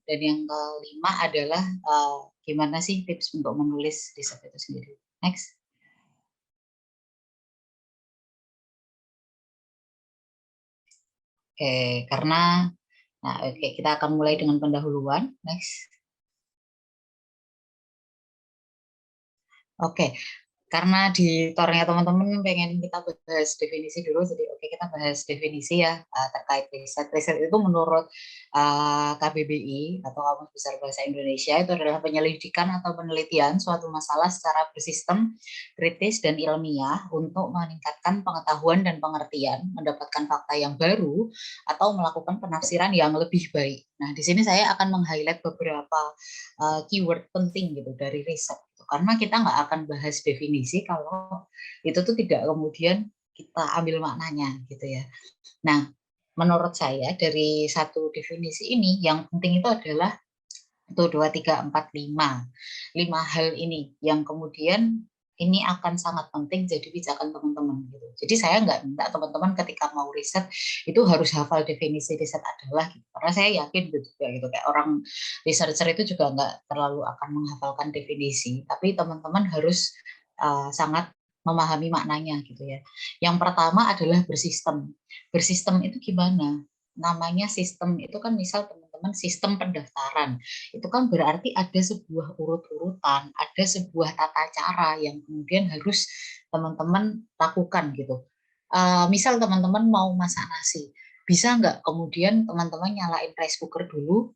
Dan yang kelima adalah gimana sih tips untuk menulis riset itu sendiri. Next. Oke, karena kita akan mulai dengan pendahuluan. Next. Oke, karena di tornya teman-teman pengen kita bahas definisi dulu, jadi oke kita bahas definisi ya terkait riset. Riset itu menurut KBBI atau Kamus Besar Bahasa Indonesia itu adalah penyelidikan atau penelitian suatu masalah secara bersistem, kritis dan ilmiah untuk meningkatkan pengetahuan dan pengertian, mendapatkan fakta yang baru atau melakukan penafsiran yang lebih baik. Nah, di sini saya akan meng-highlight beberapa keyword penting gitu dari riset. Karena kita nggak akan bahas definisi kalau itu tuh tidak kemudian kita ambil maknanya gitu ya. Nah, menurut saya dari satu definisi ini yang penting itu adalah itu 2, 3, 4, 5. 5 hal ini yang kemudian ini akan sangat penting jadi pijakan teman-teman gitu. Jadi saya nggak minta teman-teman ketika mau riset itu harus hafal definisi riset adalah gitu. Karena saya yakin juga gitu kayak orang researcher itu juga nggak terlalu akan menghafalkan definisi, tapi teman-teman harus sangat memahami maknanya gitu ya. Yang pertama adalah bersistem. Bersistem itu gimana? Namanya sistem itu kan misal teman-teman sistem pendaftaran itu kan berarti ada sebuah urut-urutan, ada sebuah tata cara yang kemudian harus teman-teman lakukan gitu. Misal teman-teman mau masak nasi, bisa nggak kemudian teman-teman nyalain rice cooker dulu,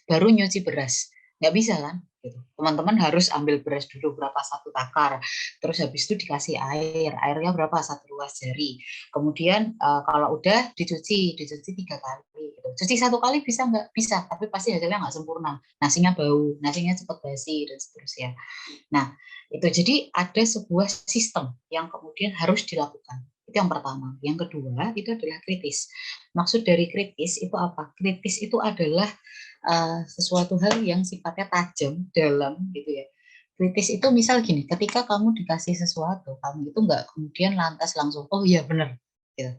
baru nyuci beras? Nggak bisa kan? Gitu. Teman-teman harus ambil beras dulu berapa satu takar, terus habis itu dikasih air, airnya berapa satu ruas jari. Kemudian kalau udah dicuci 3 kali. Gitu. Cuci 1 kali bisa nggak? Bisa, tapi pasti hasilnya nggak sempurna. Nasinya bau, nasinya cepat basi dan seterusnya. Nah, itu jadi ada sebuah sistem yang kemudian harus dilakukan. Itu yang pertama. Yang kedua itu adalah kritis. Maksud dari kritis itu apa? Kritis itu adalah sesuatu hal yang sifatnya tajam, dalam gitu ya. Kritis itu misal gini, ketika kamu dikasih sesuatu, kamu itu nggak kemudian lantas langsung, oh iya benar, gitu.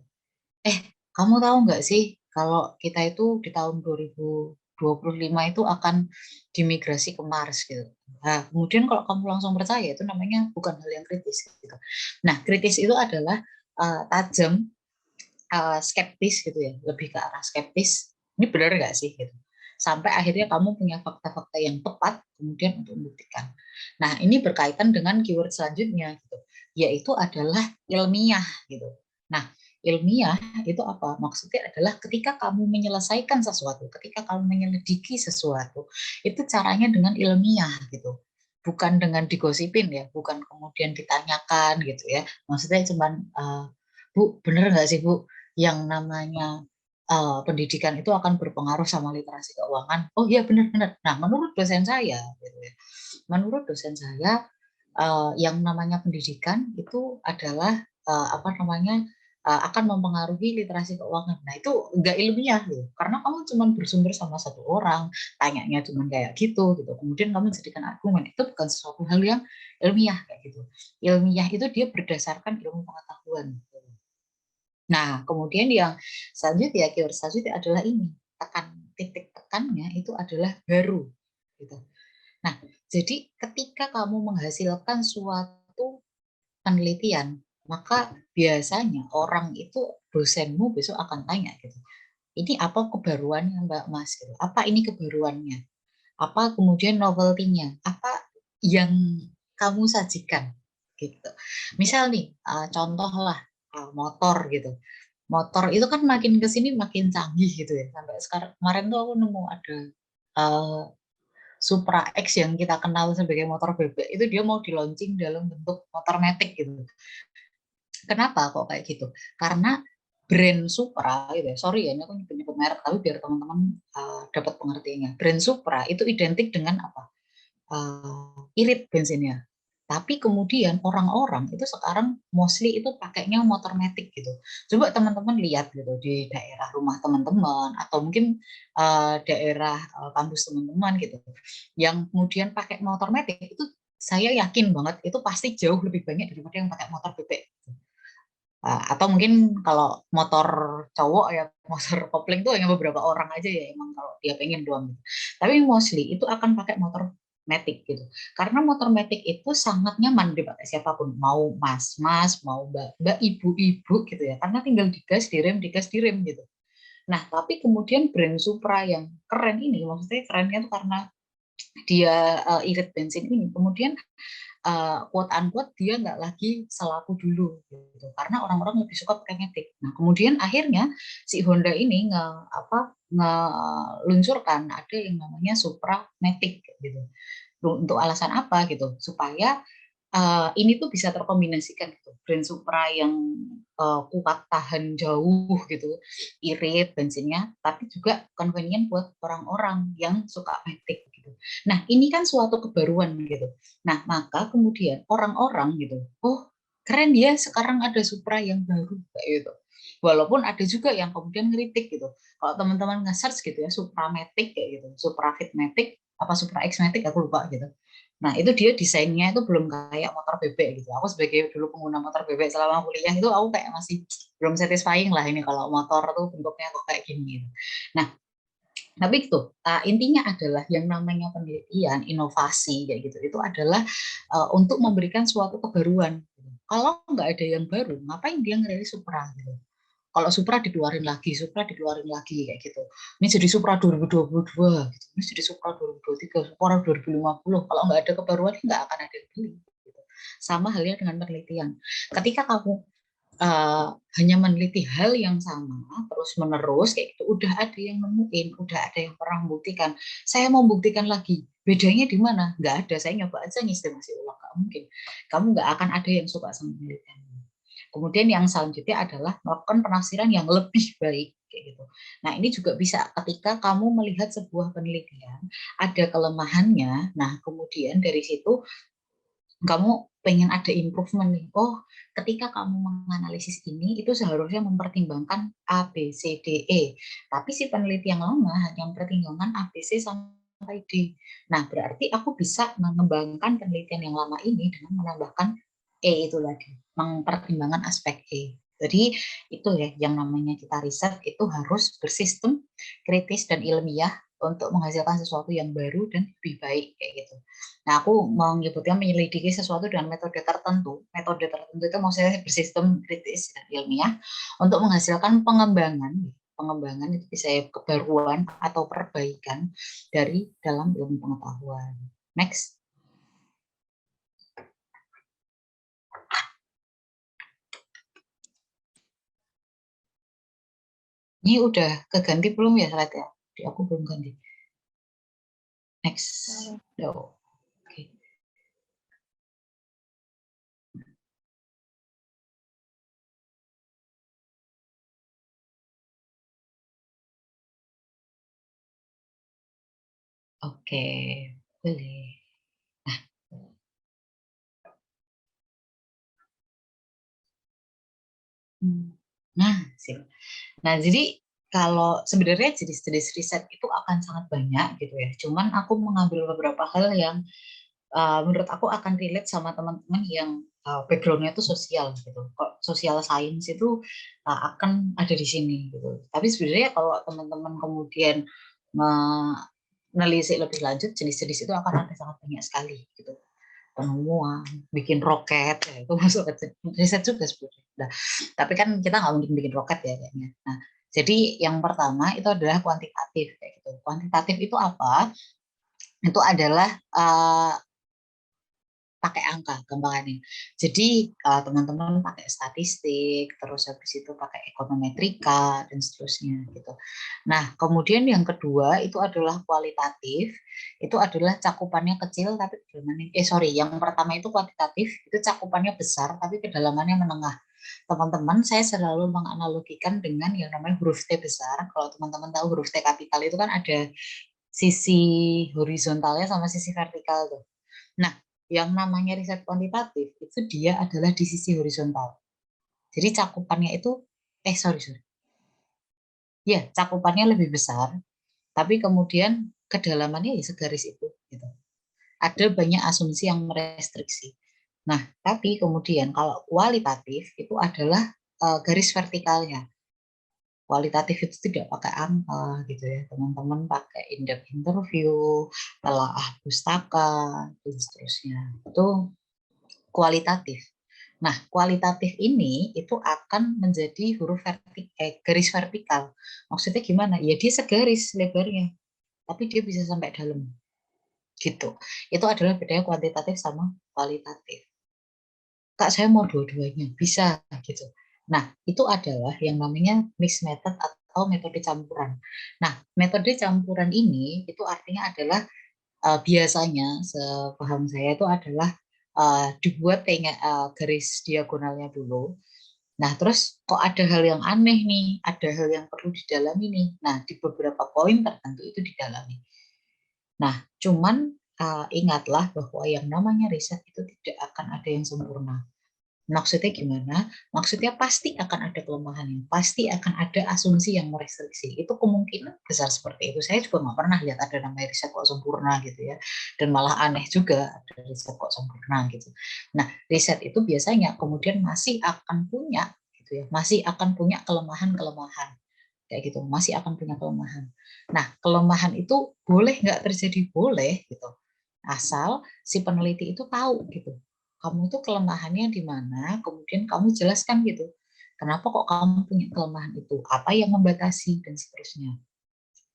Kamu tahu nggak sih kalau kita itu di tahun 2025 itu akan dimigrasi ke Mars gitu. Nah, kemudian kalau kamu langsung percaya itu namanya bukan hal yang kritis gitu. Nah, kritis itu adalah tajam, skeptis gitu ya, lebih ke arah skeptis. Ini benar nggak sih gitu. Sampai akhirnya kamu punya fakta-fakta yang tepat kemudian untuk membuktikan. Nah, ini berkaitan dengan keyword selanjutnya gitu, yaitu adalah ilmiah gitu. Nah, ilmiah itu apa? Maksudnya adalah ketika kamu menyelesaikan sesuatu, ketika kamu menyelidiki sesuatu, itu caranya dengan ilmiah gitu. Bukan dengan digosipin ya, bukan kemudian ditanyakan gitu ya. Maksudnya cuman Bu, bener nggak sih Bu, yang namanya pendidikan itu akan berpengaruh sama literasi keuangan? Oh iya benar-benar. Nah, menurut dosen saya, gitu ya, menurut dosen saya yang namanya pendidikan itu adalah apa namanya akan mempengaruhi literasi keuangan. Nah itu nggak ilmiah loh, karena kamu cuma bersumber sama satu orang, tanyanya cuma kayak gitu, gitu. Kemudian kamu jadikan argumen itu bukan sesuatu hal yang ilmiah kayak gitu. Ilmiah itu dia berdasarkan ilmu pengetahuan. Nah kemudian yang selanjutnya, keyword selanjutnya adalah ini titik tekannya itu adalah baru, gitu. Nah, jadi ketika kamu menghasilkan suatu penelitian, maka biasanya orang itu dosenmu besok akan tanya gitu. Ini apa kebaruannya Mbak Mas? Gitu. Apa ini kebaruannya? Apa kemudian novelty-nya? Apa yang kamu sajikan? Gitu. Misal nih, contoh lah motor gitu. Motor itu kan makin ke sini makin canggih gitu ya. Sampai sekarang kemarin tuh aku nemu ada uh, Supra X yang kita kenal sebagai motor bebek itu dia mau di launching dalam bentuk motor matic gitu. Kenapa kok kayak gitu? Karena brand Supra gitu ya. Sorry ya, ini aku nyebut merek tapi biar teman-teman dapat pengertiannya. Brand Supra itu identik dengan apa? Irit bensinnya. Tapi kemudian orang-orang itu sekarang mostly itu pakainya motor matic gitu. Coba teman-teman lihat gitu di daerah rumah teman-teman atau mungkin daerah kampus teman-teman gitu. Yang kemudian pakai motor matic itu saya yakin banget itu pasti jauh lebih banyak daripada yang pakai motor bebek. Atau mungkin kalau motor cowok ya, motor kopling tuh hanya beberapa orang aja ya emang kalau dia pengen doang gitu. Tapi mostly itu akan pakai motor matic gitu. Karena motor matic itu sangat nyaman dipakai siapapun, mau mas-mas, mau mbak-mbak, ibu-ibu gitu ya. Karena tinggal digas, direm gitu. Nah, tapi kemudian brand Supra yang keren ini, maksudnya kerennya tuh karena dia irit bensin ini, kemudian quote unquote dia nggak lagi selaku dulu gitu karena orang-orang lebih suka pakai matic. Nah kemudian akhirnya si Honda ini ngeluncurkan ada yang namanya Supra Matic gitu. Untuk alasan apa gitu? Supaya ini tuh bisa terkombinasikan gitu. Brand Supra yang kuat tahan jauh gitu, irit bensinnya, tapi juga convenient buat orang-orang yang suka matic gitu. Nah ini kan suatu kebaruan gitu. Nah maka kemudian orang-orang gitu, oh keren ya sekarang ada Supra yang baru kayak gitu. Walaupun ada juga yang kemudian ngeritik gitu. Kalau teman-teman nge-search gitu ya, Supra Matic kayak gitu, Supra Fit Matic, apa Supra X Matic aku lupa gitu. Nah, itu dia desainnya itu belum kayak motor bebek gitu. Aku sebagai dulu pengguna motor bebek selama kuliah itu aku kayak masih belum satisfying lah ini kalau motor tuh bentuknya kok kayak gini gitu. Nah, tapi itu intinya adalah yang namanya penelitian, inovasi kayak gitu. Itu adalah untuk memberikan suatu kebaruan. Kalau nggak ada yang baru, ngapain dia ngerilis Supra gitu. Kalau Supra dikeluarin lagi, Supra dikeluarin lagi kayak gitu. Ini jadi Supra 2022, gitu. Ini jadi Supra 2023, Supra 2050. Kalau nggak ada kebaruan, nggak akan ada yang beli. Gitu. Sama halnya dengan penelitian. Ketika kamu hanya meneliti hal yang sama terus menerus kayak gitu, udah ada yang nemuin, udah ada yang pernah membuktikan. Saya mau buktikan lagi. Bedanya di mana? Nggak ada. Saya nyoba aja ngistimasi ulang. Nggak mungkin. Kamu nggak akan ada yang suka sama penelitian. Kemudian yang selanjutnya adalah melakukan penafsiran yang lebih baik kayak gitu. Nah, ini juga bisa ketika kamu melihat sebuah penelitian ada kelemahannya. Nah, kemudian dari situ kamu pengen ada improvement nih. Oh, ketika kamu menganalisis ini itu seharusnya mempertimbangkan A, B, C, D, E. Tapi si peneliti yang lama hanya mempertimbangkan A, B, C sampai D. Nah, berarti aku bisa mengembangkan penelitian yang lama ini dengan menambahkan E itu lagi, mempertimbangkan aspek E. Jadi itu ya yang namanya kita riset itu harus bersistem, kritis dan ilmiah untuk menghasilkan sesuatu yang baru dan lebih baik kayak gitu. Nah, aku mau menyebutkan menyelidiki sesuatu dengan metode tertentu. Metode tertentu itu maksudnya bersistem, kritis dan ilmiah untuk menghasilkan pengembangan. Pengembangan itu bisa kebaruan atau perbaikan dari dalam ilmu pengetahuan. Next. Ini udah keganti belum ya slide ya? Di aku belum ganti. Next. Oh. Oke. Oke, boleh. Nah, sip. Nah, jadi kalau sebenarnya jenis-jenis riset itu akan sangat banyak gitu ya. Cuman aku mengambil beberapa hal yang menurut aku akan relate sama teman-teman yang background-nya itu sosial gitu. Kok social science itu akan ada di sini gitu. Tapi sebenarnya kalau teman-teman kemudian menelisik lebih lanjut, jenis-jenis itu akan ada sangat banyak sekali gitu. Penemuan, bikin roket, ya, itu masuk ke riset juga sebenarnya. Nah, tapi kan kita nggak mungkin bikin roket ya kayaknya. Nah, jadi yang pertama itu adalah kuantitatif kayak gitu. Kuantitatif itu apa? Itu adalah pakai angka gampangannya. Jadi teman-teman pakai statistik, terus habis itu pakai ekonometrika dan seterusnya gitu. Nah, kemudian yang kedua itu adalah kualitatif, itu adalah cakupannya kecil tapi yang pertama itu kuantitatif, itu cakupannya besar tapi kedalamannya menengah. Teman-teman, saya selalu menganalogikan dengan yang namanya huruf T besar. Kalau teman-teman tahu huruf T kapital itu kan ada sisi horizontalnya sama sisi vertikal tuh. Nah, yang namanya riset kuantitatif itu dia adalah di sisi horizontal. Jadi cakupannya itu, sorry. Ya, cakupannya lebih besar, tapi kemudian kedalamannya ya segaris itu. Gitu. Ada banyak asumsi yang merestriksi. Nah, tapi kemudian kalau kualitatif itu adalah garis vertikalnya. Kualitatif itu tidak pakai angka gitu ya, teman-teman pakai in-depth interview, telaah pustaka, dan seterusnya. Itu kualitatif. Nah, kualitatif ini itu akan menjadi garis vertikal. Maksudnya gimana? Ya dia segaris lebarnya, tapi dia bisa sampai dalam. Gitu. Itu adalah bedanya kuantitatif sama kualitatif. Kak, saya mau dua-duanya, bisa gitu. Nah, itu adalah yang namanya mixed method atau metode campuran. Nah, metode campuran ini itu artinya adalah biasanya sepaham saya itu adalah dibuat garis diagonalnya dulu. Nah, terus kok ada hal yang aneh nih, ada hal yang perlu didalami nih. Nah, di beberapa poin tertentu itu didalami. Nah, cuman ingatlah bahwa yang namanya riset itu tidak akan ada yang sempurna. Maksudnya gimana? Maksudnya pasti akan ada kelemahannya, pasti akan ada asumsi yang merestriksi. Itu kemungkinan besar seperti itu. Saya juga nggak pernah lihat ada namanya riset kok sempurna gitu ya. Dan malah aneh juga ada riset kok sempurna gitu. Nah, riset itu biasanya kemudian masih akan punya gitu ya, masih akan punya kelemahan-kelemahan kayak gitu, masih akan punya kelemahan. Nah, kelemahan itu boleh nggak terjadi? Boleh gitu. Asal si peneliti itu tahu gitu. Kamu itu kelemahannya di mana, kemudian kamu jelaskan gitu. Kenapa kok kamu punya kelemahan itu? Apa yang membatasi dan seterusnya.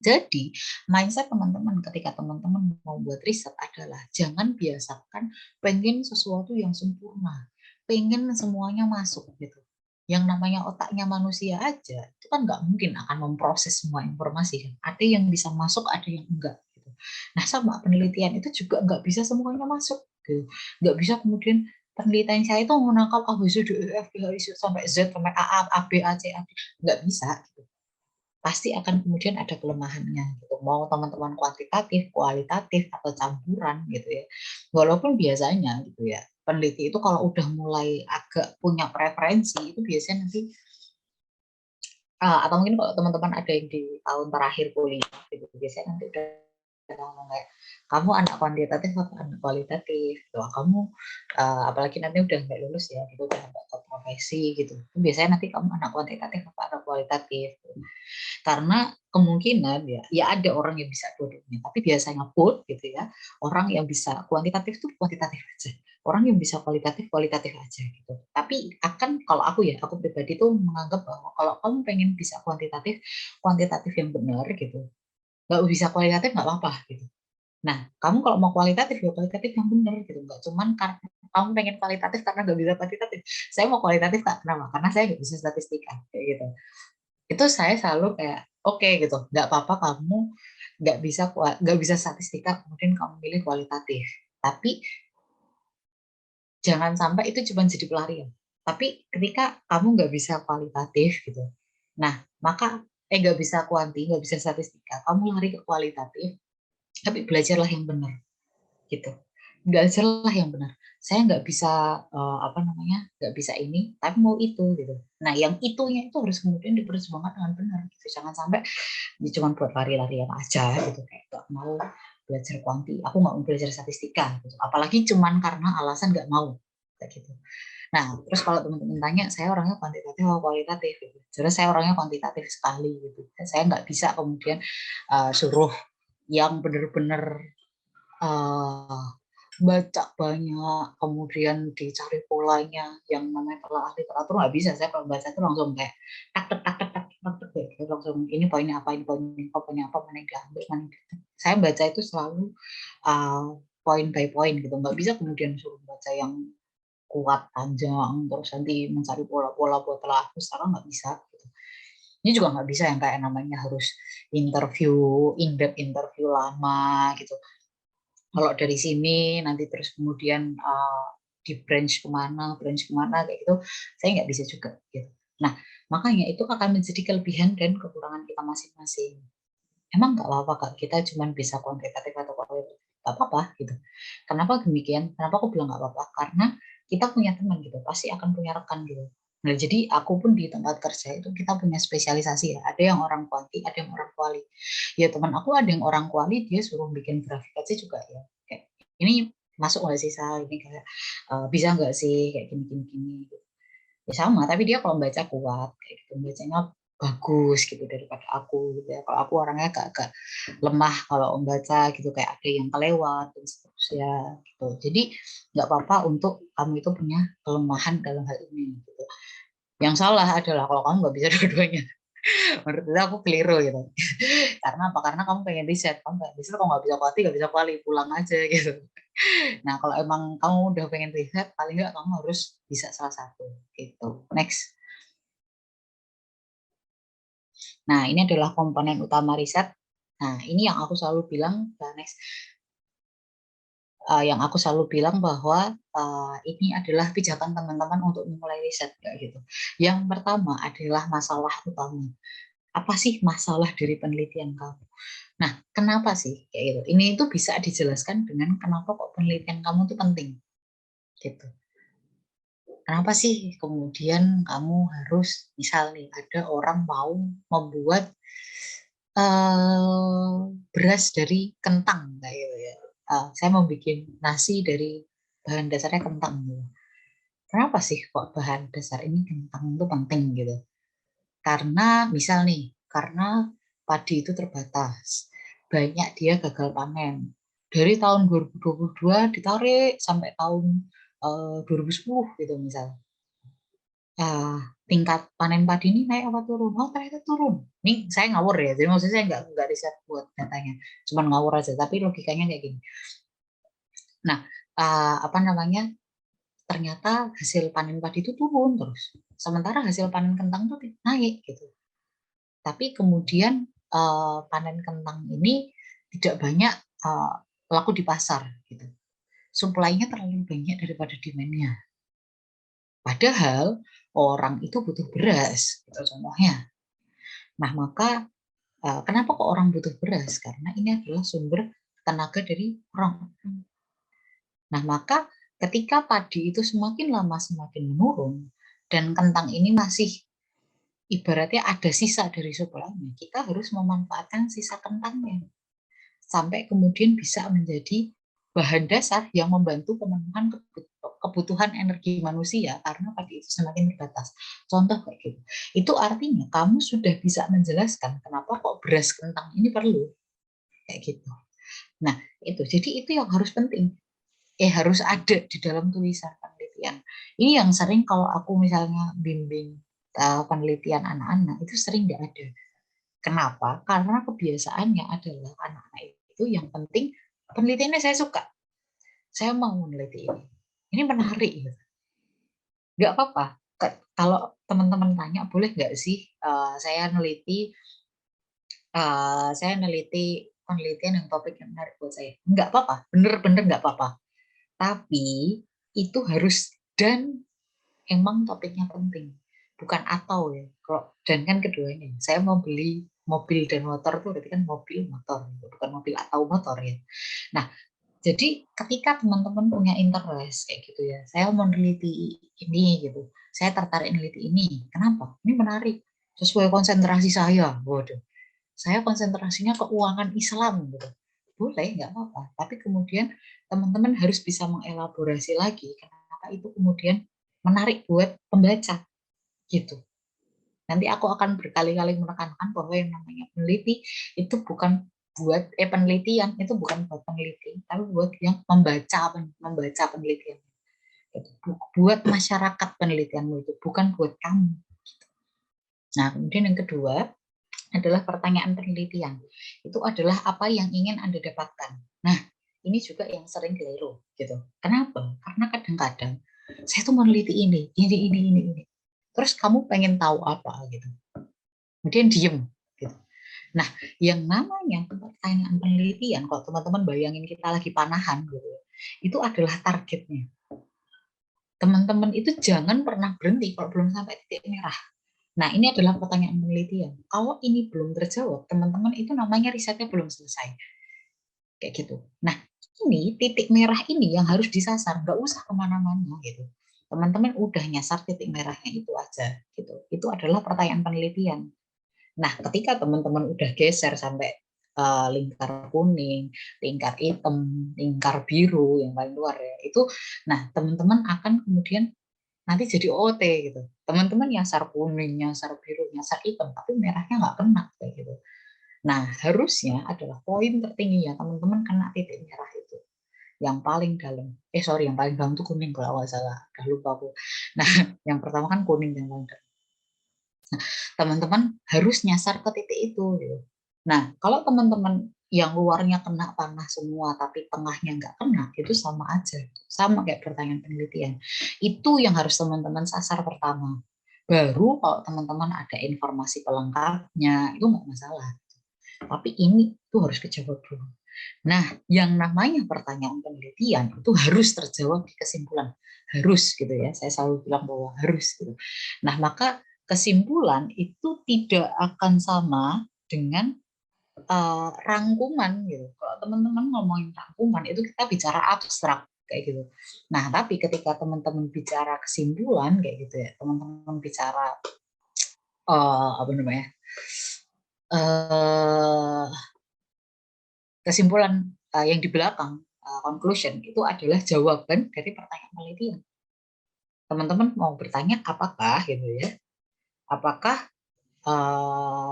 Jadi, mindset teman-teman ketika teman-teman mau buat riset adalah jangan biasakan pengen sesuatu yang sempurna, pengen semuanya masuk gitu. Yang namanya otaknya manusia aja, itu kan nggak mungkin akan memproses semua informasi kan. Ada yang bisa masuk, ada yang enggak. Gitu. Nah, sama penelitian itu juga nggak bisa semuanya masuk. Gitu. Nggak bisa kemudian penelitian saya itu menangkap A, B, C, D, E, F, G, H, I, sampai Z, sampai A, B, A, C, A, D. Nggak bisa. Gitu. Pasti akan kemudian ada kelemahannya gitu. Mau teman-teman kuantitatif, kualitatif atau campuran gitu ya. Walaupun biasanya gitu ya, peneliti itu kalau udah mulai agak punya preferensi itu biasanya nanti atau mungkin kalau teman-teman ada yang di tahun terakhir kuliah gitu, biasanya nanti udah ngomong kayak kamu anak kuantitatif atau anak kualitatif gitu. Kamu apalagi nanti udah nggak lulus ya gitu, udah nggak ke profesi gitu, biasanya nanti kamu anak kuantitatif atau anak kualitatif gitu. Karena kemungkinan ya ada orang yang bisa dua-duanya, tapi biasanya pun gitu ya, orang yang bisa kuantitatif itu kuantitatif aja, orang yang bisa kualitatif kualitatif aja gitu. Tapi akan kalau aku pribadi tuh menganggap bahwa kalau kamu pengen bisa kuantitatif, kuantitatif yang benar gitu, nggak bisa kualitatif nggak apa-apa gitu. Nah, kamu kalau mau kualitatif ya kualitatif yang benar gitu, nggak cuman karena kamu pengen kualitatif karena nggak bisa kuantitatif. Saya mau kualitatif kenapa? Karena saya nggak bisa statistika kayak gitu. Itu saya selalu kayak oke gitu, nggak apa-apa kamu nggak bisa statistika kemudian kamu pilih kualitatif, tapi jangan sampai itu cuma jadi pelarian. Tapi ketika kamu nggak bisa kualitatif gitu, nah maka nggak bisa nggak bisa statistika, kamu lari ke kualitatif, tapi belajarlah yang benar gitu. Belajarlah yang benar. Saya nggak bisa apa namanya, nggak bisa ini, tapi mau itu gitu. Nah, yang itunya itu harus kemudian diperjuangkan dengan benar gitu. Jangan sampai cuma buat lari-larian aja gitu, kayak gak mau belajar aku nggak mau belajar statistika gitu. Apalagi cuman karena alasan nggak mau kayak gitu. Nah, terus kalau teman-teman tanya, saya orangnya kuantitatif atau kualitatif gitu. Jadi saya orangnya kuantitatif sekali gitu. Dan saya nggak bisa kemudian suruh yang benar-benar uh, baca banyak, kemudian dicari polanya, yang namanya telah literatur nggak bisa. Saya kalau baca itu langsung kayak tak tak tak tak tak tak tak gitu. Langsung ini poinnya apa, ini poinnya apa, mana yang diambil, mana yang gitu. Saya baca itu selalu point by point gitu. Nggak bisa kemudian suruh baca yang kuat panjang terus nanti mencari pola-pola buat telah pustaka nggak bisa gitu. Ini juga nggak bisa yang kayak namanya harus interview, in-depth interview lama gitu. Kalau dari sini nanti terus kemudian di branch kemana kayak gitu, saya nggak bisa juga gitu. Nah, makanya itu akan menjadi kelebihan dan kekurangan kita masing-masing. Emang nggak apa-apa Kak, kita cuma bisa kuantitatif atau kualitatif, nggak apa-apa gitu. Kenapa demikian? Kenapa aku bilang nggak apa-apa? Karena kita punya teman gitu, pasti akan punya rekan gitu. Nah, jadi aku pun di tempat kerja itu kita punya spesialisasi ya. Ada yang orang kuanti, ada yang orang kuali. Ya teman aku ada yang orang kuali, dia suruh bikin grafik aja juga ya. Kayak ini masuk nggak sih Sal? Ini kayak bisa nggak sih kayak gini. Gitu. Ya sama, tapi dia kalau baca kuat, kayak gitu, bacanya bagus gitu daripada aku gitu ya. Kalau aku orangnya agak-agak lemah kalau membaca gitu, kayak ada yang kelewat dan seterusnya gitu. Jadi nggak apa-apa untuk kamu itu punya kelemahan dalam hal ini gitu. Yang salah adalah kalau kamu nggak bisa dua-duanya. Menurut aku keliru gitu. Karena apa? Karena kamu pengen riset, kamu pengen riset, kalau nggak bisa kuali, nggak bisa kuali, pulang aja gitu. Nah, kalau emang kamu udah pengen riset, paling nggak kamu harus bisa salah satu gitu. Next. Nah, ini adalah komponen utama riset. Nah, ini yang aku selalu bilang, next. Yang aku selalu bilang bahwa ini adalah pijakan teman-teman untuk memulai riset kayak gitu. Yang pertama adalah masalah utama. Apa sih masalah dari penelitian kamu? Nah, kenapa sih kayak gitu? Ini itu bisa dijelaskan dengan kenapa kok penelitian kamu itu penting gitu. Kenapa sih kemudian kamu harus misalnya ada orang mau membuat beras dari kentang kayak gitu ya. Saya mau bikin nasi dari bahan dasarnya kentang gitu. Kenapa sih kok bahan dasar ini kentang itu penting gitu? Karena misal nih, karena padi itu terbatas, banyak dia gagal panen. Dari tahun 2022 ditarik sampai tahun 2010 gitu misal. Ah, tingkat panen padi ini naik apa turun? Oh ternyata turun. Ini saya ngawur ya, jadi maksudnya saya nggak riset buat datanya, cuma ngawur aja. Tapi logikanya kayak gini. Nah, apa namanya? Ternyata hasil panen padi itu turun terus. Sementara hasil panen kentang itu naik gitu. Tapi kemudian panen kentang ini tidak banyak laku di pasar gitu. Suplainya terlalu banyak daripada demand-nya. Padahal orang itu butuh beras, gitu contohnya. Nah, maka kenapa kok orang butuh beras? Karena ini adalah sumber tenaga dari orang. Nah, maka ketika padi itu semakin lama semakin menurun dan kentang ini masih ibaratnya ada sisa dari suplainya, kita harus memanfaatkan sisa kentangnya sampai kemudian bisa menjadi bahan dasar yang membantu pemenuhan kebutuhan energi manusia karena padi itu semakin terbatas. Contoh kayak gitu. Itu artinya kamu sudah bisa menjelaskan kenapa kok beras kentang ini perlu kayak gitu. Nah, itu. Jadi itu yang harus penting. Harus ada di dalam tulisan penelitian. Ini yang sering kalau aku misalnya bimbing penelitian anak-anak itu sering nggak ada. Kenapa? Karena kebiasaannya adalah anak-anak itu yang penting penelitiannya saya suka. Saya mau meneliti ini. Ini menarik. Gitu. Nggak apa-apa. Kalau teman-teman tanya, boleh nggak sih saya neliti penelitian yang topik yang menarik buat saya? Nggak apa-apa. Bener-bener nggak apa-apa. Tapi itu harus dan emang topiknya penting. Bukan atau ya. Dan kan keduanya. Saya mau beli mobil dan motor itu berarti kan mobil motor, bukan mobil atau motor ya. Nah, jadi ketika teman-teman punya interest kayak gitu ya, saya mau meneliti ini gitu, saya tertarik meneliti ini. Kenapa? Ini menarik, sesuai konsentrasi saya. Waduh, saya konsentrasinya keuangan Islam gitu. Boleh, nggak apa-apa. Tapi kemudian teman-teman harus bisa mengelaborasi lagi kenapa itu kemudian menarik buat pembaca gitu. Nanti aku akan berkali-kali menekankan bahwa yang namanya peneliti itu bukan buat penelitian itu bukan buat peneliti, tapi buat yang membaca penelitian. Gitu. Buat masyarakat penelitianmu itu bukan buat kamu. Nah, kemudian yang kedua adalah pertanyaan penelitian. Itu adalah apa yang ingin Anda dapatkan. Nah, ini juga yang sering keliru gitu. Kenapa? Karena kadang-kadang saya tuh meneliti ini. Terus kamu pengen tahu apa gitu. Kemudian diem gitu. Nah, yang namanya pertanyaan penelitian, kalau teman-teman bayangin kita lagi panahan gitu, itu adalah targetnya. Teman-teman itu jangan pernah berhenti kalau belum sampai titik merah. Nah, ini adalah pertanyaan penelitian. Kalau ini belum terjawab, teman-teman itu namanya risetnya belum selesai. Kayak gitu. Nah, ini titik merah ini yang harus disasar, nggak usah kemana-mana gitu. Teman-teman udah nyasar titik merahnya itu aja gitu. Itu adalah pertanyaan penelitian. Nah, ketika teman-teman udah geser sampai lingkar kuning, lingkar hitam, lingkar biru yang paling luar ya, itu, nah teman-teman akan kemudian nanti jadi OT gitu. Teman-teman nyasar kuning, nyasar biru, nyasar hitam, tapi merahnya nggak kena kayak gitu. Nah, harusnya adalah poin tertingginya teman-teman kena titik merah itu yang paling dalam. Sorry, yang paling dalam itu kuning kalau nggak salah. Udah lupa aku. Nah, yang pertama kan kuning yang paling dalam. Nah, teman-teman harus nyasar ke titik itu gitu. Nah, kalau teman-teman yang luarnya kena panah semua tapi tengahnya nggak kena, itu sama aja. Sama kayak pertanyaan penelitian. Itu yang harus teman-teman sasar pertama. Baru kalau teman-teman ada informasi pelengkapnya, itu nggak masalah. Tapi ini tuh harus kejawab dulu. Nah, yang namanya pertanyaan penelitian itu harus terjawab di kesimpulan. Harus gitu ya. Saya selalu bilang bahwa harus gitu. Nah, maka kesimpulan itu tidak akan sama dengan rangkuman gitu. Kalau teman-teman ngomongin rangkuman itu kita bicara abstrak kayak gitu. Nah, tapi ketika teman-teman bicara kesimpulan kayak gitu ya, teman-teman bicara apa namanya? Uh, kesimpulan yang di belakang conclusion itu adalah jawaban dari pertanyaan penelitian. Teman-teman mau bertanya apakah gitu ya? Apakah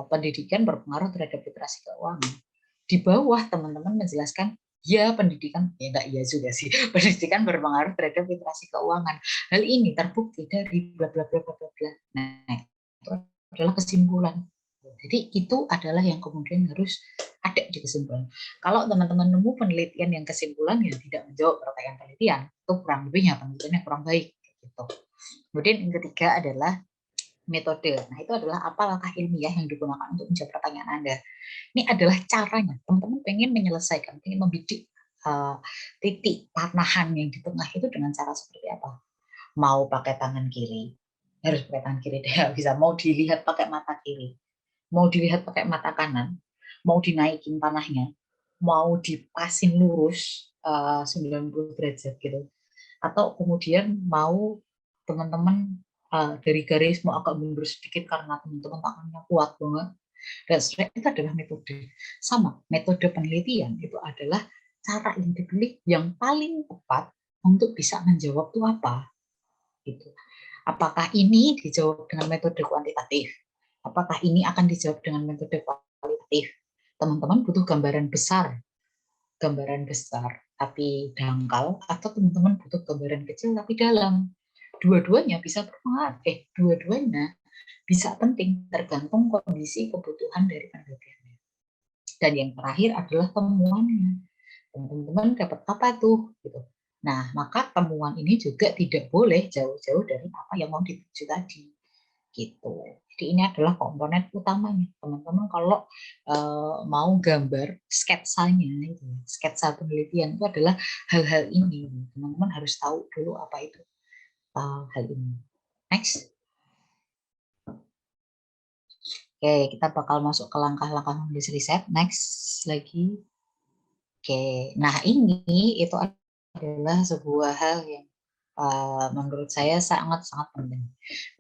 pendidikan berpengaruh terhadap literasi keuangan? Di bawah teman-teman menjelaskan ya pendidikan ya enggak iya juga sih pendidikan berpengaruh terhadap literasi keuangan. Hal ini terbukti dari bla bla bla bla bla. Nah, itu adalah kesimpulan. Jadi itu adalah yang kemudian harus ada di kesimpulan. Kalau teman-teman nemu penelitian yang kesimpulannya tidak menjawab pertanyaan penelitian, itu kurang lebihnya penelitiannya kurang baik. Gitu. Kemudian yang ketiga adalah metode. Nah, itu adalah apa langkah ilmiah yang digunakan untuk menjawab pertanyaan Anda. Ini adalah caranya. Teman-teman pengen menyelesaikan, pengen membidik titik panahan yang di tengah itu dengan cara seperti apa? Mau pakai tangan kiri, harus pakai tangan kiri deh, bisa. Mau dilihat pakai mata kiri, mau dilihat pakai mata kanan, mau dinaikin panahnya, mau dipasin lurus 90 derajat gitu. Atau kemudian mau teman-teman dari garis mau agak mundur sedikit karena teman-teman tangannya kuat banget. Dan sebenarnya itu adalah metode. Sama, metode penelitian itu adalah cara yang dipilih yang paling tepat untuk bisa menjawab itu apa. Gitu. Apakah ini dijawab dengan metode kuantitatif? Apakah ini akan dijawab dengan metode kualitatif? Teman-teman butuh gambaran besar tapi dangkal, atau teman-teman butuh gambaran kecil tapi dalam. Dua-duanya bisa berpengaruh. Dua-duanya bisa penting tergantung kondisi kebutuhan dari penelitiannya. Dan yang terakhir adalah temuannya. Teman-teman dapat apa tuh? Gitu. Nah, maka temuan ini juga tidak boleh jauh-jauh dari apa yang mau dituju tadi. Gitu. Jadi ini adalah komponen utamanya. Teman-teman kalau mau gambar sketsanya itu, sketsa penelitian itu adalah hal-hal ini. Teman-teman harus tahu dulu apa itu hal ini. Next. Oke, kita bakal masuk ke langkah-langkah menulis riset. Next lagi. Oke, nah ini itu adalah sebuah hal yang menurut saya sangat-sangat penting.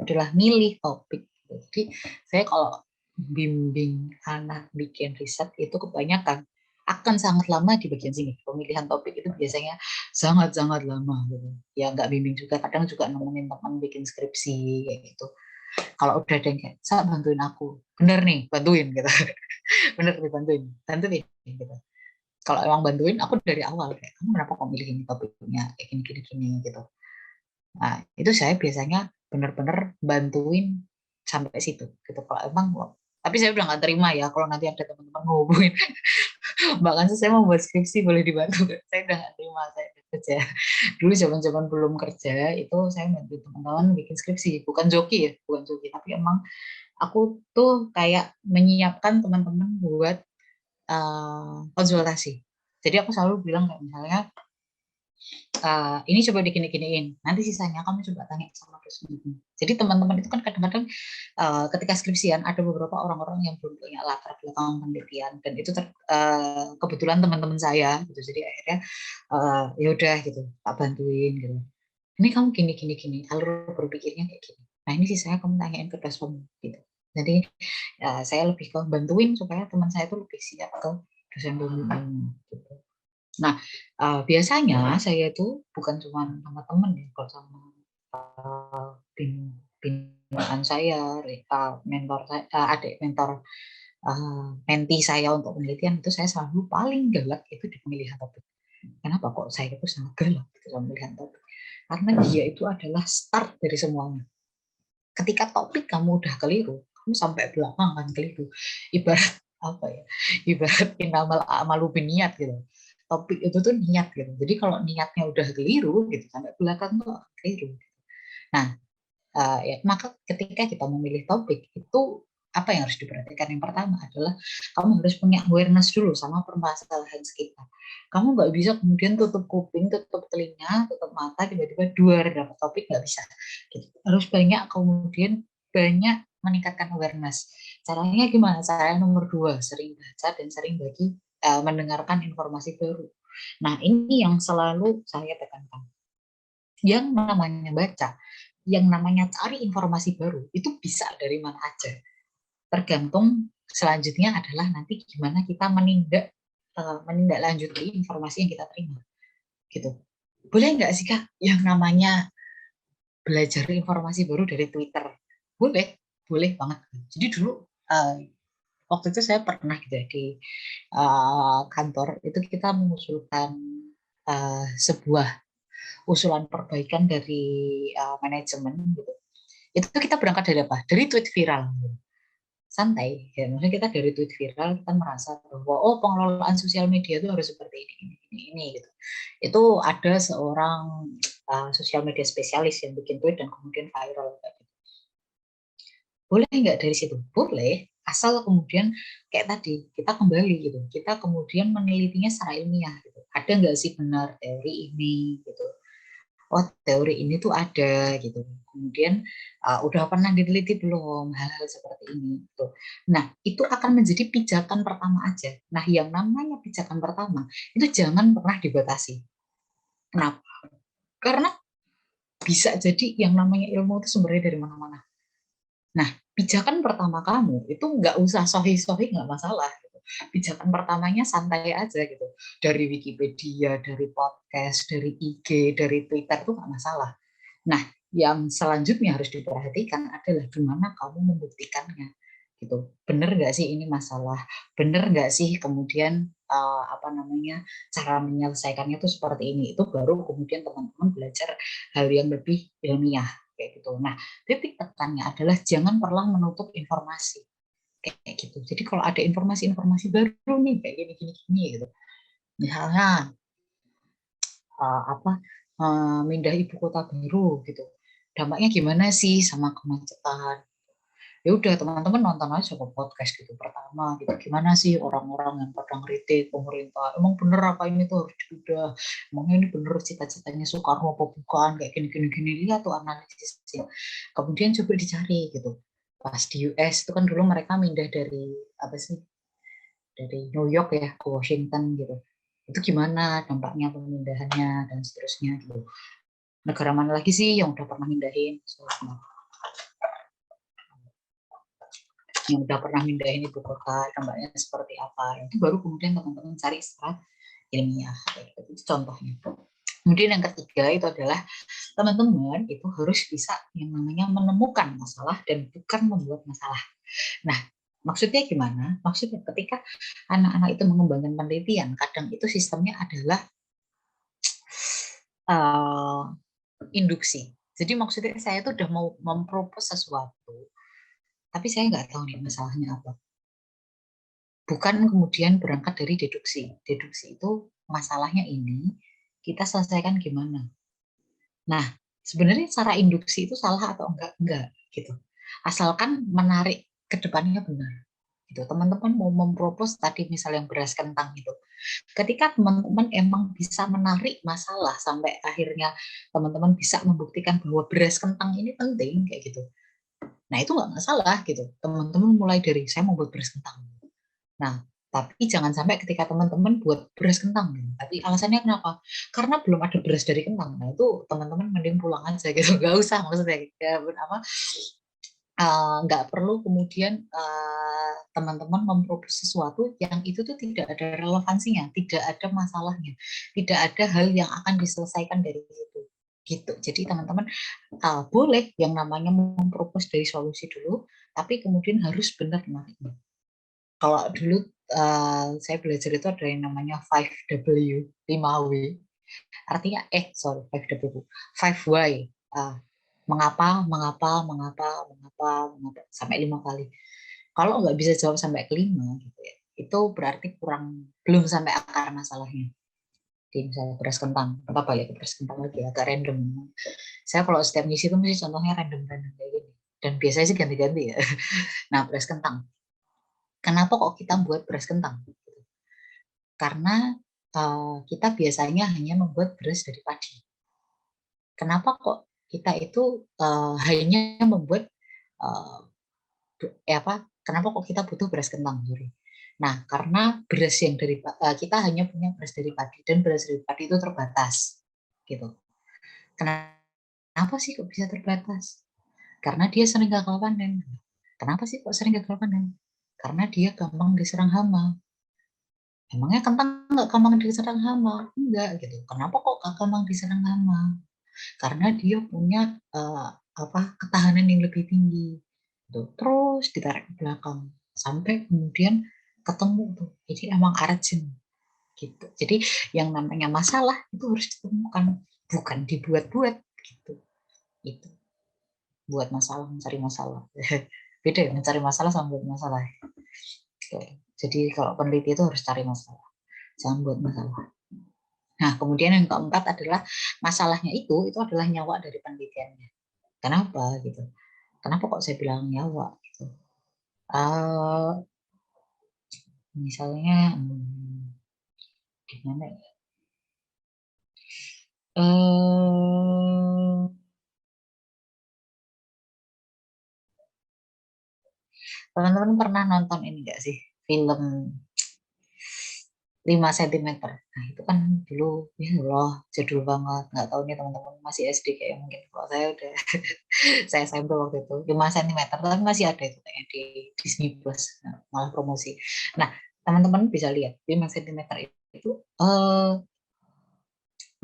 Adalah milih topik. Jadi saya kalau bimbing anak bikin riset itu kebanyakan akan sangat lama di bagian sini. Pemilihan topik itu biasanya sangat-sangat lama. Gitu. Ya nggak bimbing juga, kadang juga nemenin teman bikin skripsi kayak gitu. Kalau udah ada yang kayak, saya bantuin aku. Bener nih, bantuin gitu. Bener nih, bantuin gitu. Kalau emang bantuin, aku dari awal kayak, kamu kenapa kok milih ini topiknya kayak gini gitu. Nah, itu saya biasanya benar-benar bantuin sampai situ gitu. Kalau emang, tapi saya udah nggak terima ya kalau nanti ada teman-teman ngehubungin. Bahkan saya mau buat skripsi boleh dibantu. Saya udah nggak terima, saya udah kerja. Dulu zaman-zaman belum kerja itu saya bantu teman-teman bikin skripsi, bukan joki ya, bukan joki, tapi emang aku tuh kayak menyiapkan teman-teman buat konsultasi. Jadi aku selalu bilang kayak misalnya ini coba digini-giniin, nanti sisanya kamu coba tanya sama dosen. Jadi teman-teman itu kan kadang-kadang ketika skripsian ada beberapa orang-orang yang belum punya latar belakang penelitian dan itu kebetulan teman-teman saya gitu. Jadi akhirnya ya udah gitu, tak bantuin gitu. Ini kamu gini, alur berpikirnya kayak gini. Nah ini sisanya kamu tanyain ke dosen gitu. Jadi saya lebih ke bantuin supaya teman saya itu lebih siap ke dosen umum gitu. Nah, biasanya saya itu bukan cuma sama temen ya, kalau sama binaan saya, mentor saya, adik mentor, menti saya untuk penelitian itu saya selalu paling galak itu di pemilihan topik. Kenapa kok saya itu sangat galak gitu dalam pemilihan topik? Karena dia itu adalah start dari semuanya. Ketika topik kamu udah keliru, kamu sampai belakang kan keliru. Ibarat apa ya? Ibarat innamal a'malu binniyat gitu. Topik itu tuh niat gitu. Jadi kalau niatnya udah keliru gitu sampai belakang tuh keliru. Nah, ya, maka ketika kita memilih topik itu apa yang harus diperhatikan? Yang pertama adalah kamu harus punya awareness dulu sama permasalahan sekitar. Kamu nggak bisa kemudian tutup kuping, tutup telinga, tutup mata, tiba-tiba duar dapat topik, nggak bisa. Gitu. Harus banyak kemudian banyak meningkatkan awareness. Caranya gimana? Cara nomor 2, sering baca dan sering mendengarkan informasi baru. Nah, ini yang selalu saya tekankan. Yang namanya baca, yang namanya cari informasi baru, itu bisa dari mana aja. Tergantung selanjutnya adalah nanti gimana kita menindaklanjuti informasi yang kita terima. Gitu. Boleh nggak sih Kak yang namanya belajar informasi baru dari Twitter? Boleh, boleh banget. Jadi dulu waktu itu saya pernah gitu ya, di kantor itu kita mengusulkan sebuah usulan perbaikan dari manajemen gitu. Itu kita berangkat dari apa? Dari tweet viral. Santai, ya maksudnya kita dari tweet viral kita merasa bahwa oh pengelolaan sosial media itu harus seperti ini gitu. Itu ada seorang sosial media spesialis yang bikin tweet dan kemudian viral kayak gitu. Boleh nggak dari situ? Boleh, asal kemudian kayak tadi kita kembali gitu, kita kemudian menelitinya secara ilmiah gitu. Ada nggak sih benar teori ini gitu? Oh teori ini tuh ada gitu. Kemudian udah pernah diteliti belum hal-hal seperti ini gitu. Nah itu akan menjadi pijakan pertama aja. Nah yang namanya pijakan pertama itu jangan pernah dibatasi. Kenapa? Karena bisa jadi yang namanya ilmu itu sumbernya dari mana-mana. Nah pijakan pertama kamu itu nggak usah sohi-sohi, nggak masalah. Gitu. Pijakan pertamanya santai aja gitu. Dari Wikipedia, dari podcast, dari IG, dari Twitter itu nggak masalah. Nah, yang selanjutnya harus diperhatikan adalah gimana kamu membuktikannya, gitu. Bener nggak sih ini masalah? Bener nggak sih kemudian apa namanya cara menyelesaikannya itu seperti ini? Itu baru kemudian teman-teman belajar hal yang lebih ilmiah kayak gitu. Nah, titik tekannya adalah jangan pernah menutup informasi kayak gitu. Jadi kalau ada informasi-informasi baru nih kayak gini-gini gitu, misalnya apa mindah ibu kota baru gitu. Dampaknya gimana sih sama kemacetan? Ya udah teman-teman nonton aja ke podcast gitu pertama gitu. Gimana sih orang-orang yang pada ngeritik pemerintah? Emang bener apa ini tuh harus diudah? Emangnya ini bener cita-citanya Soekarno apa bukan? Kayak gini-gini lihat tuh analisisnya. Kemudian coba dicari gitu. Pas di US itu kan dulu mereka mindah dari apa sih? Dari New York ya ke Washington gitu. Itu gimana dampaknya pemindahannya dan seterusnya gitu. Negara mana lagi sih yang udah pernah mindahin ibu kota, dampaknya seperti apa, itu baru kemudian teman-teman cari secara ilmiah itu contohnya. Kemudian yang ketiga itu adalah teman-teman itu harus bisa yang namanya menemukan masalah dan bukan membuat masalah. Nah maksudnya gimana? Maksudnya ketika anak-anak itu mengembangkan penelitian, kadang itu sistemnya adalah induksi. Jadi maksudnya saya itu udah mau mempropos sesuatu, tapi saya nggak tahu nih masalahnya apa. Bukan kemudian berangkat dari deduksi. Deduksi itu masalahnya ini, kita selesaikan gimana. Nah, sebenarnya cara induksi itu salah atau enggak? Enggak, gitu. Asalkan menarik ke depannya benar. Gitu. Teman-teman mau mempropos tadi misalnya yang beras kentang itu. Ketika teman-teman emang bisa menarik masalah sampai akhirnya teman-teman bisa membuktikan bahwa beras kentang ini penting kayak gitu. Nah, itu nggak masalah gitu. Teman-teman mulai dari saya mau buat beras kentang. Nah, tapi jangan sampai ketika teman-teman buat beras kentang, gitu. Tapi alasannya kenapa? Karena belum ada beras dari kentang. Nah, itu teman-teman mending pulang aja gitu. Gak usah maksudnya ya, apa nggak perlu kemudian teman-teman mempropos sesuatu yang itu tuh tidak ada relevansinya, tidak ada masalahnya, tidak ada hal yang akan diselesaikan dari situ. gitu. Jadi teman-teman boleh yang namanya mempropos dari solusi dulu, tapi kemudian harus benar nariknya. Kalau dulu saya belajar itu ada yang namanya 5W, 5W. Artinya 5W, 5 why. Mengapa, mengapa, mengapa, mengapa, mengapa sampai 5 kali. Kalau nggak bisa jawab sampai kelima, gitu ya, itu berarti belum sampai akar masalahnya. Di misalnya beras kentang, kita balik ke beras kentang lagi, agak random. Saya kalau setiap ngisi itu mesti contohnya random-random kayak gini. Dan biasanya sih ganti-ganti ya. Nah, beras kentang. Kenapa kok kita buat beras kentang? Karena kita biasanya hanya membuat beras dari padi. Kenapa kok kita itu hanya membuat kenapa kok kita butuh beras kentang? Nah, karena beras yang kita hanya punya beras dari padi, dan beras dari padi itu terbatas, gitu. Kenapa sih kok bisa terbatas? Karena dia sering gagal panen. Kenapa sih kok sering gagal panen? Karena dia gampang diserang hama. Emangnya kentang nggak gampang diserang hama? Enggak gitu. Kenapa kok gampang diserang hama? Karena dia punya ketahanan yang lebih tinggi. Tuh. Terus ditarik ke belakang sampai kemudian ketemu tuh. Jadi emang urgent gitu. Jadi yang namanya masalah itu harus ditemukan, bukan dibuat-buat gitu. Itu buat masalah, mencari masalah. Beda ya, mencari masalah sama buat masalah. Jadi kalau peneliti itu harus cari masalah, jangan buat masalah. Nah, kemudian yang keempat adalah masalahnya itu adalah nyawa dari penelitiannya. Kenapa gitu? Kenapa kok saya bilang nyawa gitu? Misalnya gimana ya? Teman-teman pernah nonton ini nggak sih, film 5 cm? Nah, itu kan dulu, ya Allah, jadul banget. Nggak tahu nih teman-teman masih SD kayak mungkin. Kalau saya udah, saya SMP waktu itu. 5 cm, tapi masih ada itu kayak di Disney Plus, malah promosi. Nah, teman-teman bisa lihat 5 cm itu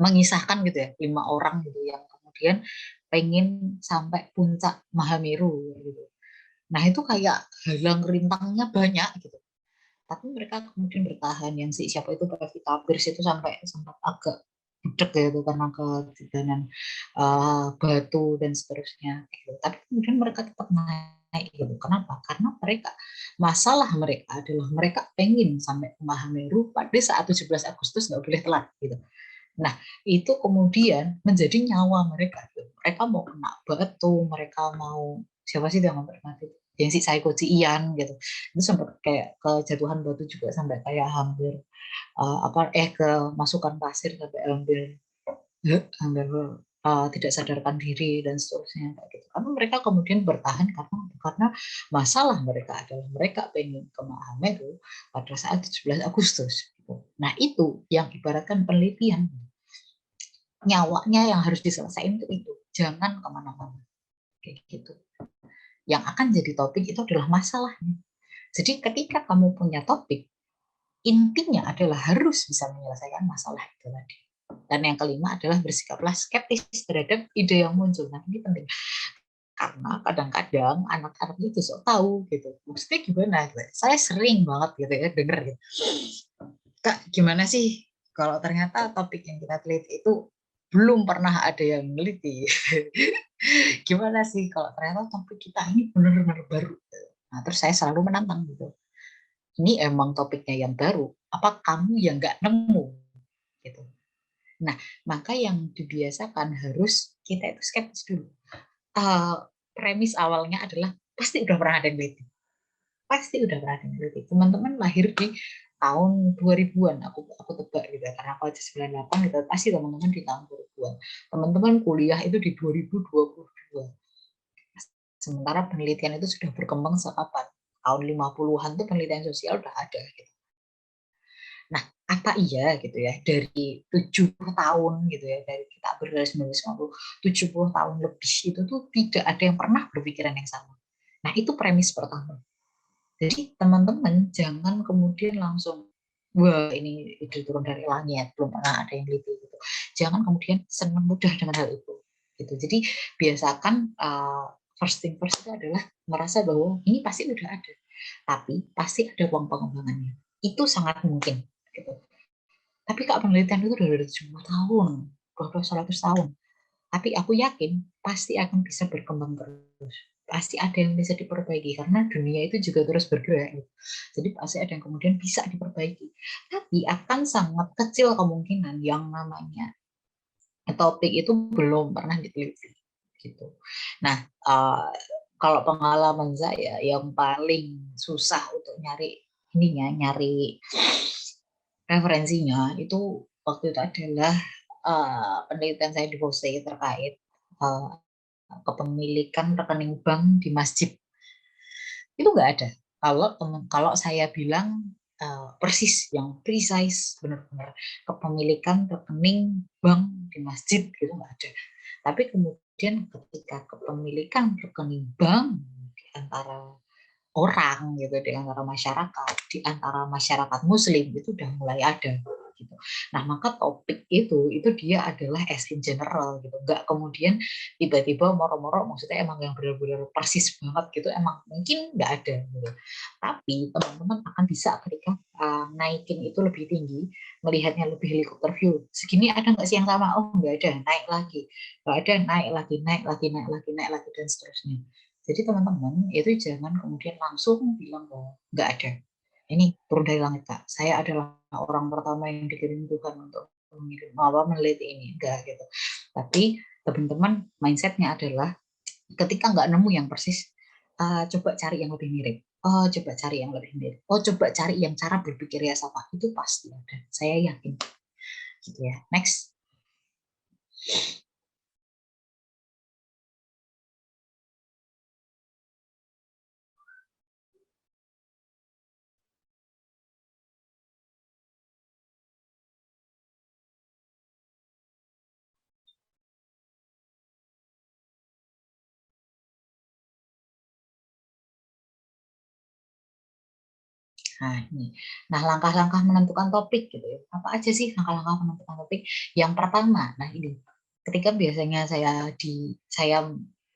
mengisahkan gitu ya, 5 orang gitu yang kemudian pengen sampai puncak Mahameru gitu. Nah, itu kayak halang rintangnya banyak gitu. Tapi mereka kemudian bertahan. Yang siapa itu Pevita Pierce itu sampai sempat agak budek gitu karena ketegangan batu dan seterusnya gitu. Tapi kemudian mereka tetap naik gitu. Kenapa? Karena masalah mereka adalah mereka pengen sampai ke Mahameru pada saat 17 Agustus nggak boleh telat gitu. Nah, itu kemudian menjadi nyawa mereka. Mereka mau kena batu, mereka mau siapa sih yang mati? Yang si Saiko Ian gitu. Itu sempat kayak kejatuhan batu juga sampai kayak hampir kemasukan pasir sampai hampir hampir tidak sadarkan diri dan seterusnya kayak gitu. Karena mereka kemudian bertahan karena masalah mereka adalah mereka pengen ke Mahameru pada saat 17 Agustus. Nah, itu yang ibaratkan penelitian, nyawanya yang harus diselesaikan itu jangan kemana-mana kayak gitu. Yang akan jadi topik itu adalah masalahnya. Jadi ketika kamu punya topik, intinya adalah harus bisa menyelesaikan masalah itu tadi. Dan yang kelima adalah bersikaplah skeptis terhadap ide yang muncul. Nah, ini penting karena kadang-kadang anak-anak itu sok tahu gitu. Maksudnya gimana? Saya sering banget gitu ya denger gitu. Kak, gimana sih kalau ternyata topik yang kita teliti itu belum pernah ada yang meneliti? Gimana sih kalau ternyata topik kita ini benar-benar baru? Nah, terus saya selalu menantang gitu. Ini emang topiknya yang baru, apa kamu yang nggak nemu? Gitu. Nah, maka yang dibiasakan harus kita itu skeptis dulu. Premis awalnya adalah pasti udah pernah ada yang neliti. Pasti udah pernah ada yang neliti. Teman-teman lahir di tahun 2000-an, aku tebak gitu ya, karena aku aja 98 gitu, pasti teman-teman di tahun 2000-an. Teman-teman kuliah itu di 2022. Sementara penelitian itu sudah berkembang sekapan? Tahun 50-an tuh penelitian sosial udah ada gitu. Nah, apa iya gitu ya, dari 70 tahun gitu ya, dari kita berdiri 1950, 70 tahun lebih itu tuh tidak ada yang pernah berpikiran yang sama. Nah, itu premis pertama. Jadi teman-teman jangan kemudian langsung, wah ini ide turun dari langit, belum pernah ada yang gitu. jangan kemudian senang mudah dengan hal itu. Gitu. Jadi biasakan first thing first itu adalah merasa bahwa ini pasti udah ada, tapi pasti ada ruang pengembangannya. Itu sangat mungkin. Gitu. Tapi Kak, penelitian itu udah dari 70 tahun, 100 tahun. Tapi aku yakin pasti akan bisa berkembang terus. Pasti ada yang bisa diperbaiki karena dunia itu juga terus bergerak. Jadi pasti ada yang kemudian bisa diperbaiki. Tapi akan sangat kecil kemungkinan yang namanya topik itu belum pernah diteliti. Gitu. Nah, kalau pengalaman saya yang paling susah untuk nyari referensinya itu waktu itu adalah penelitian saya di FOSE terkait kepemilikan rekening bank di masjid. Itu nggak ada. Kalau saya bilang persis, yang precise, benar-benar kepemilikan rekening bank di masjid gitu nggak ada. Tapi kemudian ketika kepemilikan rekening bank di antara orang gitu, di antara masyarakat Muslim itu udah mulai ada gitu. Nah, maka topik itu dia adalah as in general gitu, nggak kemudian tiba-tiba moro-moro, maksudnya emang yang benar-benar persis banget gitu, emang mungkin nggak ada gitu. Tapi teman-teman akan bisa ketika naikin itu lebih tinggi, melihatnya lebih helikopter view. Segini ada nggak sih yang sama? Oh, nggak ada, naik lagi, nggak ada, naik lagi, naik lagi dan seterusnya. Jadi teman-teman itu jangan kemudian langsung bilang bahwa nggak ada. Ini turun dari langit Kak. Saya adalah orang pertama yang dikirim Tuhan untuk meneliti ini, enggak gitu. Tapi teman-teman mindsetnya adalah ketika nggak nemu yang persis, coba cari yang lebih mirip. Oh, coba cari yang lebih mirip. Oh, coba cari yang cara berpikirnya sama. Itu pasti ada. Saya yakin. Gitu ya. Next. Nah, ini. Nah, langkah-langkah menentukan topik gitu ya. Apa aja sih langkah-langkah menentukan topik? Yang pertama, nah ini ketika biasanya saya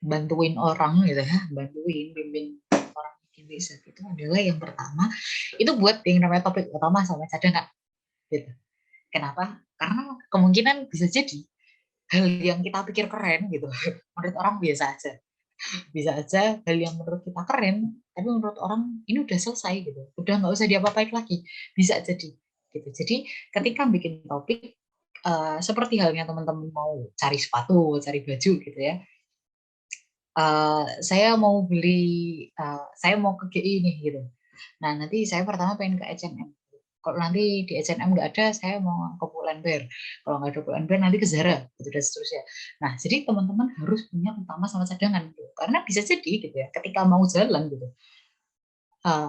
bantuin orang gitu ya, bimbing orang bikin riset itu adalah yang pertama itu buat yang namanya topik utama sama cadangan gitu. Kenapa? Karena kemungkinan bisa jadi hal yang kita pikir keren gitu menurut orang biasa aja, bisa aja hal yang menurut kita keren tapi menurut orang ini udah selesai gitu, udah nggak usah diapa-apain lagi, bisa jadi gitu. Jadi ketika bikin topik seperti halnya teman-teman mau cari sepatu, cari baju gitu ya, saya mau ke GI nih gitu. Nah, nanti saya pertama pengen ke H&M. Kalau nanti di H&M nggak ada, saya mau ke Pull&Bear. Kalau nggak ada Pull&Bear, nanti ke Zara, gitu dan seterusnya. Nah, jadi teman-teman harus punya utama sama cadangan, gitu. Karena bisa jadi, gitu ya, ketika mau jalan, gitu,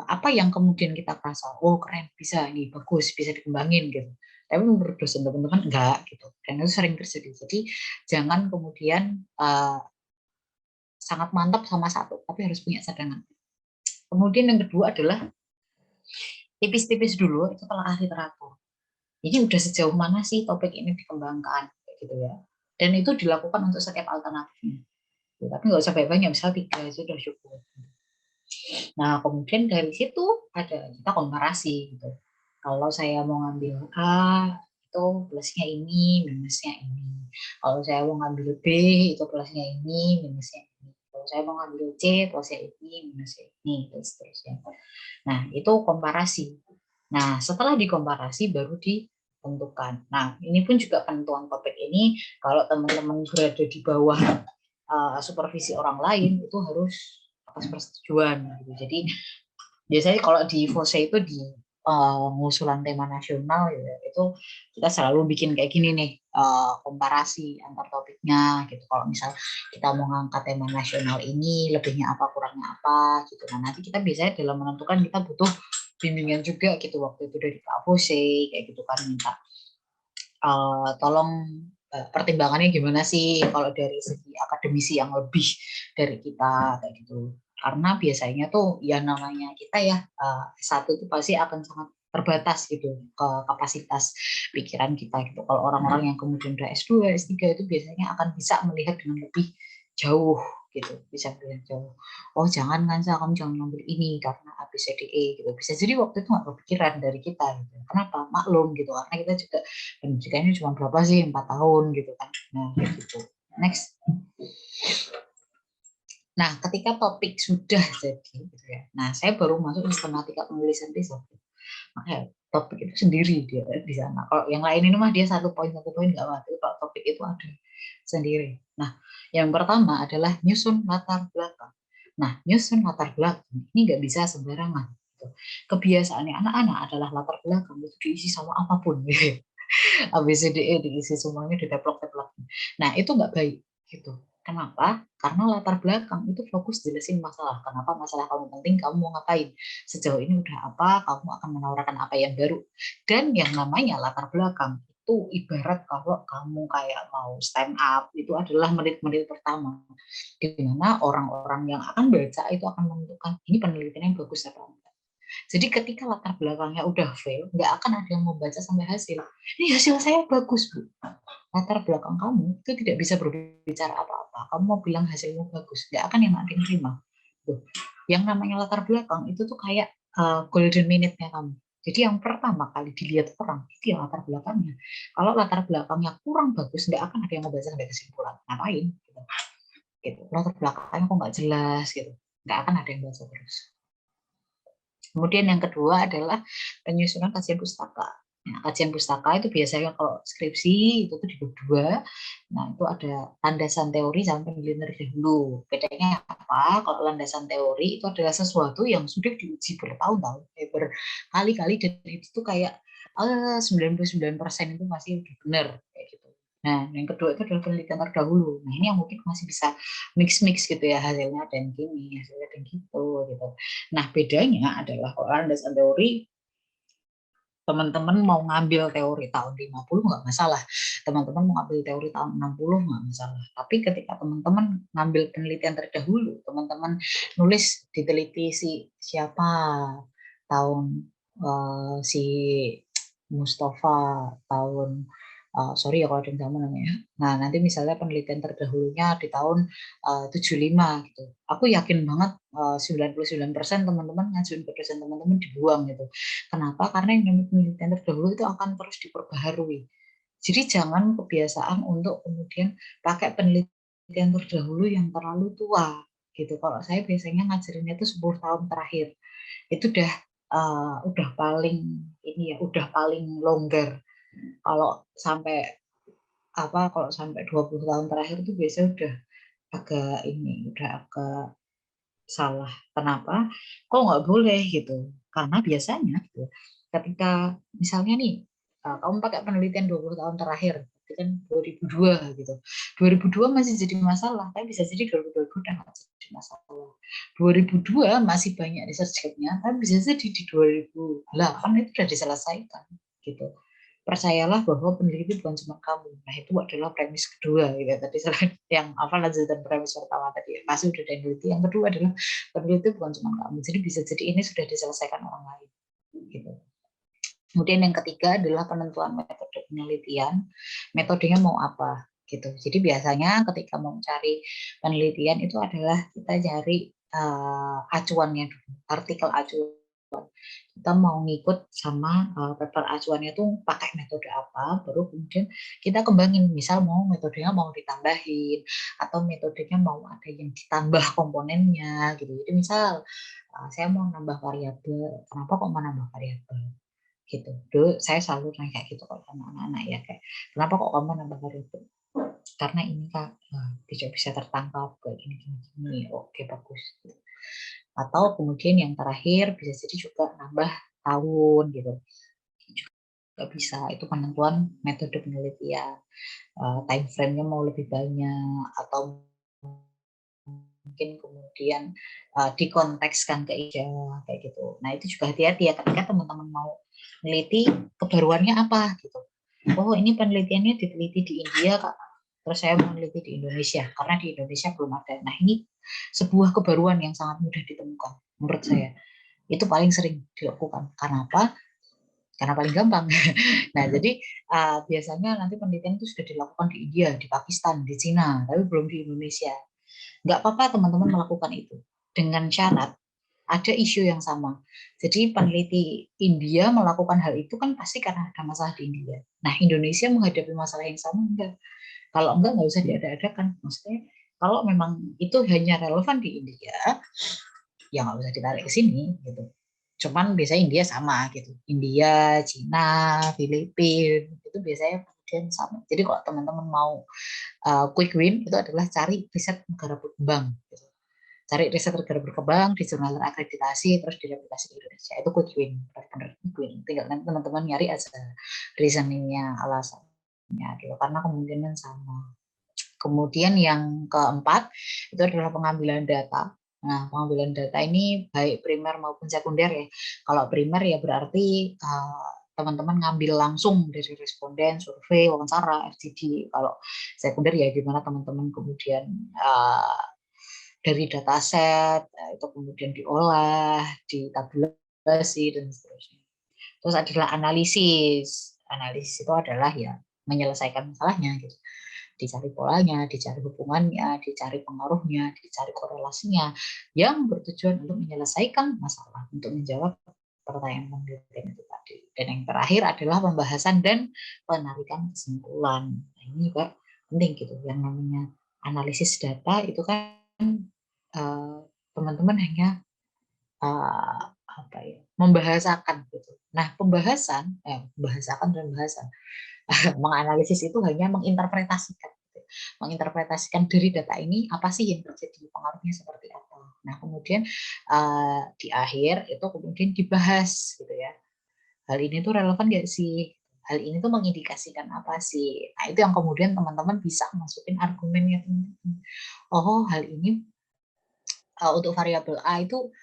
apa yang kemudian kita merasa, oh keren, bisa, ini bagus, bisa dikembangin, gitu. Tapi menurut dosen teman-teman, enggak, gitu. Dan itu sering terjadi. Jadi, jangan kemudian sangat mantap sama satu, tapi harus punya cadangan. Kemudian yang kedua adalah tipis-tipis dulu, itu telah literatur. Jadi udah sejauh mana sih topik ini dikembangkan, gitu ya. Dan itu dilakukan untuk setiap alternatifnya. Ya, tapi nggak usah banyak-banyak, misal 3 aja udah cukup. Nah, kemudian dari situ ada kita komparasi gitu. Kalau saya mau ngambil A, itu plusnya ini, minusnya ini. Kalau saya mau ngambil B, itu plusnya ini, minusnya ini. Kalau saya mau ngambil C, plusnya ini, minusnya ini, dan seterusnya. Nah, itu komparasi. Nah, setelah dikomparasi baru ditentukan. Nah, ini pun juga penentuan topik ini, kalau teman-teman berada di bawah supervisi orang lain, itu harus atas persetujuan. Gitu. Jadi, biasanya kalau di FOSE itu di pengusulan tema nasional ya, itu kita selalu bikin kayak gini nih, komparasi antar topiknya gitu. Kalau misal kita mau ngangkat tema nasional ini, lebihnya apa, kurangnya apa gitu. Nah, nanti kita biasanya dalam menentukan kita butuh bimbingan juga gitu, waktu itu dari Kak FOSE kayak gitu kan, minta tolong pertimbangannya gimana sih kalau dari segi akademisi yang lebih dari kita kayak gitu. Karena biasanya tuh ya namanya kita ya, satu itu pasti akan sangat terbatas gitu ke kapasitas pikiran kita gitu. Kalau orang-orang yang kemudian udah S2, S3 itu biasanya akan bisa melihat dengan lebih jauh gitu, bisa melihat jauh. Oh jangan Kansa, kamu jangan ngambil ini karena A, B, C, D, E gitu. Bisa jadi waktu itu nggak kepikiran dari kita gitu. Kenapa? Maklum gitu, karena kita juga pendidikannya cuma berapa sih, 4 tahun gitu kan. Nah gitu. Next. Nah, ketika topik sudah jadi, gitu ya. Nah, saya baru masuk sistematika penulisan riset. Makanya topik itu sendiri dia di sana. Kalau yang lain ini mah dia satu poin nggak apa. Kalau topik itu ada sendiri. Nah, yang pertama adalah nyusun latar belakang. Nah, nyusun latar belakang ini nggak bisa sembarangan. Gitu. Kebiasaannya anak-anak adalah latar belakang itu diisi sama apapun. Gitu. A, B, C, D, E diisi semuanya di deplok-deplok. Nah, itu nggak baik gitu. Kenapa? Karena latar belakang itu fokus jelasin masalah. Kenapa masalah kamu penting, kamu mau ngapain. Sejauh ini udah apa, kamu akan menawarkan apa yang baru. Dan yang namanya latar belakang itu ibarat kalau kamu kayak mau stand up, itu adalah menit-menit pertama. Di mana orang-orang yang akan baca itu akan menentukan ini penelitian yang bagus apa enggak. Jadi ketika latar belakangnya udah fail, nggak akan ada yang membaca sampai hasil. Ini hasil saya bagus, Bu. Latar belakang kamu itu tidak bisa berbicara apa-apa. Kamu mau bilang hasilmu bagus, nggak akan yang ada yang terima. Tuh. Yang namanya latar belakang itu tuh kayak golden minute-nya kamu. Jadi yang pertama kali dilihat orang itu ya latar belakangnya. Kalau latar belakangnya kurang bagus, nggak akan ada yang membaca sampai kesimpulan. Ngapain? Gitu. Latar belakangnya kok nggak jelas gitu. Nggak akan ada yang baca terus. Kemudian yang kedua adalah penyusunan kajian pustaka. Nah, kajian pustaka itu biasanya kalau skripsi itu tuh dibagi dua. Nah, itu ada landasan teori sama penelitian terdahulu. Bedanya apa? Kalau landasan teori itu adalah sesuatu yang sudah diuji bertahun-tahun, berkali-kali, dan itu tuh kayak 99% itu masih benar kayak gitu. Nah, yang kedua itu adalah penelitian terdahulu. Nah, ini yang mungkin masih bisa mix-mix gitu ya, hasilnya ada yang gini, hasilnya ada yang gitu. Nah, bedanya adalah kalau landasan teori, teman-teman mau ngambil teori tahun 50 nggak masalah. Teman-teman mau ngambil teori tahun 60 nggak masalah. Tapi ketika teman-teman ngambil penelitian terdahulu, teman-teman nulis diteliti si siapa tahun si Mustafa tahun sorry ya kalau ada yang sama namanya. Nah, nanti misalnya penelitian terdahulunya di tahun 75 gitu. Aku yakin banget 99% teman-teman ngajuin ke dosen teman-teman dibuang gitu. Kenapa? Karena yang namanya penelitian terdahulu itu akan terus diperbaharui. Jadi jangan kebiasaan untuk kemudian pakai penelitian terdahulu yang terlalu tua gitu. Kalau saya biasanya ngajarinnya itu 10 tahun terakhir. Itu udah paling ini ya, udah paling longgar. Kalau sampai 20 tahun terakhir itu biasanya udah agak salah. Kenapa? Kok nggak boleh gitu? Karena biasanya gitu, ketika misalnya nih kamu pakai penelitian 20 tahun terakhir, itu kan 2002 gitu. 2002 masih jadi masalah, tapi bisa jadi 2022 udah nggak jadi masalah. 2002 masih banyak research-nya, tapi bisa jadi di 2008 itu sudah diselesaikan gitu. Percayalah bahwa peneliti bukan cuma kamu. Nah, itu adalah premis kedua gitu. Tadi selain yang lanjutan premis pertama tadi masih udah ada peneliti. Yang kedua adalah peneliti bukan cuma kamu. Jadi bisa jadi ini sudah diselesaikan orang lain gitu. Kemudian yang ketiga adalah penentuan metode penelitian. Metodenya mau apa gitu. Jadi biasanya ketika mau cari penelitian itu adalah kita cari acuannya dulu, artikel acuan. Kita mau ngikut sama paper acuannya tuh pakai metode apa, baru kemudian kita kembangin. Misal mau metodenya mau ditambahin atau metodenya mau ada yang ditambah komponennya gitu. Jadi misal saya mau nambah variabel, kenapa kok mau nambah variabel? Gitu. Dulu saya selalu nanya kayak gitu kalau sama anak-anak ya, kayak kenapa kok kamu nambah variabel? Karena ini Kak tidak bisa tertangkap kayak gini. Oke, bagus. Atau kemudian yang terakhir bisa jadi juga nambah tahun gitu. Juga bisa, itu penentuan metode penelitian. Time frame-nya mau lebih banyak atau mungkin kemudian dikontekskan ke ijazah kayak gitu. Nah, itu juga hati-hati ya ketika teman-teman mau meneliti kebaruannya apa gitu. Oh, ini penelitiannya diteliti di India Kak. Terus saya mau meneliti di Indonesia karena di Indonesia belum ada. Nah, ini sebuah kebaruan yang sangat mudah ditemukan menurut saya. Itu paling sering dilakukan. Karena apa? karena paling gampang. Nah, jadi biasanya nanti penelitian itu sudah dilakukan di India, di Pakistan, di Cina, tapi belum di Indonesia. Nggak apa-apa teman-teman melakukan itu dengan syarat ada isu yang sama. Jadi peneliti India melakukan hal itu kan pasti karena ada masalah di India. Nah, Indonesia menghadapi masalah yang sama enggak? Kalau enggak, nggak usah diada-adakan. Maksudnya kalau memang itu hanya relevan di India, ya nggak usah ditarik ke sini gitu. Cuman biasanya India sama gitu. India, Cina, Filipina itu biasanya kemudian sama. Jadi kalau teman-teman mau quick win itu adalah cari riset negara berkembang. Gitu. Cari riset negara berkembang di jurnal terakreditasi terus direplikasi di Indonesia. Itu quick win, benar-benar quick win. Tinggal nanti teman-teman nyari aja reasoningnya, alasannya gitu. Karena kemungkinan sama. Kemudian yang keempat itu adalah pengambilan data. Nah, pengambilan data ini baik primer maupun sekunder ya. Kalau primer ya berarti teman-teman ngambil langsung dari responden, survei, wawancara, FGD. Kalau sekunder ya gimana teman-teman kemudian dari dataset itu kemudian diolah, ditabulasi dan seterusnya. Terus adalah analisis. Analisis itu adalah ya menyelesaikan masalahnya gitu. Dicari polanya, dicari hubungannya, dicari pengaruhnya, dicari korelasinya yang bertujuan untuk menyelesaikan masalah, untuk menjawab pertanyaan penelitian itu tadi. Dan yang terakhir adalah pembahasan dan penarikan kesimpulan. Nah, ini juga penting gitu. Yang namanya analisis data itu kan teman-teman hanya apa ya, membahasakan gitu. Nah, membahasakan dan bahasan. Menganalisis itu hanya menginterpretasikan. Gitu. Menginterpretasikan dari data ini apa sih yang terjadi, pengaruhnya seperti apa. Nah, kemudian di akhir itu kemudian dibahas gitu ya. Hal ini tuh relevan nggak sih? Hal ini tuh mengindikasikan apa sih? Nah, itu yang kemudian teman-teman bisa masukin argumennya. Oh, hal ini untuk variabel A itu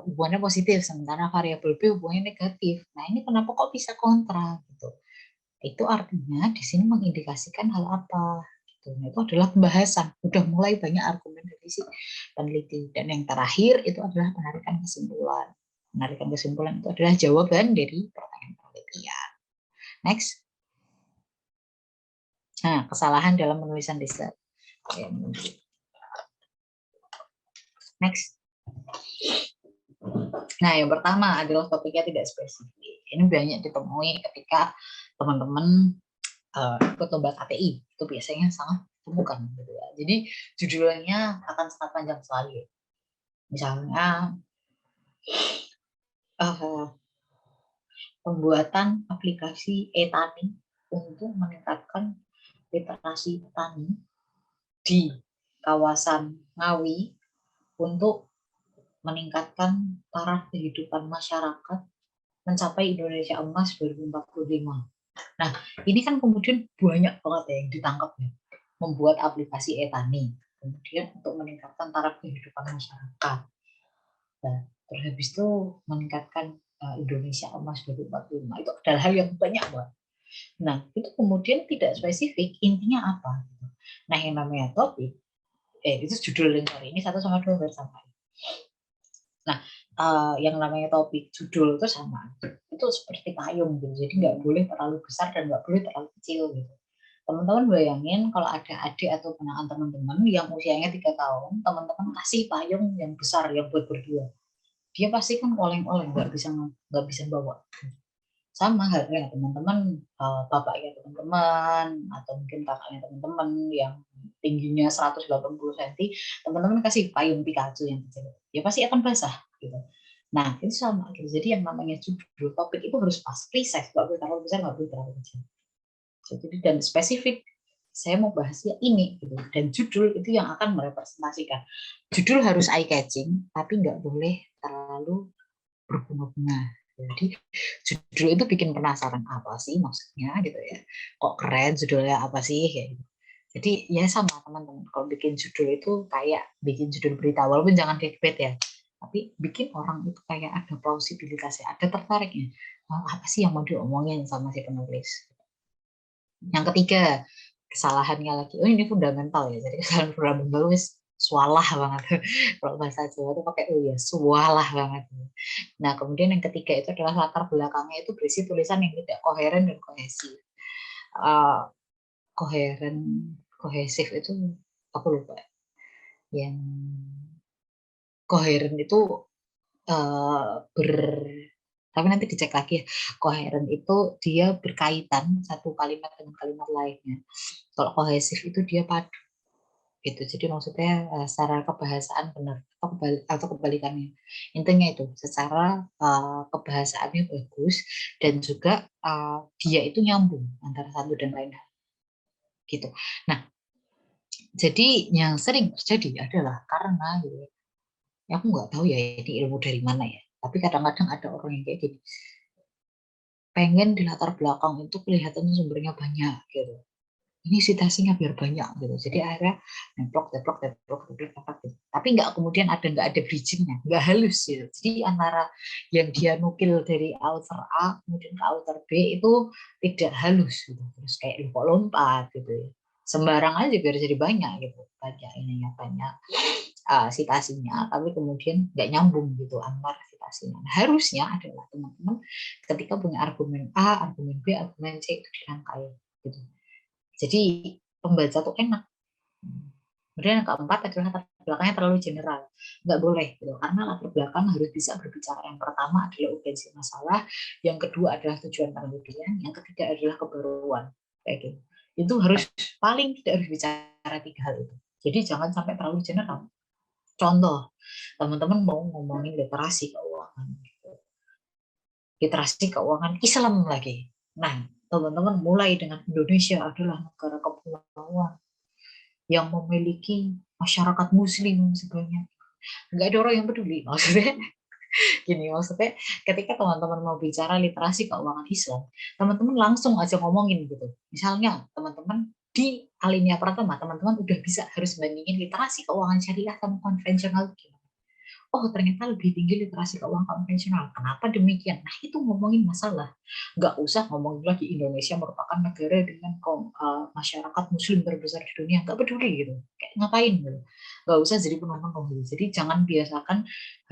hubungannya positif, sementara variabel B hubungannya negatif. Nah, ini kenapa kok bisa kontra gitu? Itu artinya di sini mengindikasikan hal apa? Gitu. Nah, itu adalah pembahasan. Udah mulai banyak argumen dari si peneliti. Dan yang terakhir itu adalah penarikan kesimpulan. Penarikan kesimpulan itu adalah jawaban dari pertanyaan penelitian. Next. Nah, kesalahan dalam penulisan riset. Next. Nah, yang pertama adalah topiknya tidak spesifik. Ini banyak ditemui ketika teman-teman ikut lomba KTI. Itu biasanya sangat ditemukan. Gitu ya. Jadi judulnya akan sangat panjang sekali. Misalnya, pembuatan aplikasi e-tani untuk meningkatkan literasi petani di kawasan Ngawi untuk meningkatkan taraf kehidupan masyarakat mencapai Indonesia Emas 2045. Nah, ini kan kemudian banyak banget ya yang ditangkap ya. Membuat aplikasi e-tani, kemudian untuk meningkatkan taraf kehidupan masyarakat. Nah, terus habis itu meningkatkan Indonesia Emas 2045. Itu adalah hal yang banyak banget. Nah, itu kemudian tidak spesifik, intinya apa? Nah, yang namanya topik, itu judul ini 1 sama 2 bersama. Nah, yang namanya topik judul itu sama, itu seperti payung gitu, jadi nggak boleh terlalu besar dan nggak boleh terlalu kecil gitu. Teman-teman bayangin kalau ada adik atau ponakan teman-teman yang usianya 3 tahun, teman-teman kasih payung yang besar yang buat berdua, dia pasti kan oleng-oleng, nggak bisa bawa. Sama halnya teman-teman, bapaknya teman-teman atau mungkin kakaknya teman-teman yang tingginya 180 cm, teman-teman kasih payung Pikachu yang kecil, ya pasti akan basah gitu. Nah, itu sama gitu. Jadi yang namanya judul topik itu harus pas, precise, nggak boleh terlalu besar, nggak boleh terlalu kecil. Jadi dan spesifik, saya mau bahasnya ini gitu. Dan judul itu yang akan merepresentasikan. Judul harus eye catching, tapi nggak boleh terlalu berbunga-bunga. Jadi judul itu bikin penasaran, apa sih maksudnya gitu ya. Kok keren judulnya, apa sih kayak gitu. Jadi ya sama teman-teman, kalau bikin judul itu kayak bikin judul berita, walaupun jangan clickbait ya. Tapi bikin orang itu kayak ada plausibilitasnya, ada tertariknya. Apa sih yang mau diomongin sama si penulis. Yang ketiga, kesalahannya lagi. Oh, ini fundamental ya. Jadi kesalahan fundamental sualah banget. Kalau bahasa Jawa itu pakai u ya, sualah banget. Nah, kemudian yang ketiga itu adalah latar belakangnya itu berisi tulisan yang tidak koheren dan kohesif. Uh, koheren, kohesif itu aku lupa. Yang koheren itu ber tapi nanti dicek lagi ya. Koheren itu dia berkaitan satu kalimat dengan kalimat lainnya. Kalau kohesif itu dia padu gitu. Jadi maksudnya secara kebahasaan benar atau kebalikannya. Intinya itu secara kebahasaannya bagus dan juga dia itu nyambung antara satu dan lain hal gitu. Nah, jadi yang sering terjadi adalah karena gitu, ya aku nggak tahu ya ini ilmu dari mana ya. Tapi kadang-kadang ada orang yang kayak gini, pengen di latar belakang itu kelihatan sumbernya banyak gitu. Ini citasinya biar banyak gitu. Jadi akhirnya nemplok, teplok, teplok, teplok, teplok, gitu. Tapi nggak ada bridgingnya, nggak halus gitu. Jadi antara yang dia nukil dari author A kemudian ke author B itu tidak halus gitu. Terus kayak lompat-lompat gitu ya. Sembarang aja biar jadi banyak gitu. Banyak ininya banyak citasinya, tapi kemudian nggak nyambung gitu antar citasinya. Nah, harusnya adalah teman-teman ketika punya argumen A, argumen B, argumen C itu dirangkai gitu. Jadi pembaca tuh enak. Kemudian yang keempat adalah latar belakangnya terlalu general. Nggak boleh gitu. Karena latar belakang harus bisa berbicara. Yang pertama adalah urgensi masalah, yang kedua adalah tujuan penelitian, yang ketiga adalah kebaruan. Kayak gitu. Itu harus paling tidak harus bicara tiga hal itu. Jadi jangan sampai terlalu general. Contoh, teman-teman mau ngomongin literasi keuangan. Literasi keuangan Islam lagi. Nah, teman-teman mulai dengan Indonesia adalah negara kepulauan yang memiliki masyarakat muslim sebanyak. Nggak ada orang yang peduli. Maksudnya, gini, maksudnya ketika teman-teman mau bicara literasi keuangan Islam, teman-teman langsung aja ngomongin gitu. Misalnya, teman-teman di alinea pertama, teman-teman udah bisa harus bandingin literasi keuangan syariah sama konvensional gimana. Oh ternyata lebih tinggi literasi keuangan konvensional. Kenapa demikian? Nah itu ngomongin masalah. Nggak usah ngomongin lagi Indonesia merupakan negara dengan masyarakat muslim terbesar di dunia. Nggak peduli gitu. Kayak ngapain gitu. Nggak usah jadi penonton gitu. Jadi jangan biasakan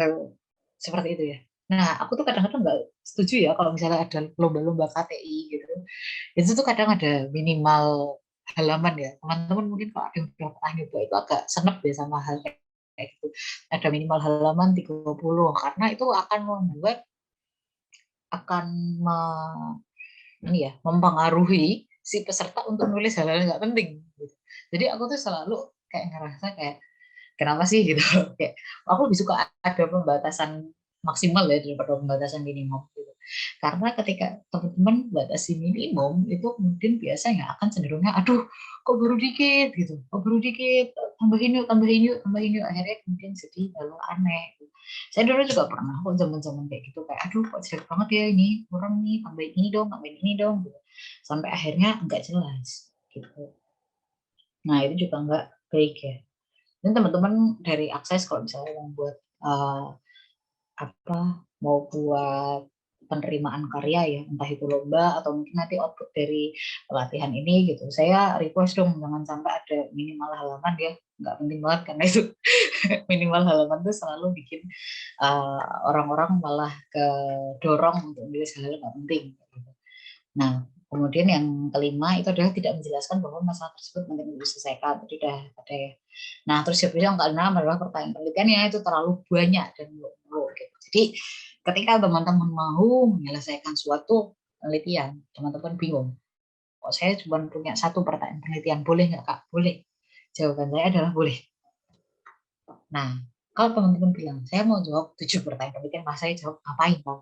hal seperti itu ya. Nah aku tuh kadang-kadang nggak setuju ya kalau misalnya ada lomba-lomba KTI gitu. Itu tuh kadang ada minimal halaman ya. Teman-teman mungkin kalau ada yang udah pernah nyoba itu agak senep ya sama hal kayak gitu. Ada minimal halaman 30 karena itu akan membuat akan me, ini ya mempengaruhi si peserta untuk nulis hal-hal nggak penting gitu. Jadi aku tuh selalu kayak ngerasa kayak kenapa sih gitu kayak aku lebih suka ada pembatasan maksimal ya daripada pembatasan minimum gitu. Karena ketika teman-teman batasi minimum itu kemudian biasanya akan cenderungnya aduh kok baru dikit gitu, kok baru dikit, tambahin yuk, tambahin yuk, tambahin yuk, akhirnya kemudian sedih lalu aneh. Saya dulu juga pernah kok zaman-zaman kayak gitu kayak aduh kok jelek banget ya ini kurang nih, tambahin ini dong gitu. Sampai akhirnya nggak jelas gitu. Nah itu juga nggak baik ya. Dan teman-teman dari akses kalau misalnya mau buat apa mau buat penerimaan karya ya entah itu lomba atau mungkin nanti output dari pelatihan ini gitu saya request dong jangan sampai ada minimal halaman ya nggak penting banget karena itu minimal halaman tuh selalu bikin orang-orang malah kedorong untuk nulis hal-hal nggak penting gitu. Nah, kemudian yang kelima itu adalah tidak menjelaskan bahwa masalah tersebut penting untuk diselesaikan. Jadi udah ada ya. Nah, terus yang keenam adalah pertanyaan penelitiannya itu terlalu banyak dan melulu gitu. Jadi ketika teman-teman mau menyelesaikan suatu penelitian, teman-teman bingung. Kok saya cuma punya satu pertanyaan penelitian, boleh nggak Kak? Boleh. Jawaban saya adalah boleh. Nah, kalau teman-teman bilang, saya mau jawab 7 pertanyaan penelitian, mas saya jawab, ngapain Pak?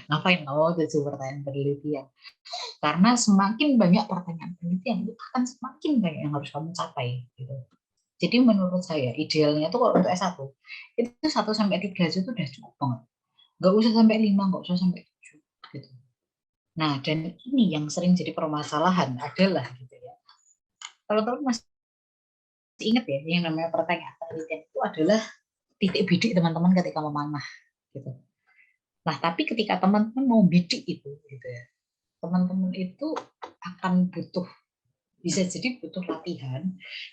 Ngapain mau 7 pertanyaan penelitian? Karena semakin banyak pertanyaan penelitian itu akan semakin banyak yang harus kamu capai gitu. Jadi menurut saya idealnya tuh kalau untuk S1 itu 1 sampai 3 aja itu udah cukup banget. Nggak usah sampai 5, nggak usah sampai 7 gitu. Nah, dan ini yang sering jadi permasalahan adalah gitu ya. Kalau teman masih ingat ya yang namanya pertanyaan penelitian itu adalah titik bidik teman-teman ketika memanah gitu. Nah, tapi ketika teman-teman mau bidik itu gitu ya. Teman-teman itu akan butuh bisa jadi butuh latihan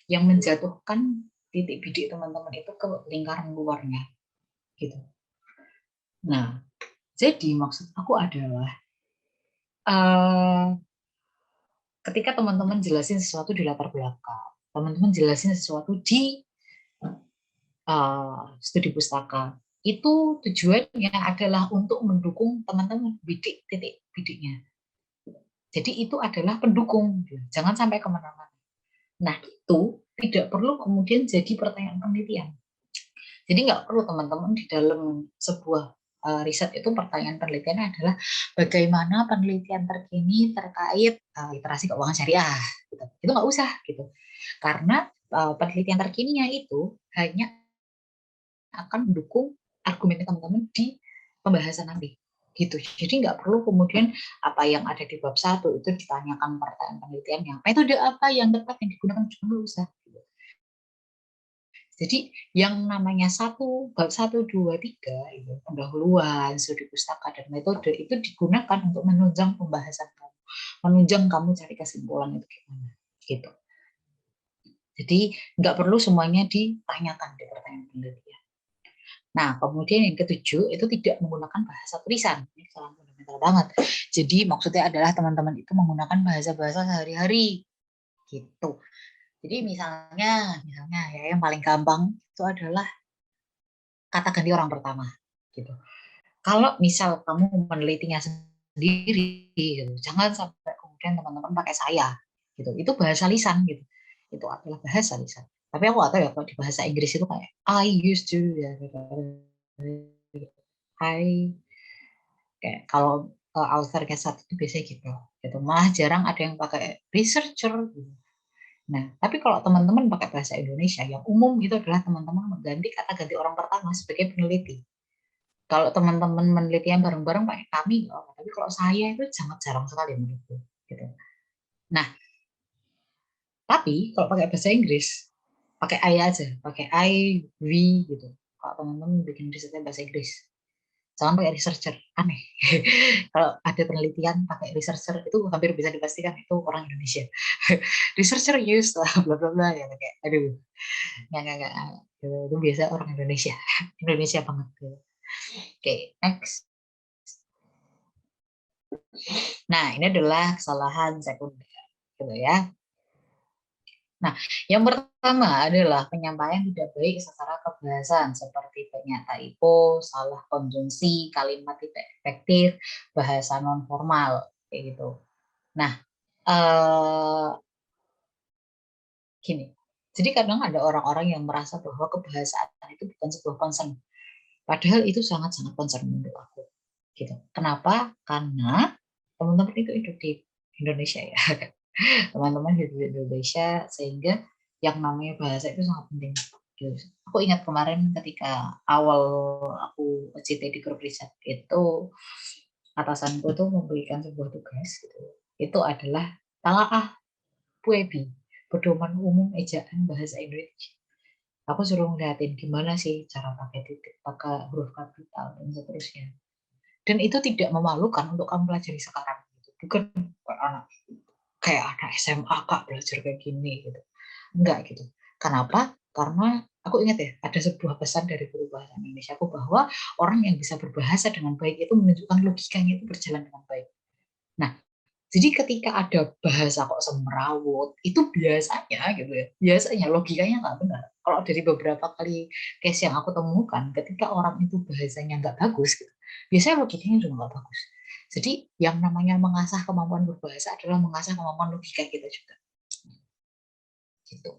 yang menjatuhkan titik bidik teman-teman itu ke lingkaran luarnya gitu. Nah, jadi maksud aku adalah ketika teman-teman jelasin sesuatu di latar belakang, teman-teman jelasin sesuatu di studi pustaka, itu tujuannya adalah untuk mendukung teman-teman bidik titik bidiknya. Jadi itu adalah pendukung, jangan sampai kemana-mana. Nah, itu tidak perlu kemudian jadi pertanyaan penelitian. Jadi nggak perlu teman-teman di dalam sebuah riset itu pertanyaan penelitiannya adalah bagaimana penelitian terkini terkait literasi keuangan syariah. Gitu. Itu nggak usah gitu, karena penelitian terkininya itu hanya akan mendukung argumen teman-teman di pembahasan nanti gitu. Jadi nggak perlu kemudian apa yang ada di bab 1 itu ditanyakan pertanyaan penelitiannya, metode apa yang tepat yang digunakan, nggak usah. Jadi yang namanya bab 1, 2, 3 itu pendahuluan, studi pustaka dan metode itu digunakan untuk menunjang pembahasan kamu, menunjang kamu cari kesimpulan itu gimana gitu. Jadi nggak perlu semuanya ditanyakan di pertanyaan penelitian. Nah, kemudian yang ketujuh itu tidak menggunakan bahasa tulisan. Ini kesalahan fundamental banget. Jadi maksudnya adalah teman-teman itu menggunakan bahasa-bahasa sehari-hari gitu. Jadi misalnya ya yang paling gampang itu adalah kata ganti orang pertama gitu. Kalau misal kamu menelitinya sendiri gitu, jangan sampai kemudian teman-teman pakai saya gitu. Itu bahasa lisan gitu. Itu adalah bahasa lisan. Tapi aku nggak tahu ya kalau di bahasa Inggris itu kayak I used to ya gitu. Kayak kalau authornya satu itu biasanya gitu. Malah jarang ada yang pakai researcher gitu. Nah, tapi kalau teman-teman pakai bahasa Indonesia, yang umum itu adalah teman-teman mengganti kata ganti orang pertama sebagai peneliti. Kalau teman-teman menelitian bareng-bareng pakai kami, tapi kalau saya itu sangat jarang sekali menurutku. Gitu. Nah, tapi kalau pakai bahasa Inggris, pakai I aja, pakai I, we gitu. Kalau teman-teman bikin risetnya bahasa Inggris, jangan pakai researcher, aneh. Kalau ada penelitian pakai researcher itu hampir bisa dipastikan itu orang Indonesia. Researcher use lah, bla bla bla ya kayak, aduh, nggak, itu biasa orang Indonesia, Indonesia banget. Oke, next. Nah, ini adalah kesalahan sekunder, gitu ya. Nah, yang pertama adalah penyampaian tidak baik secara kebahasan seperti banyak typo, salah konjungsi, kalimat tidak efektif, bahasa non formal kayak gitu. Nah, gini. Jadi kadang ada orang-orang yang merasa bahwa kebahasaan itu bukan sebuah concern. Padahal itu sangat-sangat concern menurut aku. Gitu. Kenapa? Karena teman-teman itu hidup di Indonesia ya. Teman-teman hidup di Indonesia sehingga yang namanya bahasa itu sangat penting. Aku ingat kemarin ketika awal aku CT di grup riset itu atasanku tuh memberikan sebuah tugas gitu. Itu adalah talaah Puebi, pedoman umum ejaan bahasa Indonesia. Aku suruh ngeliatin gimana sih cara pakai titik, pakai huruf kapital dan seterusnya. Dan itu tidak memalukan untuk kamu pelajari sekarang. Bukan anak kayak anak SMA kak belajar kayak gini gitu. Enggak gitu. Kenapa? Karena aku ingat ya, ada sebuah pesan dari guru bahasa Indonesia aku bahwa orang yang bisa berbahasa dengan baik itu menunjukkan logikanya itu berjalan dengan baik. Nah, jadi ketika ada bahasa kok semrawut, itu biasanya gitu ya, biasanya logikanya nggak benar. Kalau dari beberapa kali case yang aku temukan, ketika orang itu bahasanya nggak bagus, gitu, biasanya logikanya juga nggak bagus. Jadi yang namanya mengasah kemampuan berbahasa adalah mengasah kemampuan logika kita juga. Gitu.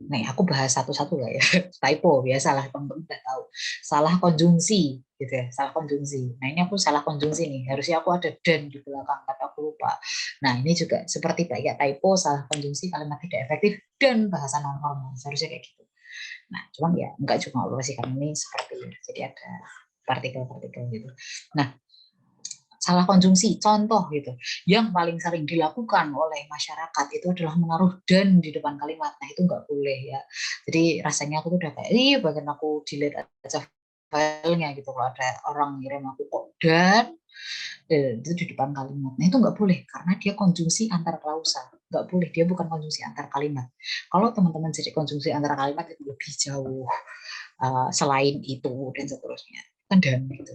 Nih, aku bahas satu-satu lah ya. Typo, biasalah teman-teman udah tahu. Salah konjungsi, gitu ya. Salah konjungsi. Nah, ini aku salah konjungsi nih. Harusnya aku ada dan di belakang, tapi aku lupa. Nah, ini juga seperti kayak typo, salah konjungsi, kalimat tidak efektif, dan bahasa non-formal. Seharusnya kayak gitu. Nah, cuman ya enggak cuma sih, karena ini seperti ini. Jadi ada partikel-partikel gitu. Nah, salah konjungsi, contoh gitu, yang paling sering dilakukan oleh masyarakat itu adalah menaruh dan di depan kalimat. Nah itu nggak boleh ya. Jadi rasanya aku tuh udah kayak, bagian aku delete aja filenya gitu. Kalau ada orang ngirim aku kok dan itu di depan kalimat. Nah itu nggak boleh karena dia konjungsi antar klausa. nggak boleh, dia bukan konjungsi antar kalimat. Kalau teman-teman jadi konjungsi antar kalimat itu lebih jauh selain itu dan seterusnya kan, dan gitu.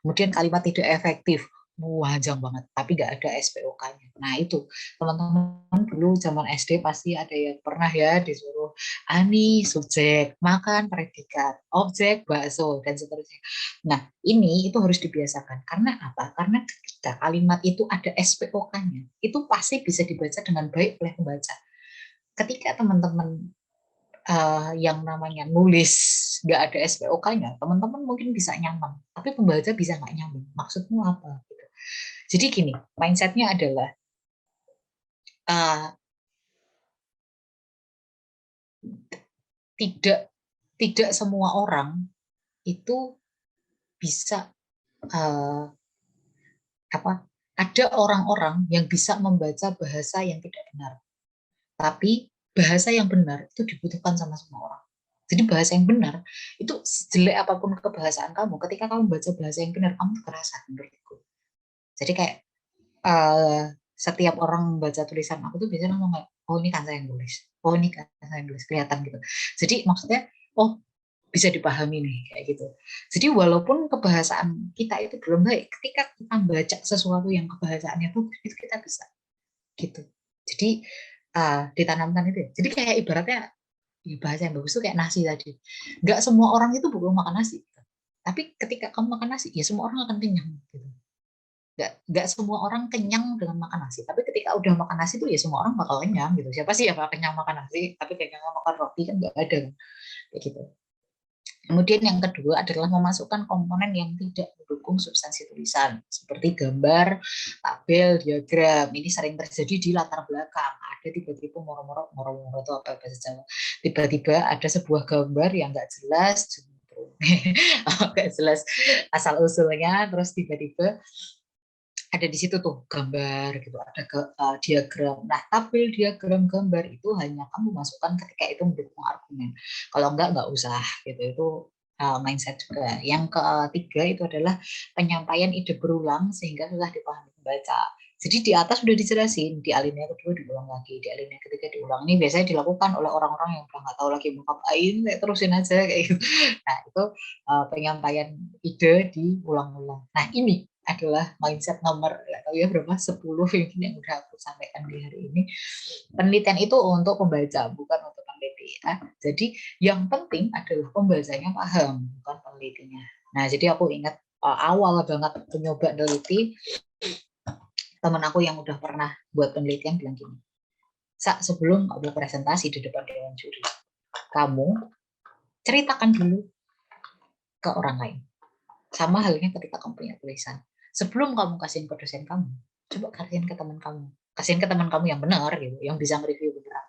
Kemudian kalimat tidak efektif, panjang banget, tapi nggak ada SPOK-nya. Nah itu teman-teman dulu zaman SD pasti ada yang pernah ya disuruh ani subjek, makan predikat, objek bakso dan seterusnya. Nah ini itu harus dibiasakan. Karena apa? Karena ketika kalimat itu ada SPOK-nya, itu pasti bisa dibaca dengan baik oleh pembaca. Ketika teman-teman yang namanya nulis nggak ada SPOK-nya, teman-teman mungkin bisa nyaman, tapi pembaca bisa nggak nyaman. Maksudmu apa? Gitu. Jadi gini, mindsetnya adalah uh, tidak tidak semua orang itu bisa apa? Ada orang-orang yang bisa membaca bahasa yang tidak benar, tapi bahasa yang benar itu dibutuhkan sama semua orang. Jadi bahasa yang benar itu jelek apapun kebahasaan kamu, ketika kamu baca bahasa yang benar kamu terasa menurutku. Jadi kayak setiap orang membaca tulisan aku tuh biasanya ngomong kayak, oh ini kan saya yang tulis, oh ini kan saya yang tulis, kelihatan gitu. Jadi maksudnya, oh bisa dipahami nih kayak gitu. Jadi walaupun kebahasaan kita itu belum baik, ketika kita baca sesuatu yang kebahasaannya tuh itu kita bisa gitu. Jadi ditanamkan itu ya. Jadi kayak ibaratnya bahasa yang bagus tuh kayak nasi tadi. Nggak semua orang itu butuh makan nasi. Tapi ketika kamu makan nasi, ya semua orang akan kenyang. Gitu. Nggak semua orang kenyang dengan makan nasi. Tapi ketika udah makan nasi tuh ya semua orang bakal kenyang gitu. Siapa sih yang bakal kenyang makan nasi? Tapi kenyang makan roti kan nggak ada. Kayak gitu. Kemudian yang kedua adalah memasukkan komponen yang tidak mendukung substansi tulisan, seperti gambar, tabel, diagram. Ini sering terjadi di latar belakang. Ada tiba-tiba moro-moro itu apa bahasa Jawa? Tiba-tiba ada sebuah gambar yang nggak jelas, nggak jelas asal usulnya, terus tiba-tiba ada di situ tuh gambar gitu, ada diagram. Nah, tabel, diagram, gambar itu hanya kamu masukkan ketika itu mendukung argumen. Kalau nggak usah gitu. Itu mindset juga. Yang ketiga itu adalah penyampaian ide berulang sehingga susah dipahami pembaca. Jadi di atas sudah dijelasin, di alinea kedua diulang lagi, di alinea ketiga diulang. Ini biasanya dilakukan oleh orang-orang yang udah nggak tahu lagi mau ngapain, kayak terusin aja kayak gitu. Nah itu penyampaian ide diulang-ulang. Nah ini adalah mindset nomor nggak tahu ya berapa 10 yang udah aku sampaikan di hari ini. Penelitian itu untuk pembaca bukan untuk peneliti ya. Jadi yang penting adalah pembacanya paham bukan penelitinya. Nah jadi aku ingat awal banget penyoba neliti, teman aku yang udah pernah buat penelitian bilang gini, sebelum kamu presentasi di depan dewan juri, kamu ceritakan dulu ke orang lain. Sama halnya ketika kamu punya tulisan. Sebelum kamu kasihin ke dosen kamu, coba kasihin ke teman kamu. Kasihin ke teman kamu yang benar, gitu, yang bisa nge-review beneran.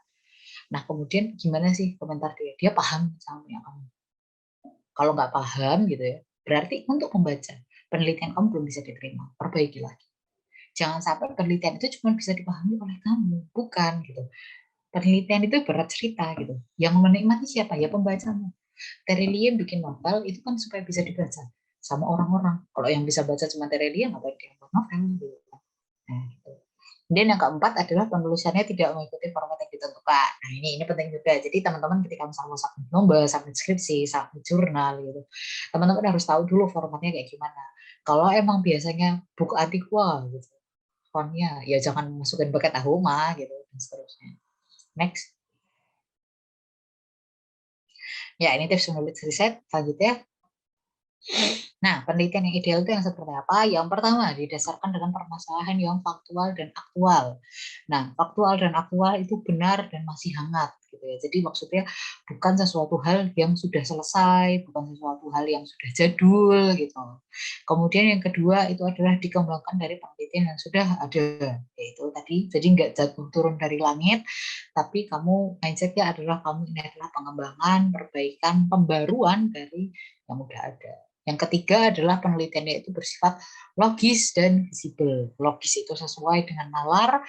Nah, kemudian gimana sih komentar dia? Dia paham sama yang kamu. Kalau nggak paham gitu ya, berarti untuk membaca penelitian kamu belum bisa diterima. Perbaiki lagi. Jangan sampai penelitian itu cuma bisa dipahami oleh kamu, bukan gitu. Penelitian itu berat cerita gitu. Yang menikmati siapa? Ya pembacamu. Terelie bikin novel itu kan supaya bisa dibaca sama orang-orang. Kalau yang bisa baca cuma Terelie, ngapain dia buat novel gitu. Nah, gitu. Dan yang keempat adalah penulisannya tidak mengikuti format yang ditentukan. Nah, ini penting juga. Jadi teman-teman ketika misalnya submit lomba, submit skripsi, submit jurnal gitu, teman-teman harus tahu dulu formatnya kayak gimana. Kalau emang biasanya buku antikwa gitu, fontnya ya jangan masukin bucket Ahuma gitu dan seterusnya. Next. Ya, ini tips menulis riset. Selanjutnya, nah, penelitian yang ideal itu yang seperti apa? Yang pertama, didasarkan dengan permasalahan yang faktual dan aktual. Nah, faktual dan aktual itu benar dan masih hangat, gitu ya. Jadi maksudnya bukan sesuatu hal yang sudah selesai, bukan sesuatu hal yang sudah jadul, gitu. Kemudian yang kedua itu adalah dikembangkan dari penelitian yang sudah ada, yaitu tadi. Jadi nggak jatuh turun dari langit, tapi kamu mindsetnya adalah kamu ini adalah pengembangan, perbaikan, pembaruan dari yang udah ada. Yang ketiga adalah penelitiannya itu bersifat logis dan visibel. Logis itu sesuai dengan nalar,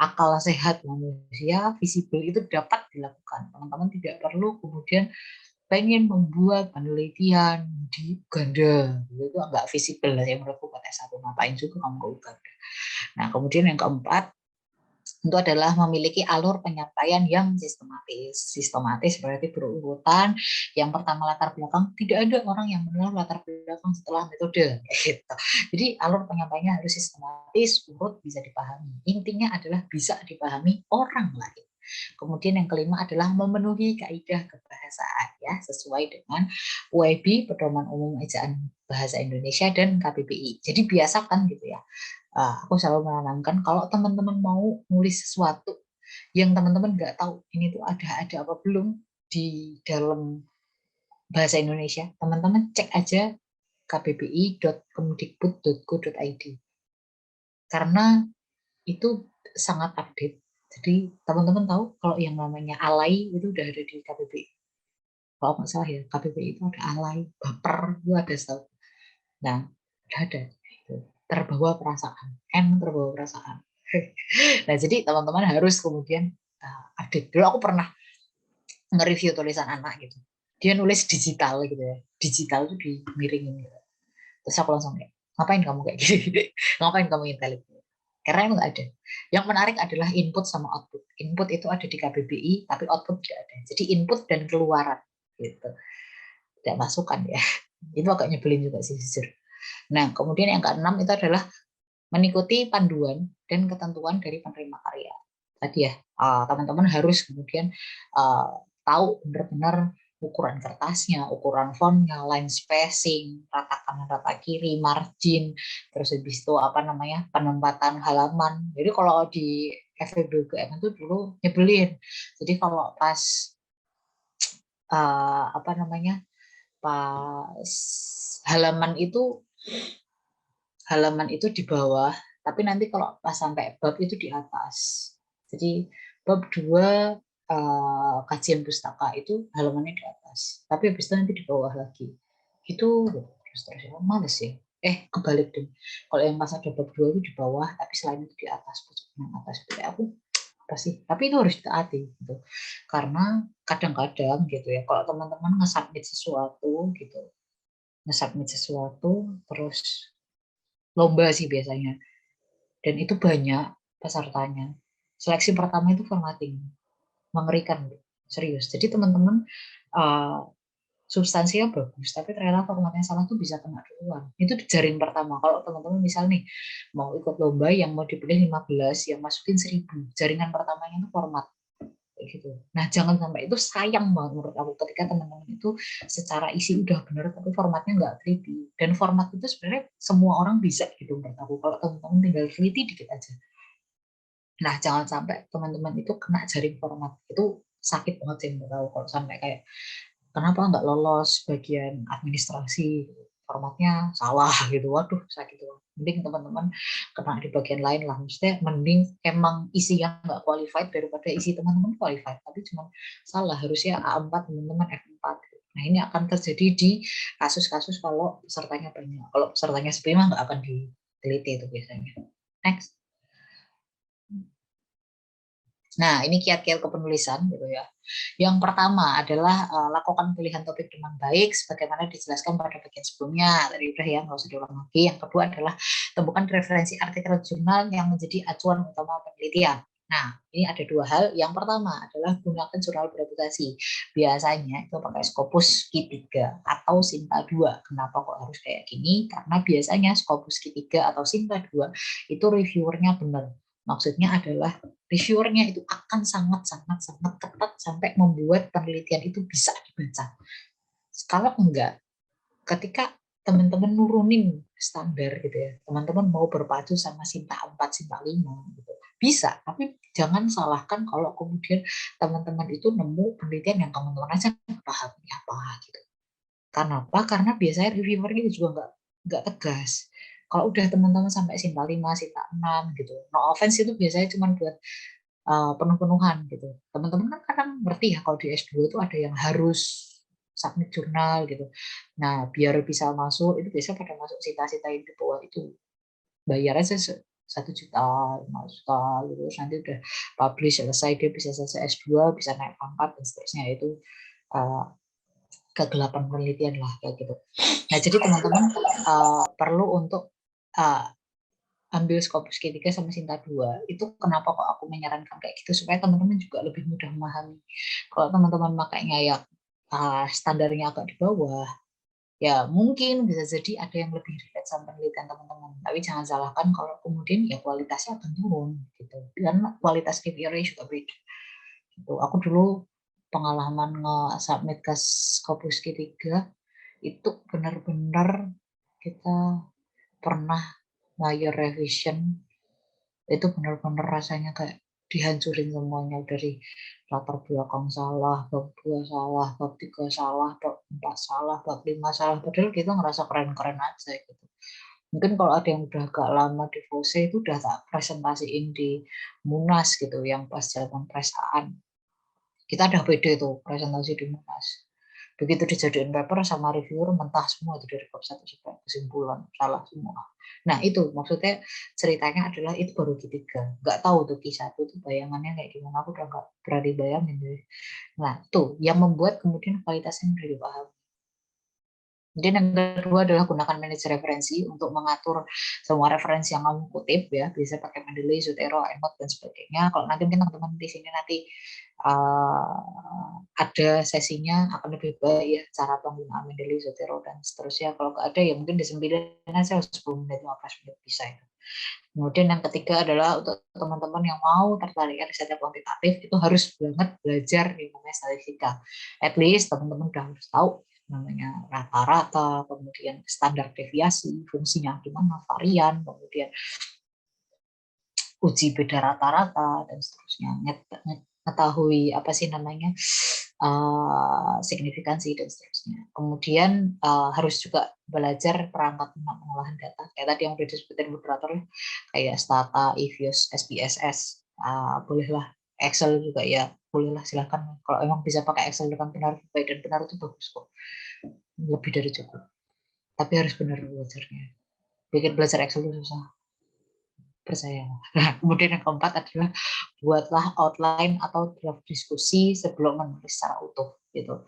akal sehat manusia, visibel itu dapat dilakukan. Teman-teman tidak perlu kemudian pengen membuat penelitian di Uganda. Itu agak visibel lah ya menurutku buat S1. Ngapain juga kamu ke Uganda. Nah kemudian yang keempat, itu adalah memiliki alur penyampaian yang sistematis. Sistematis berarti berurutan. Yang pertama latar belakang, tidak ada orang yang mengenal latar belakang setelah metode. Gitu. Jadi alur penyampaiannya harus sistematis, urut, bisa dipahami. Intinya adalah bisa dipahami orang lain. Kemudian yang kelima adalah memenuhi kaidah kebahasaan ya sesuai dengan UIB Pedoman Umum Ejaan Bahasa Indonesia dan KBBI. Jadi biasakan gitu ya. Aku selalu menanamkan kalau teman-teman mau nulis sesuatu yang teman-teman nggak tahu ini tuh ada apa belum di dalam bahasa Indonesia, teman-teman cek aja kbbi.kemdikbud.go.id karena itu sangat update. Jadi teman-teman tahu kalau yang namanya alay itu udah ada di KBBI. Kalau nggak salah ya KBBI itu ada alay, baper itu ada tahu. Nah, udah ada. Terbawa perasaan, terbawa perasaan. Nah, jadi teman-teman harus kemudian update. Dulu aku pernah nge-review tulisan anak gitu. Dia nulis digital gitu ya. Digital itu dimiringin gitu. Terus aku langsung kayak, ngapain kamu kayak gini? Ngapain kamu intelek? Karena emang nggak ada. Yang menarik adalah input sama output. Input itu ada di KBBI, tapi output tidak ada. Jadi input dan keluaran gitu. Tidak masukan ya. Itu agak nyebelin juga sih jujur. Nah, kemudian yang keenam itu adalah mengikuti panduan dan ketentuan dari penerima karya. Tadi ya, teman-teman harus kemudian tahu benar-benar ukuran kertasnya, ukuran fontnya, line spacing, rata kanan, rata kiri, margin, terus habis itu apa namanya penempatan halaman. Jadi kalau di FEBGM itu dulu nyebelin. Jadi kalau pas apa namanya pas halaman itu di bawah, tapi nanti kalau pas sampai bab itu di atas. Jadi bab 2 kajian pustaka itu halamannya di atas, tapi habis itu nanti di bawah lagi. Itu terus males ya. Kebalik deh. Kalau yang pas ada bab 2 itu di bawah, tapi selain itu di atas, pojok atas. Itu aku apa sih? Tapi itu harus ditaati gitu. Karena kadang-kadang gitu ya, kalau teman-teman nge-submit sesuatu gitu, terus lomba sih biasanya. Dan itu banyak pesertanya. Seleksi pertama itu formatting. Mengerikan, serius. Jadi teman-teman substansinya bagus, tapi ternyata formatnya salah tuh bisa kena duluan. Itu jaring pertama. Kalau teman-teman misal nih mau ikut lomba yang mau dipilih 15, yang masukin 1000. Jaringan pertamanya itu format. Gitu. Nah, jangan sampai itu sayang banget menurut aku ketika teman-teman itu secara isi udah bener tapi formatnya nggak teliti. Dan format itu sebenarnya semua orang bisa gitu menurut aku. Kalau teman-teman tinggal teliti dikit aja. Nah, jangan sampai teman-teman itu kena jaring format. Itu sakit banget sih menurut aku kalau sampai kayak kenapa nggak lolos bagian administrasi, formatnya salah gitu. Waduh, sakit banget. Mending teman-teman kena di bagian lain lah. Maksudnya mending emang isi yang nggak qualified daripada isi teman-teman qualified. Tapi cuma salah, harusnya A4 teman-teman F4. Nah, ini akan terjadi di kasus-kasus kalau pesertanya banyak. Kalau pesertanya sepi mah nggak akan diteliti itu biasanya. Next. Nah, ini kiat-kiat kepenulisan gitu ya. Yang pertama adalah lakukan pilihan topik dengan baik, sebagaimana dijelaskan pada bagian sebelumnya. Tadi udah ya, nggak usah diulang lagi. Yang kedua adalah temukan referensi artikel jurnal yang menjadi acuan utama penelitian. Nah, ini ada dua hal. Yang pertama adalah gunakan jurnal bereputasi. Biasanya itu pakai Scopus Q3 atau Sinta 2. Kenapa kok harus kayak gini? Karena biasanya Scopus Q3 atau Sinta 2 itu reviewernya benar. Maksudnya adalah reviewernya itu akan sangat ketat sampai membuat penelitian itu bisa dibaca. Kalau enggak, ketika teman-teman nurunin standar gitu ya, teman-teman mau berpacu sama Sinta 4, Sinta 5 gitu. Bisa, tapi jangan salahkan kalau kemudian teman-teman itu nemu penelitian yang teman-teman aja nggak paham apa gitu. Kenapa? Karena biasanya reviewernya juga nggak tegas. Kalau udah teman-teman sampai Sinta 5, Sinta 6 gitu, no offense itu biasanya cuma buat penuh-penuhan gitu. Teman-teman kan kadang ngerti ya kalau di S2 itu ada yang harus submit jurnal gitu. Nah, biar bisa masuk itu biasanya pada masuk cita-cita yang di bawah itu bayar aja 1 juta, 5 juta gitu. Nanti udah publish selesai dia bisa selesai S2, bisa naik pangkat dan seterusnya itu kegelapan penelitian lah kayak gitu. Nah, jadi teman-teman perlu untuk ambil Scopus Q3 sama Sinta 2. Itu kenapa kok aku menyarankan kayak gitu, supaya teman-teman juga lebih mudah memahami. Kalau teman-teman makanya ya standarnya agak di bawah, ya mungkin bisa jadi ada yang lebih relate sama penelitian teman-teman. Tapi jangan salahkan kalau kemudian ya kualitasnya akan turun gitu. Dan kualitas KPI juga beda. Gitu. Aku dulu pengalaman nge-submit ke Scopus Q3 itu benar-benar kita pernah layar revision, itu benar-benar rasanya kayak dihancurin semuanya, dari latar belakang salah, bab 2 salah, bab 3 salah, bab 4 salah, bab 5 salah, padahal kita ngerasa keren-keren aja gitu. Mungkin kalau ada yang udah agak lama di FOSE itu udah tak presentasiin di Munas gitu, yang pas zaman presaan. Kita udah pede tuh presentasi di Munas. Begitu dijadiin paper sama reviewer, mentah semua itu dari bab 1 sampai kesimpulan, salah semua. Nah itu maksudnya ceritanya adalah itu baru Q3. Nggak tahu tuh Q1 tuh bayangannya kayak gimana, aku udah nggak berani bayangin. Nah tuh yang membuat kemudian kualitasnya udah dipahami. Kemudian yang kedua adalah gunakan manajer referensi untuk mengatur semua referensi yang kamu kutip ya, bisa pakai Mendeley, Zotero, EndNote dan sebagainya. Kalau nanti mungkin teman-teman di sini nanti ada sesinya akan lebih baik ya, cara penggunaan Mendeley, Zotero dan seterusnya. Kalau nggak ada ya mungkin di 9 aja 10 menit, 15 menit bisa itu. Kemudian yang ketiga adalah untuk teman-teman yang mau tertarik riset kuantitatif, itu harus banget belajar di namanya statistika. At least teman-teman udah harus tahu namanya rata-rata, kemudian standar deviasi, fungsinya gimana, varian, kemudian uji beda rata-rata dan seterusnya, mengetahui apa sih namanya signifikansi dan seterusnya. Kemudian harus juga belajar perangkat pengolahan data kayak tadi yang udah disebutin moderator, kayak Stata, EViews, SPSS, bolehlah Excel juga ya, bolehlah silakan. Kalau emang bisa pakai Excel dengan benar, baik dan benar itu bagus kok, lebih dari cukup. Tapi harus benar belajarnya. Bikin belajar Excel itu susah, percaya. Nah, kemudian yang keempat adalah buatlah outline atau draft diskusi sebelum menulis secara utuh gitu.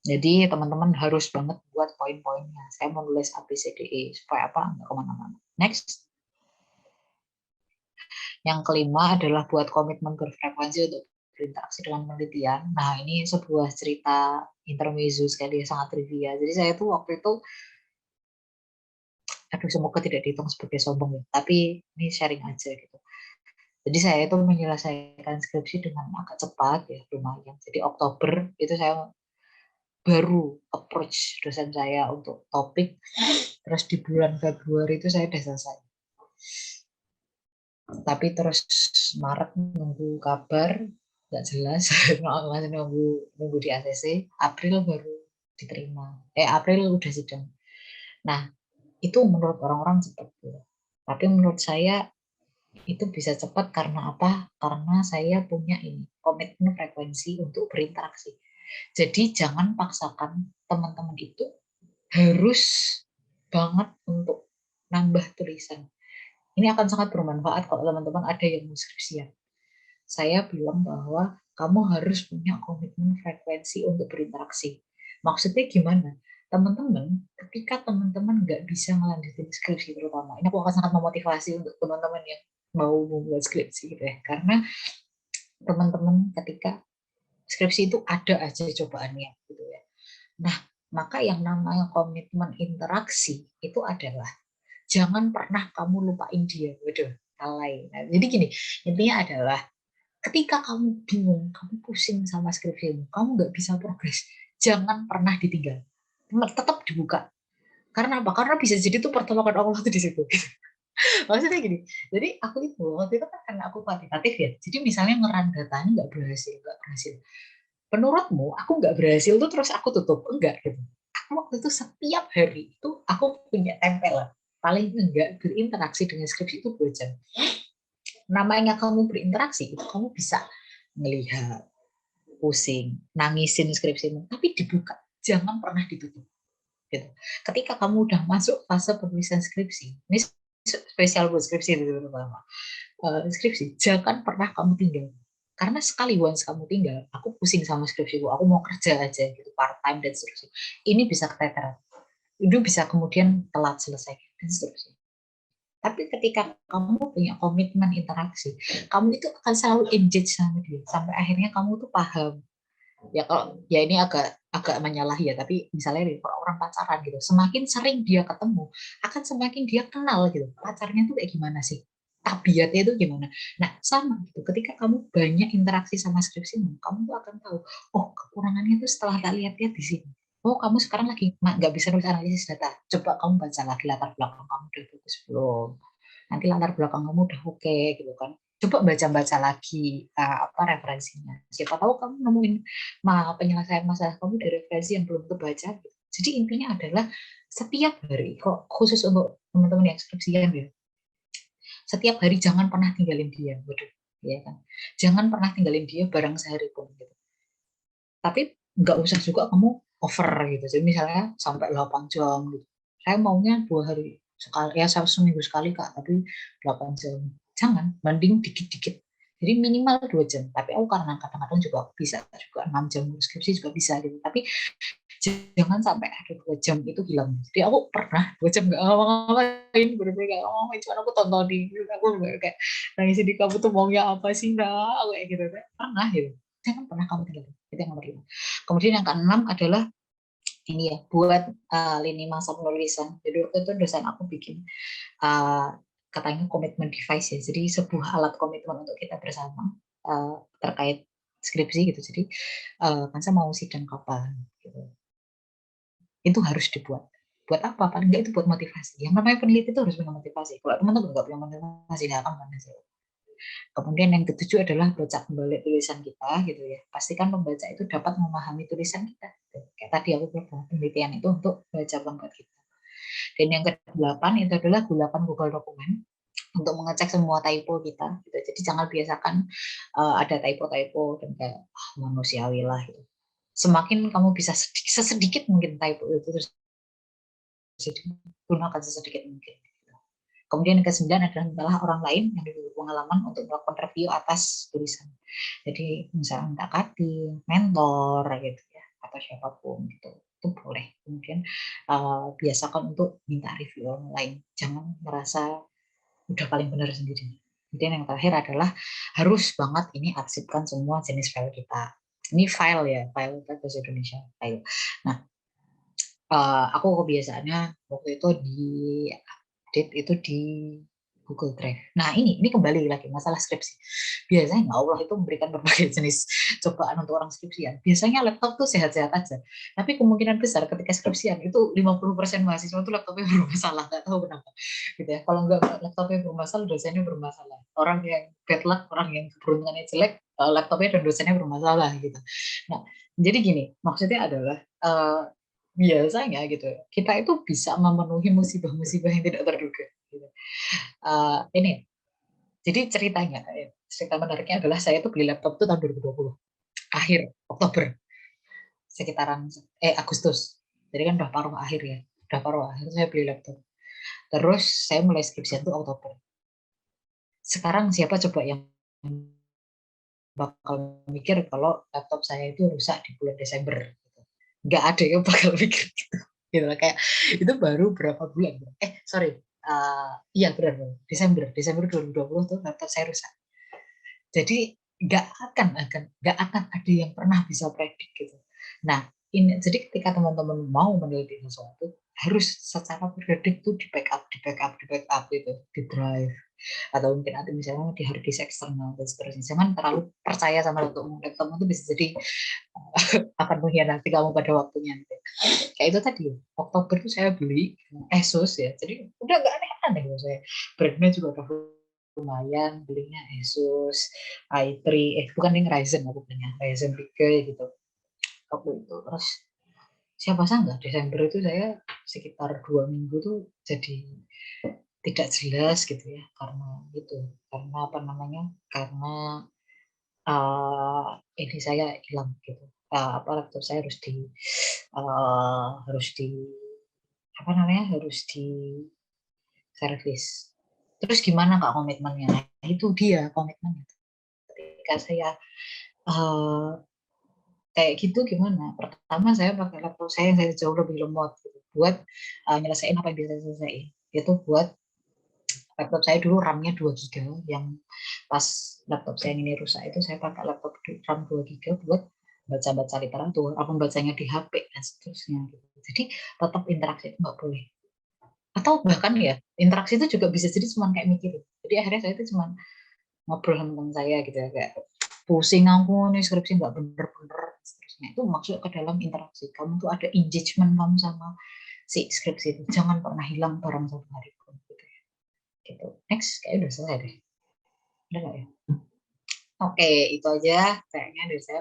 Jadi teman-teman harus banget buat poin-poinnya. Saya mau nulis A, B, C, D, E supaya apa? Nggak kemana-mana. Next. Yang kelima adalah buat komitmen berfrekuensi untuk berinteraksi dengan penelitian. Nah, ini sebuah cerita intermezzo sekali, sangat trivia. Jadi saya tuh waktu itu, aduh semoga tidak dihitung sebagai sombong ya, tapi ini sharing aja gitu. Jadi saya itu menyelesaikan skripsi dengan agak cepat ya, lumayan. Jadi Oktober itu saya baru approach dosen saya untuk topik, terus di bulan Februari itu saya udah selesai. Tapi terus Maret nunggu kabar, nggak jelas, masih nunggu di ACC, April baru diterima. April udah sidang. Nah, itu menurut orang-orang cepat. Tapi menurut saya itu bisa cepat karena apa? Karena saya punya ini komitmen frekuensi untuk berinteraksi. Jadi jangan paksakan teman-teman itu harus banget untuk nambah tulisan. Ini akan sangat bermanfaat kalau teman-teman ada yang mau skripsian. Saya bilang bahwa kamu harus punya komitmen frekuensi untuk berinteraksi. Maksudnya gimana? Teman-teman, ketika teman-teman nggak bisa melanjutin skripsi terutama, ini aku akan sangat memotivasi untuk teman-teman yang mau membuat skripsi gitu ya. Karena teman-teman ketika skripsi itu ada aja cobaannya gitu ya. Nah, maka yang namanya komitmen interaksi itu adalah jangan pernah kamu lupain dia. Waduh, alay. Nah, jadi gini, intinya adalah ketika kamu bingung, kamu pusing sama skripsimu, kamu nggak bisa progres, jangan pernah ditinggal. Tetap dibuka. Karena apa? Karena bisa jadi tuh pertolongan Allah tuh di situ. Maksudnya gini, jadi aku itu waktu itu kan karena aku kuantitatif ya, jadi misalnya ngeran datanya nggak berhasil. Menurutmu aku nggak berhasil tuh terus aku tutup? Enggak gitu. Aku waktu itu setiap hari itu aku punya tempelan. Paling enggak berinteraksi dengan skripsi itu 2 jam. Namanya kamu berinteraksi, itu kamu bisa melihat, pusing, nangisin skripsimu, tapi dibuka, jangan pernah ditutup. Gitu. Ketika kamu udah masuk fase penulisan skripsi, ini spesial buat skripsi terutama, skripsi, jangan pernah kamu tinggal. Karena sekali once kamu tinggal, aku pusing sama skripsiku, aku mau kerja aja gitu, part time dan seterusnya. Ini bisa keteteran, itu bisa kemudian telat selesai dan seterusnya. Tapi ketika kamu punya komitmen interaksi, kamu itu akan selalu engage sama dia sampai akhirnya kamu tuh paham. Ya kalau ya ini agak agak menyalahi ya, tapi misalnya nih, kalau orang pacaran gitu, semakin sering dia ketemu, akan semakin dia kenal gitu. Pacarnya tuh kayak gimana sih? Tabiatnya itu gimana? Nah, sama gitu. Ketika kamu banyak interaksi sama skripsimu, kamu tuh akan tahu, oh kekurangannya itu setelah tak lihat-lihat di sini. Oh, kamu sekarang lagi nggak bisa nulis analisis data. Coba kamu baca lagi latar belakang kamu udah bagus belum? Nanti latar belakang kamu udah oke gitu kan. Coba baca-baca lagi apa referensinya. Siapa tahu kamu nemuin penyelesaian masalah kamu dari referensi yang belum kebaca. Gitu. Jadi intinya adalah setiap hari, kok khusus untuk teman-teman yang skripsian ya, setiap hari jangan pernah tinggalin dia, waduh, ya kan? Jangan pernah tinggalin dia barang sehari pun. Gitu. Tapi nggak usah juga kamu over gitu. Jadi misalnya sampai 8 jam gitu. Saya maunya 2 hari sekali, ya seminggu sekali Kak, tapi 8 jam. Jangan, banding dikit-dikit. Jadi minimal 2 jam. Tapi aku karena kadang-kadang juga bisa juga 6 jam skripsi juga bisa gitu. Tapi jangan sampai ada 2 jam itu hilang. Jadi aku pernah 2 jam nggak ngapa-ngapain, bener-bener nggak ngapa-ngapain, cuma aku tontonin, aku kayak nangis di kamu tuh maunya apa sih nak, kayak gitu kan. Pernah gitu. Jangan pernah kamu tinggalin. Itu yang nomor 5. Kemudian yang keenam adalah ini ya, buat lini masa penulisan. Jadi waktu itu dosen aku bikin katanya komitmen device ya. Jadi sebuah alat komitmen untuk kita bersama terkait skripsi gitu. Jadi kan saya mau sidang kapan gitu. Itu harus dibuat. Buat apa? Paling nggak itu buat motivasi. Yang namanya peneliti itu harus punya motivasi. Kalau teman-teman nggak punya motivasi, nggak akan menghasilkan. Kemudian yang ketujuh adalah baca kembali tulisan kita gitu ya. Pastikan pembaca itu dapat memahami tulisan kita. Kayak tadi aku bilang penelitian itu untuk baca buat kita. Dan yang ke-8 itu adalah gunakan Google Dokumen untuk mengecek semua typo kita. Gitu. Jadi jangan biasakan ada typo-typo dan kayak manusiawi lah. Gitu. Semakin kamu bisa sesedikit mungkin typo itu terus gunakan sesedikit mungkin. Kemudian yang ke-9 adalah mintalah orang lain yang diberi pengalaman untuk melakukan review atas tulisan. Jadi misalnya minta cutting, mentor gitu ya, atau siapapun gitu. Itu boleh. Kemudian biasakan untuk minta review orang lain. Jangan merasa udah paling benar sendiri. Kemudian yang terakhir adalah harus banget ini arsipkan semua jenis file kita. Ini file ya, file bahasa Indonesia, file. Nah, aku kebiasaannya waktu itu di update itu di Google Drive. Nah ini kembali lagi masalah skripsi. Biasanya Allah itu memberikan berbagai jenis cobaan untuk orang skripsian. Biasanya laptop tuh sehat-sehat aja. Tapi kemungkinan besar ketika skripsian itu 50% mahasiswa itu laptopnya bermasalah. Nggak tahu kenapa. Gitu ya. Kalau nggak laptopnya bermasalah, dosennya bermasalah. Orang yang bad luck, orang yang keberuntungannya jelek, laptopnya dan dosennya bermasalah gitu. Nah, jadi gini, maksudnya adalah biasanya gitu kita itu bisa memenuhi musibah-musibah yang tidak terduga gitu. Ini jadi cerita menariknya adalah saya tuh beli laptop tuh tahun 2020 akhir Oktober sekitaran Agustus, jadi kan udah paruh akhir ya, udah paruh akhir saya beli laptop, terus saya mulai skripsi tuh Oktober. Sekarang siapa coba yang bakal mikir kalau laptop saya itu rusak di bulan Desember gitu. Nggak ada yang bakal mikir gitu, gitu kayak itu baru berapa bulan sorry iya benar Desember 2020 tuh laptop saya rusak. Jadi nggak akan ada yang pernah bisa predik gitu. Nah ini jadi ketika teman-teman mau meneliti sesuatu harus secara periodik tuh di backup gitu, di drive atau mungkin nanti misalnya di hard disk eksternal dan seterusnya. Jangan terlalu percaya sama laptop itu bisa jadi akan mengkhianati kamu pada waktunya. Kayak itu tadi Oktober itu saya beli Asus ya, jadi udah nggak aneh-aneh loh saya. Brandnya juga udah lumayan, belinya Asus i3 bukan yang Ryzen, aku punya Ryzen 3 gitu waktu itu. Terus siapa sangka Desember itu saya sekitar 2 minggu tuh jadi tidak jelas gitu ya, karena apa namanya, karena ini saya hilang gitu, apa laptop saya harus di apa namanya, harus di servis. Terus gimana Kak komitmennya? Nah, itu dia komitmennya. Ketika saya uh, kayak gitu gimana? Pertama saya pakai laptop saya yang saya jauh lebih lemot gitu, buat nyelesain apa yang bisa saya selesaiin. Itu buat Laptop saya dulu RAM-nya 2 GB, yang pas laptop saya ini rusak itu saya pakai laptop RAM 2 GB buat baca-baca literatur, apa bacanya di HP dan seterusnya gitu. Jadi tetap interaksi itu nggak boleh. Atau bahkan ya interaksi itu juga bisa jadi cuma kayak mikir. Jadi akhirnya saya itu cuma ngobrol sama teman saya gitu ya, kayak pusing aku nih skripsi nggak bener-bener seterusnya. Itu masuk ke dalam interaksi. Kamu tuh ada engagement kamu sama si skripsi itu, jangan pernah hilang barang satu hari pun gitu ya. Gitu. Next, kayak udah selesai deh. Udah nggak ya? Oke, itu aja kayaknya dari saya.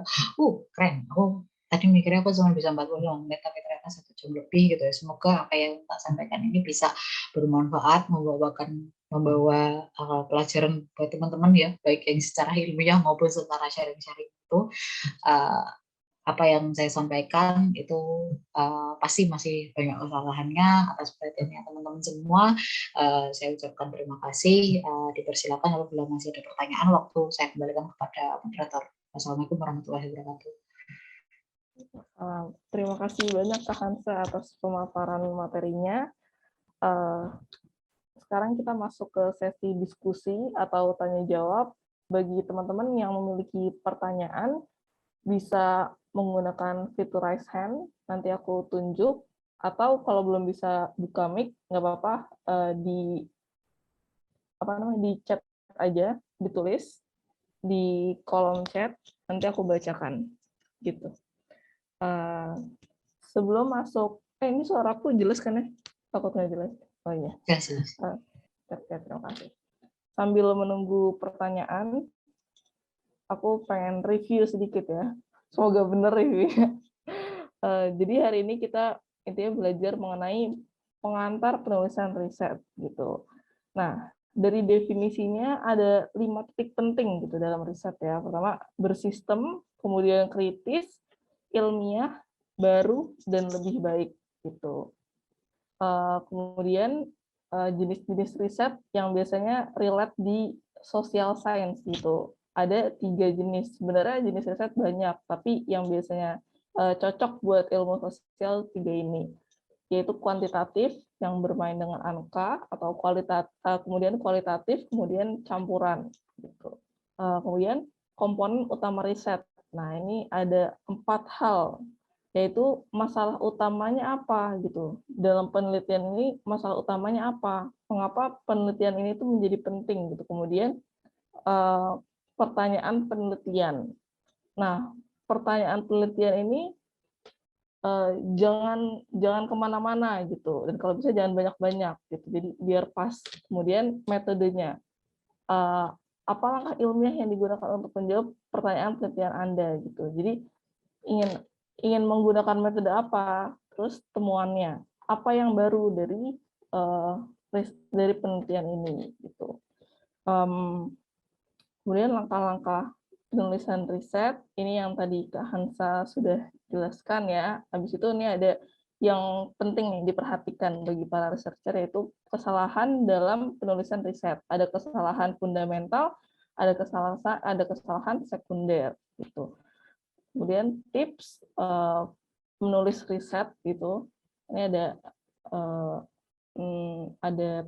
Keren. Aku tadi mikirnya aku cuma bisa 45 menit, tapi ternyata 1 jam lebih gitu ya. Semoga apa yang tak sampaikan ini bisa bermanfaat, membawa pelajaran buat teman-teman ya, baik yang secara ilmiah maupun secara sharing-sharing itu. Uh, Apa yang saya sampaikan itu pasti masih banyak kesalahannya. Atas perhatiannya teman-teman semua, saya ucapkan terima kasih. Dipersilakan apabila masih ada pertanyaan, waktu saya kembalikan kepada moderator. Wassalamualaikum warahmatullahi wabarakatuh. Terima kasih banyak Kak Hansa atas pemaparan materinya. Sekarang kita masuk ke sesi diskusi atau tanya jawab. Bagi teman-teman yang memiliki pertanyaan, bisa menggunakan fitur raise hand, nanti aku tunjuk, atau kalau belum bisa buka mic, nggak apa-apa, di chat aja, ditulis di kolom chat, nanti aku bacakan, gitu. Sebelum masuk, ini suaraku jelas kan ya? Takut nggak jelas? Oh iya. Yes. Terima kasih. Sambil menunggu pertanyaan, aku pengen review sedikit ya. Semoga benar review. Jadi hari ini kita intinya belajar mengenai pengantar penulisan riset gitu. Nah, dari definisinya ada 5 titik penting gitu dalam riset ya. Pertama, bersistem, kemudian kritis, ilmiah, baru, dan lebih baik gitu. Kemudian jenis-jenis riset yang biasanya relate di social science gitu. Ada 3 jenis. Sebenarnya jenis riset banyak, tapi yang biasanya cocok buat ilmu sosial 3 ini, yaitu kuantitatif yang bermain dengan angka, atau kemudian kualitatif, kemudian campuran gitu. Kemudian komponen utama riset. Nah, ini ada 4 hal, yaitu masalah utamanya apa gitu. Dalam penelitian ini masalah utamanya apa? Mengapa penelitian ini tuh menjadi penting gitu. Kemudian pertanyaan penelitian. Nah, pertanyaan penelitian ini jangan kemana-mana gitu, dan kalau bisa jangan banyak-banyak gitu. Jadi biar pas. Kemudian metodenya. Apa langkah ilmiah yang digunakan untuk menjawab pertanyaan penelitian Anda gitu. Jadi ingin menggunakan metode apa, terus temuannya apa yang baru dari penelitian ini gitu. Kemudian langkah-langkah penulisan riset ini yang tadi Kak Hansa sudah jelaskan ya. Habis itu ini ada yang penting nih diperhatikan bagi para researcher, yaitu kesalahan dalam penulisan riset. Ada kesalahan fundamental, ada kesalahan sekunder gitu. Kemudian tips menulis riset gitu. Ini ada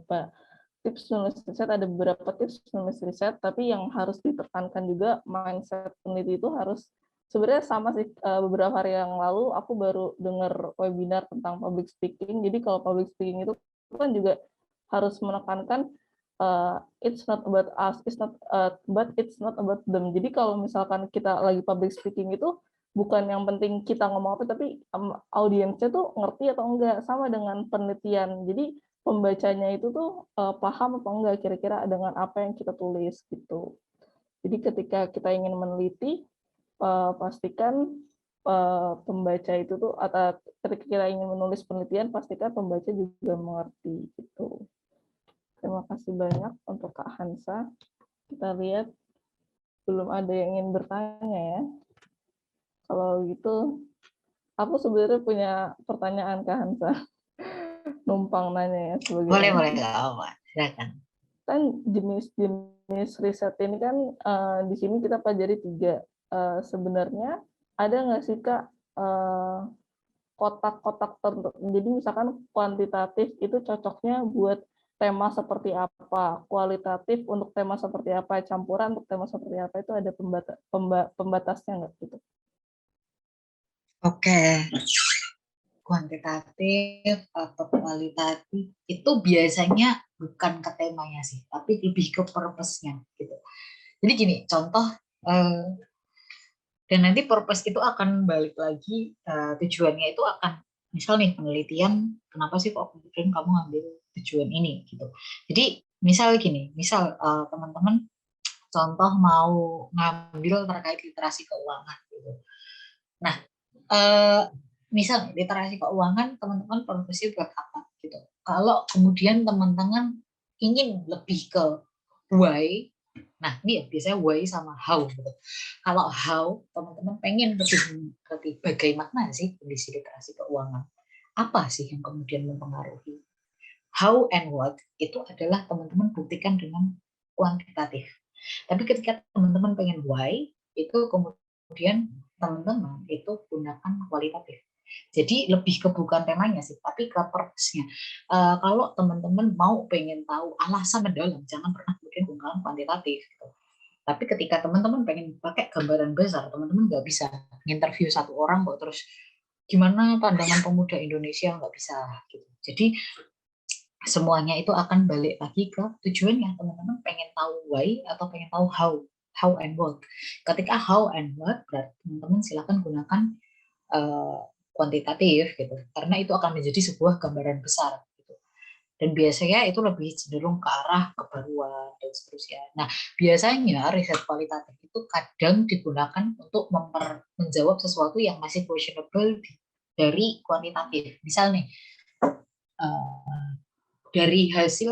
tips menulis riset, ada beberapa tips menulis riset, tapi yang harus ditekankan juga mindset peneliti itu harus sebenarnya sama sih. Beberapa hari yang lalu aku baru dengar webinar tentang public speaking. Jadi kalau public speaking itu kan juga harus menekankan it's not about us, but it's not about them. Jadi kalau misalkan kita lagi public speaking itu bukan yang penting kita ngomong apa, tapi audiensnya tuh ngerti atau enggak, sama dengan penelitian. Jadi pembacanya itu tuh paham apa enggak kira-kira dengan apa yang kita tulis gitu. Jadi ketika kita ingin meneliti, pastikan pembaca itu tuh, atau ketika kita ingin menulis penelitian, pastikan pembaca juga mengerti gitu. Terima kasih banyak untuk Kak Hansa. Kita lihat belum ada yang ingin bertanya ya. Kalau gitu, aku sebenarnya punya pertanyaan Kak Hansa. Numpang nanya ya sebagai Boleh, nggak apa-apa. Silakan. kan jenis riset ini kan di sini kita pelajari 3. Sebenarnya ada nggak sih Kak kotak-kotak tertentu? Jadi misalkan kuantitatif itu cocoknya buat tema seperti apa, kualitatif untuk tema seperti apa, campuran untuk tema seperti apa, itu ada pembatasnya nggak gitu? Oke, kuantitatif atau kualitatif itu biasanya bukan ke temanya sih, tapi lebih ke purpose-nya gitu. Jadi gini, contoh dan nanti purpose itu akan balik lagi, tujuannya itu akan misal nih penelitian, kenapa sih kok kemudian kamu ngambil tujuan ini gitu. Jadi misal gini, misal teman-teman contoh mau ngambil terkait literasi keuangan gitu. Nah, eh, misal literasi keuangan teman-teman purpose buat apa gitu. Kalau kemudian teman-teman ingin lebih ke why. Nah, ini ya biasanya why sama how gitu. Kalau how, teman-teman pengen lebih bagaimana sih kondisi literasi keuangan? Apa sih yang kemudian mempengaruhi? How and what itu adalah teman-teman buktikan dengan kuantitatif. Tapi ketika teman-teman pengen why, itu kemudian teman-teman itu gunakan kualitatif. Jadi lebih ke bukan temanya sih, tapi ke purpose-nya. Kalau teman-teman mau pengen tahu alasan mendalam, jangan pernah kemudian gunakan kuantitatif. Gitu. Tapi ketika teman-teman pengen pakai gambaran besar, teman-teman nggak bisa interview satu orang kok terus gimana pandangan pemuda Indonesia nggak bisa gitu. Jadi semuanya itu akan balik lagi ke tujuannya. Teman-teman pengen tahu why atau pengen tahu how and what. Ketika how and what, berarti teman-teman silakan gunakan kuantitatif gitu, karena itu akan menjadi sebuah gambaran besar gitu. Dan biasanya itu lebih cenderung ke arah kebaruan dan seterusnya. Nah, biasanya riset kualitatif itu kadang digunakan untuk menjawab sesuatu yang masih questionable dari kuantitatif. Misal nih, dari hasil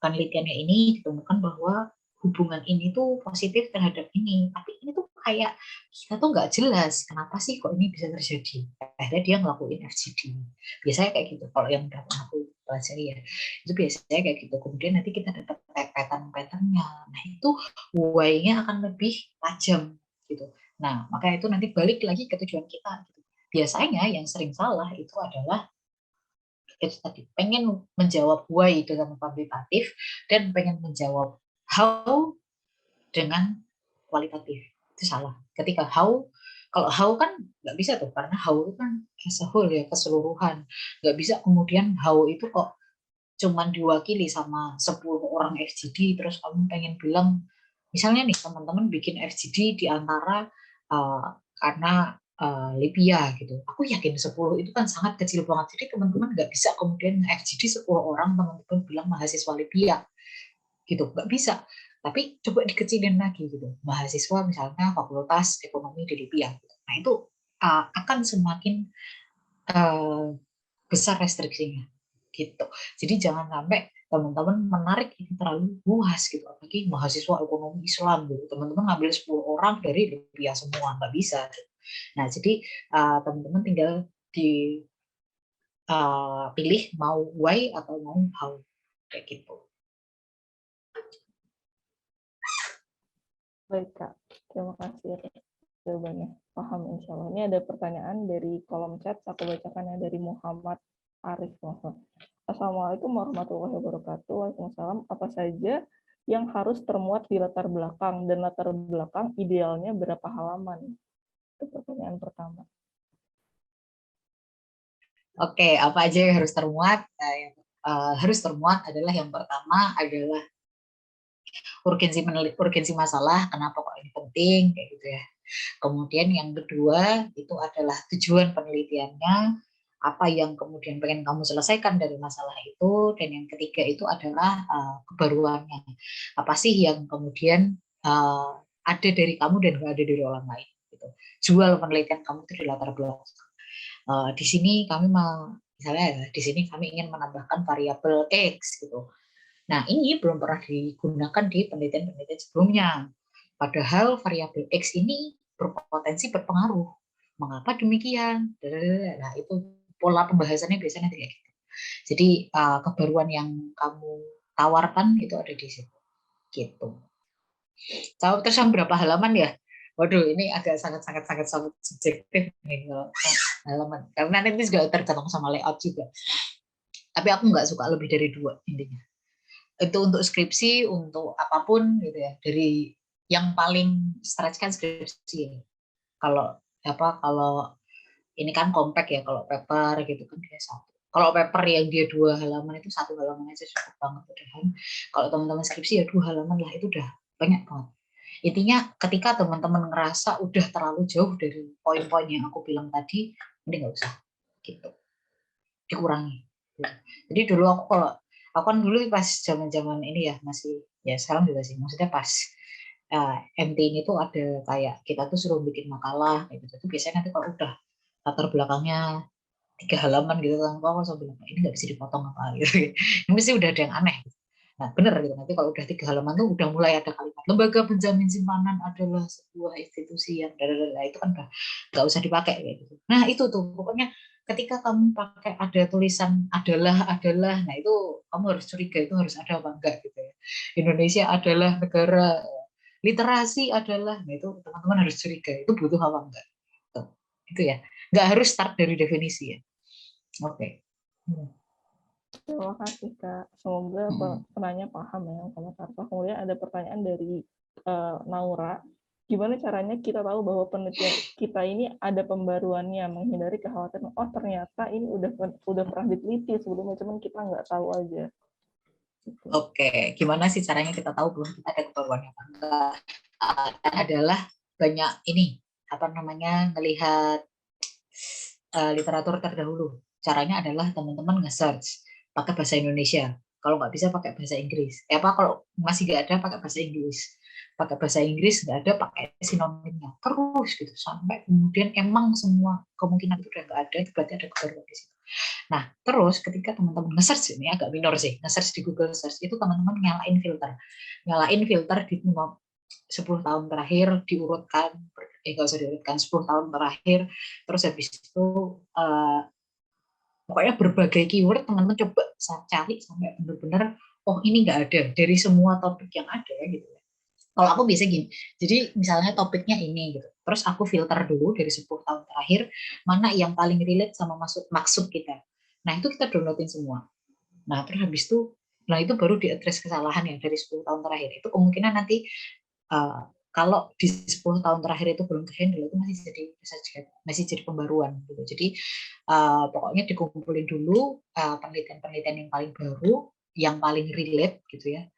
penelitiannya ini ditemukan bahwa hubungan ini tuh positif terhadap ini, tapi ini tuh kayak kita tuh nggak jelas kenapa sih kok ini bisa terjadi. Akhirnya dia ngelakuin FGD. Biasanya kayak gitu. Kalau yang udah aku pelajari ya, itu biasanya kayak gitu. Kemudian nanti kita dapat pattern-patternnya. Nah itu why-nya akan lebih tajam gitu. Nah makanya itu nanti balik lagi ke tujuan kita. Gitu. Biasanya yang sering salah itu adalah itu tadi pengen menjawab why dengan kuantitatif dan pengen menjawab how dengan kualitatif. Itu salah. Ketika how, kalau how kan nggak bisa tuh, karena how itu kan as a whole ya, keseluruhan. Nggak bisa kemudian how itu kok cuman diwakili sama 10 orang FGD, terus kamu pengen bilang, misalnya nih teman-teman bikin FGD di antara karena Libya gitu. Aku yakin 10 itu kan sangat kecil banget. Jadi teman-teman nggak bisa kemudian FGD 10 orang teman-teman bilang mahasiswa Libya gitu, nggak bisa. Tapi coba dikecilin lagi gitu, mahasiswa misalnya fakultas ekonomi di Libya gitu. Nah itu akan semakin besar restriksinya gitu. Jadi jangan sampai teman-teman menarik ini terlalu luas gitu, apalagi mahasiswa ekonomi Islam gitu, teman-teman ngambil 10 orang dari Libya semua, nggak bisa gitu. Nah jadi teman-teman tinggal pilih mau why atau mau how kayak gitu. Baik Kak, terima kasih atas jawabannya. Paham insya Allah. Ini ada pertanyaan dari kolom chat, aku bacakan yang dari Muhammad Arif. Assalamualaikum warahmatullahi wabarakatuh. Waalaikumsalam. Apa saja yang harus termuat di latar belakang, dan latar belakang idealnya berapa halaman? Itu pertanyaan pertama. Oke, apa aja yang harus termuat? Yang harus termuat adalah yang pertama adalah urgensi masalah, kenapa kok ini penting, kayak gitu ya. Kemudian yang kedua itu adalah tujuan penelitiannya, apa yang kemudian pengen kamu selesaikan dari masalah itu, dan yang ketiga itu adalah kebaruannya. Apa sih yang kemudian ada dari kamu dan nggak ada dari orang lain. Gitu. Jual penelitian kamu itu di latar belakang. Di sini kami misalnya ya, di sini kami ingin menambahkan variabel X gitu. Nah, ini belum pernah digunakan di penelitian-penelitian sebelumnya. Padahal variabel X ini berpotensi berpengaruh. Mengapa demikian? Nah, itu pola pembahasannya biasanya kayak gitu. Jadi, kebaruan yang kamu tawarkan itu ada di situ. Gitu. Terus yang berapa halaman ya? Waduh, ini agak sangat subjektif nih halaman. Karena nanti juga tergantung sama layout juga. Tapi aku nggak suka lebih dari 2 intinya. Itu untuk skripsi, untuk apapun gitu ya. Dari yang paling stretch kan skripsi. Kalau kalau ini kan compact ya, kalau paper gitu kan dia 1. Kalau paper yang dia 2 halaman itu 1 halaman aja cukup banget udah. Kalau teman-teman skripsi ya 2 halaman lah, itu udah banyak banget. Intinya ketika teman-teman ngerasa udah terlalu jauh dari poin-poin yang aku bilang tadi, mending nggak usah gitu, dikurangi. Jadi dulu aku kan dulu pas zaman-zaman ini ya, masih ya sekarang juga sih, maksudnya pas MT ini tuh ada kayak kita tuh suruh bikin makalah kayak gitu. Itu biasanya nanti kalau udah latar belakangnya 3 halaman gitu kan, aku langsung bilang ini nggak bisa dipotong apa gitu. Ini mesti udah ada yang aneh. Nah bener gitu, nanti kalau udah 3 halaman tuh udah mulai ada kalimat lembaga penjamin simpanan adalah sebuah institusi yang itu kan udah nggak usah dipakai kayak gitu. Nah itu tuh pokoknya ketika kamu pakai ada tulisan adalah, nah itu kamu harus curiga itu harus ada apa enggak gitu ya. Indonesia adalah negara literasi adalah, nah itu teman-teman harus curiga itu butuh apa enggak. Tuh, itu ya, nggak harus start dari definisi ya. Oke. Terima kasih Kak. Semoga Hmm. penanya paham ya sama Karta. Kemudian ada pertanyaan dari Naura. Gimana caranya kita tahu bahwa penelitian kita ini ada pembaruannya, menghindari kekhawatiran, oh ternyata ini udah pernah diteliti sebelumnya, cuman kita nggak tahu aja. Gitu. Oke, gimana sih caranya kita tahu belum kita ada keperluan apa enggak? Adalah banyak ini apa namanya melihat literatur terdahulu. Caranya adalah teman-teman nge-search pakai bahasa Indonesia. Kalau nggak bisa pakai bahasa Inggris. Apa kalau masih nggak ada pakai bahasa Inggris. Pakai bahasa Inggris nggak ada pakai sinonimnya. Terus gitu sampai kemudian emang semua kemungkinan itu udah nggak ada, itu berarti ada keperluan di situ. Nah, terus ketika teman-teman nge-search, ini agak minor sih, nge-search di Google Search, itu teman-teman nyalain filter. Nyalain filter di 10 tahun terakhir, diurutkan, nggak usah diurutkan, 10 tahun terakhir, terus habis itu pokoknya berbagai keyword teman-teman coba cari sampai benar-benar, oh ini nggak ada, dari semua topik yang ada gitu. Kalau aku biasa gini, jadi misalnya topiknya ini gitu, terus aku filter dulu dari 10 tahun terakhir, mana yang paling relate sama maksud kita. Nah itu kita downloadin semua. Nah terus habis itu, nah itu baru diadres kesalahan yang dari 10 tahun terakhir. Itu kemungkinan nanti kalau di 10 tahun terakhir itu belum terhandle, itu masih jadi pembaruan gitu. Jadi pokoknya dikumpulin dulu penelitian-penelitian yang paling baru, yang paling relate gitu ya.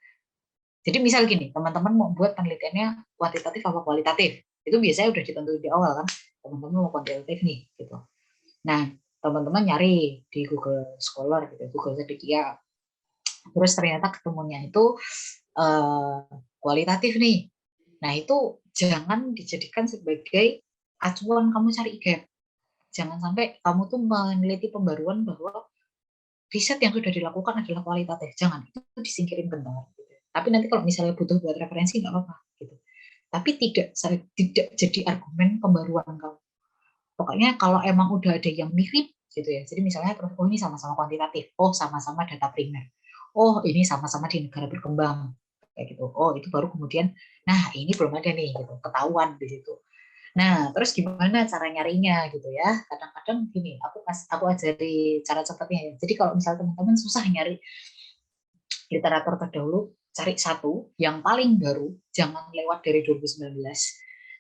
Jadi misal gini, teman-teman mau buat penelitiannya kuantitatif apa kualitatif, itu biasanya udah ditentuin di awal kan, teman-teman mau kuantitatif nih gitu. Nah, teman-teman nyari di Google Scholar gitu, Google Wikipedia, terus ternyata ketemunya itu kualitatif nih. Nah, itu jangan dijadikan sebagai acuan kamu cari gap. Jangan sampai kamu tuh meneliti pembaruan bahwa riset yang sudah dilakukan adalah kualitatif. Jangan, itu disingkirin bentar. Gitu. Tapi nanti kalau misalnya butuh buat referensi nggak apa-apa. Gitu. Tapi tidak jadi argumen pembaruan kamu. Pokoknya kalau emang udah ada yang mirip gitu ya. Jadi misalnya terus oh ini sama-sama kuantitatif, oh sama-sama data primer, oh ini sama-sama di negara berkembang kayak gitu. Oh itu baru kemudian, nah ini belum ada nih gitu, ketahuan di situ. Nah terus gimana cara nyarinya gitu ya? Kadang-kadang gini, aku ajari cara cepatnya ya. Jadi kalau misalnya teman-teman susah nyari literatur terdahulu, cari satu yang paling baru, jangan lewat dari 2019.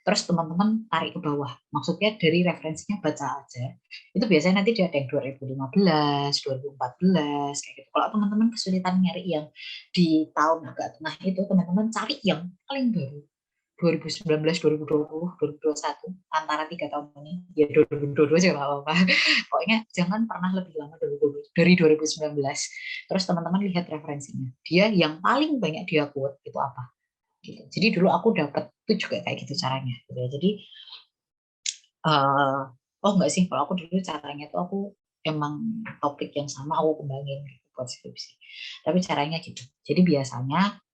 Terus teman-teman tarik ke bawah, maksudnya dari referensinya baca aja. Itu biasanya nanti dia ada yang 2015, 2014, kayak gitu. Kalau teman-teman kesulitan nyari yang di tahun agak tengah itu, teman-teman cari yang paling baru. 2019, 2020, 2021, antara 3 tahun ini, ya 2022 aja nggak apa-apa. Pokoknya jangan pernah lebih lama dari 2019. Terus teman-teman lihat referensinya. Dia yang paling banyak dia quote itu apa? Gitu. Jadi dulu aku dapat itu juga kayak gitu caranya. Gitu ya. Jadi oh enggak sih, kalau aku dulu caranya tuh aku emang topik yang sama aku kembangin gitu buat skripsi. Tapi caranya gitu. Jadi biasanya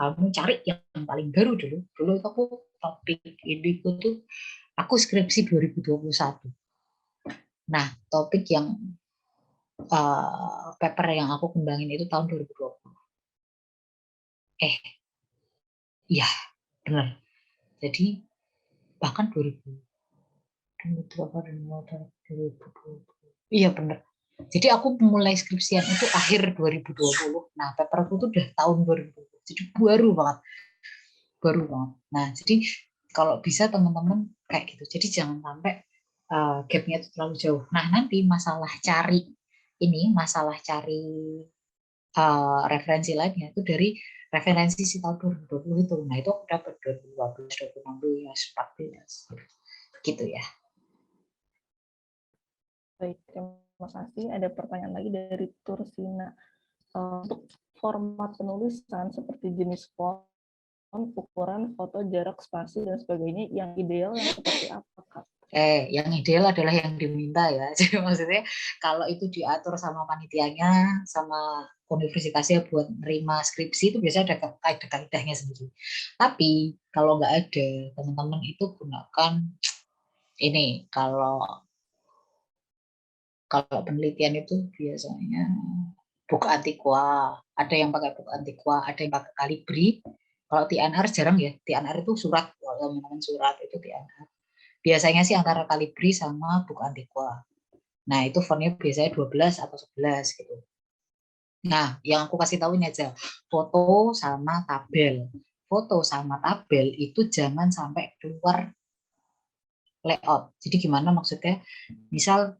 kamu cari yang paling baru dulu. Dulu itu aku topik ini tuh aku skripsi 2021. Nah, topik yang paper yang aku kembangin itu tahun 2020. Iya, benar. Jadi bahkan 2000 iya benar. Jadi aku mulai skripsian itu akhir 2020. Nah, paperku tuh udah tahun 2020. Jadi baru banget. Baru banget. Nah, jadi kalau bisa teman-teman kayak gitu. Jadi jangan sampai gapnya itu terlalu jauh. Nah, nanti masalah cari referensi lainnya itu dari referensi si tahun 2020 itu. Nah, itu aku dapat 2015, 2016, 2014. Gitu ya. Baik, terima kasih. Ada pertanyaan lagi dari Tursina. Untuk format penulisan seperti jenis font, ukuran, foto, jarak, spasi, dan sebagainya, yang ideal yang seperti apa, Kak? Yang ideal adalah yang diminta ya. Jadi maksudnya kalau itu diatur sama panitianya, sama universitasnya buat nerima skripsi itu biasanya ada kaidah-kaidahnya sendiri. Tapi kalau nggak ada, teman-teman itu gunakan ini. Kalau penelitian itu biasanya buku antikwa. Ada yang pakai buku antikwa, ada yang pakai kalibri. Kalau TNR jarang ya. TNR itu surat, kalau teman-teman surat itu TNR. Biasanya sih antara kalibri sama buku antikwa. Nah, itu fontnya biasanya 12 atau 11 gitu. Nah, yang aku kasih tahu ini aja, foto sama tabel. Foto sama tabel itu jangan sampai keluar layout. Jadi gimana maksudnya? Misal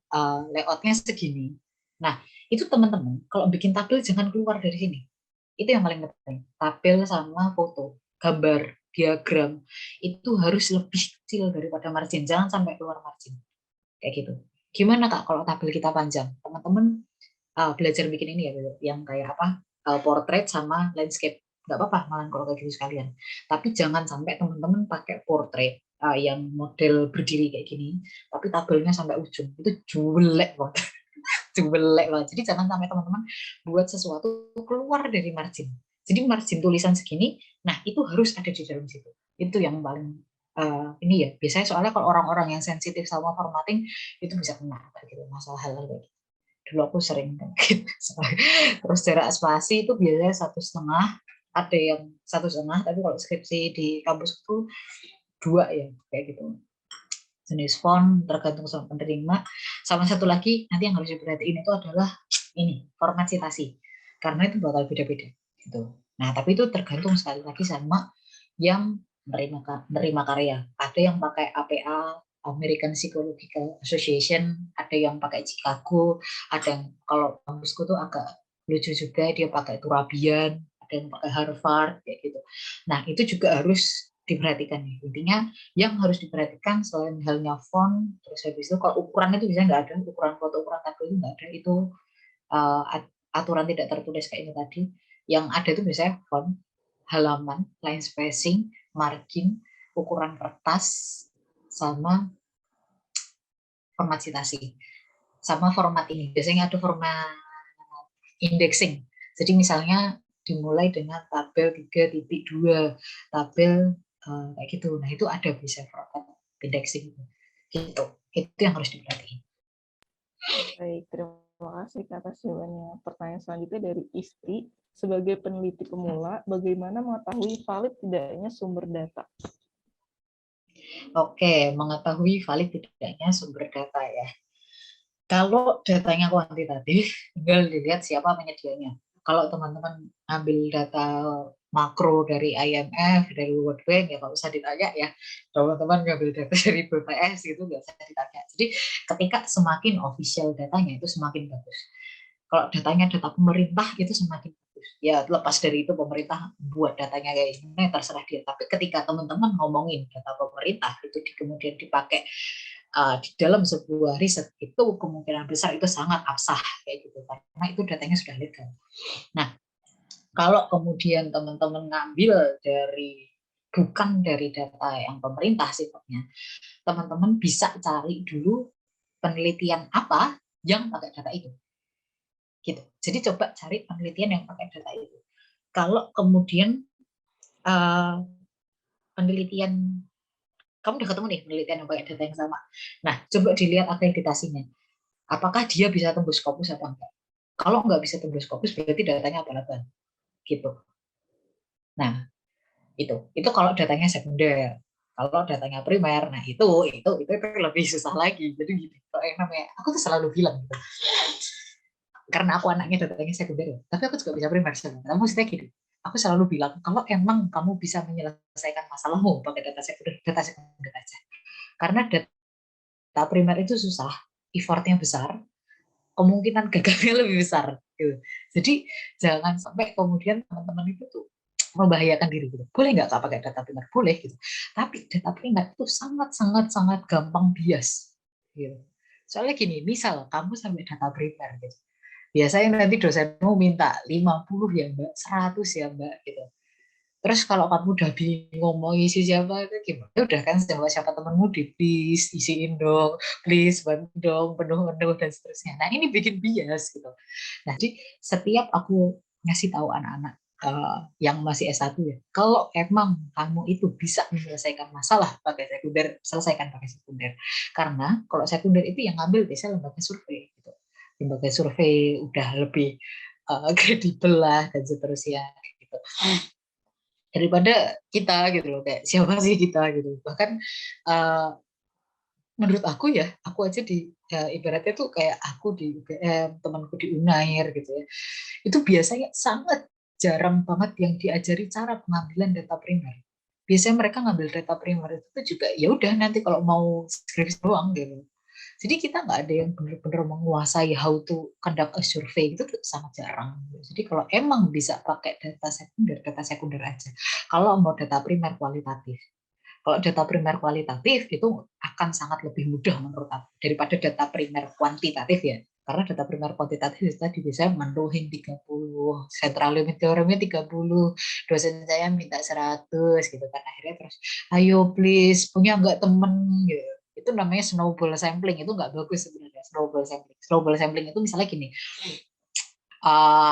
layoutnya segini. Nah, itu teman-teman, kalau bikin tabel jangan keluar dari sini. Itu yang paling penting. Tabel sama foto, gambar, diagram, itu harus lebih kecil daripada margin. Jangan sampai keluar margin. Kayak gitu. Gimana Kak kalau tabel kita panjang? Teman-teman belajar bikin ini ya, yang kayak apa? Portrait sama landscape. Nggak apa-apa malah kalau kayak gitu sekalian. Tapi jangan sampai teman-teman pakai portrait yang model berdiri kayak gini, tapi tabelnya sampai ujung. Itu jelek banget. Jelek banget. Jadi jangan sampai teman-teman buat sesuatu keluar dari margin. Jadi margin tulisan segini, nah itu harus ada di dalam situ. Itu yang paling ini ya. Biasanya soalnya kalau orang-orang yang sensitif sama formatting itu bisa kena gitu masalah hal-hal kayak gitu. Dulu aku sering gitu. Terus jarak spasi itu biasanya 1,5, ada yang 1,5, tapi kalau skripsi di kampus itu 2 ya kayak gitu. Jenis font tergantung sama penerima. Sama satu lagi nanti yang harus diperhatiin itu adalah ini format citasi, karena itu bakal beda-beda gitu. Nah tapi itu tergantung sekali lagi sama yang menerima karya. Ada yang pakai APA, American Psychological Association, ada yang pakai Chicago, ada yang kalau kampusku tuh agak lucu juga dia pakai Turabian, ada yang pakai Harvard kayak gitu. Nah itu juga harus diperhatikan nih. Intinya yang harus diperhatikan selain halnya font, terus habis itu kalau ukuran itu bisa nggak ada, ukuran foto, ukuran tabel itu nggak ada, itu uh, aturan tidak tertulis kayak ini tadi. Yang ada itu biasanya font, halaman, line spacing, margin, ukuran kertas, sama format citasi. Sama format ini, biasanya ada format indexing. Jadi misalnya dimulai dengan tabel 3.2, tabel kayak gitu. Nah itu ada bisa format indexing gitu. Itu yang harus diperhatikan. Baik, terima kasih atas jawabannya. Pertanyaan selanjutnya dari Istri. Sebagai peneliti pemula, bagaimana mengetahui valid tidaknya sumber data? Oke, mengetahui valid tidaknya sumber data ya. Kalau datanya kuantitatif, tinggal dilihat siapa penyedianya. Kalau teman-teman ambil data makro dari IMF, dari World Bank, ya nggak usah ditanya ya. Teman-teman ngambil data dari BPS itu nggak usah ditanya. Jadi ketika semakin official datanya itu semakin bagus. Kalau datanya data pemerintah itu semakin bagus. Ya lepas dari itu pemerintah buat datanya kayak gini terserah dia. Tapi ketika teman-teman ngomongin data pemerintah itu kemudian dipakai di dalam sebuah riset itu kemungkinan besar itu sangat absah kayak gitu karena itu datanya sudah legal. Nah, kalau kemudian teman-teman ngambil bukan dari data yang pemerintah sifatnya, teman-teman bisa cari dulu penelitian apa yang pakai data itu. Gitu. Jadi coba cari penelitian yang pakai data itu. Kalau kemudian penelitian kamu udah ketemu nih penelitian yang pakai data yang sama. Nah, coba dilihat akreditasinya. Apakah dia bisa tembus Scopus atau enggak? Kalau enggak bisa tembus Scopus berarti datanya abal-abal gitu. Nah, itu kalau datanya sekunder. Kalau datanya primer, nah itu lebih susah lagi. Jadi gini, kalau yang namanya aku tuh selalu bilang gitu. karena aku anaknya datanya sekunder, ya, tapi aku juga bisa primer sebenarnya. Kamu maksudnya gini, aku selalu bilang kalau emang kamu bisa menyelesaikan masalahmu pakai data sekunder aja. Karena data primer itu susah, effortnya besar, kemungkinan gagalnya lebih besar. Gitu. Jadi jangan sampai kemudian teman-teman itu tuh membahayakan diri gitu. Boleh nggak pakai data primer? Boleh gitu. Tapi data primer itu sangat sangat sangat gampang bias. Gitu. Soalnya gini, misal kamu sampai data primer gitu. Biasanya nanti dosenmu minta 50 ya Mbak, 100 ya Mbak gitu. Terus kalau kamu udah bingung mau isi siapa itu gimana? Ya udah kan siapa temenmu di please isiin dong, please bantu dong, penuh-penuh dan seterusnya. Nah ini bikin bias gitu. Nah jadi setiap aku ngasih tahu anak-anak yang masih S1 ya, kalau emang kamu itu bisa menyelesaikan masalah pakai sekunder, selesaikan pakai sekunder. Karena kalau sekunder itu yang ngambil biasanya lembaga survei gitu. Lembaga survei udah lebih kredibel lah dan seterusnya gitu daripada kita gitu loh, kayak siapa sih kita gitu. Bahkan uh, menurut aku ya, aku aja di ibaratnya tuh kayak aku di UGM, temanku di Unair gitu ya, itu biasanya sangat jarang banget yang diajari cara pengambilan data primer. Biasanya mereka ngambil data primer itu tuh juga ya udah nanti kalau mau skripsi doang gitu. Jadi kita nggak ada yang benar-benar menguasai how to conduct a survey, itu tuh sangat jarang. Jadi kalau emang bisa pakai data sekunder aja. Kalau mau data primer kualitatif. Kalau data primer kualitatif itu akan sangat lebih mudah menurut aku daripada data primer kuantitatif ya. Karena data primer kuantitatif itu tadi bisa menuhin 30, central limit teoremnya 30, dosen saya minta 100 gitu kan. Akhirnya terus, ayo please, punya nggak temen gitu. Itu namanya snowball sampling, itu nggak bagus sebenarnya snowball sampling. Snowball sampling itu misalnya gini,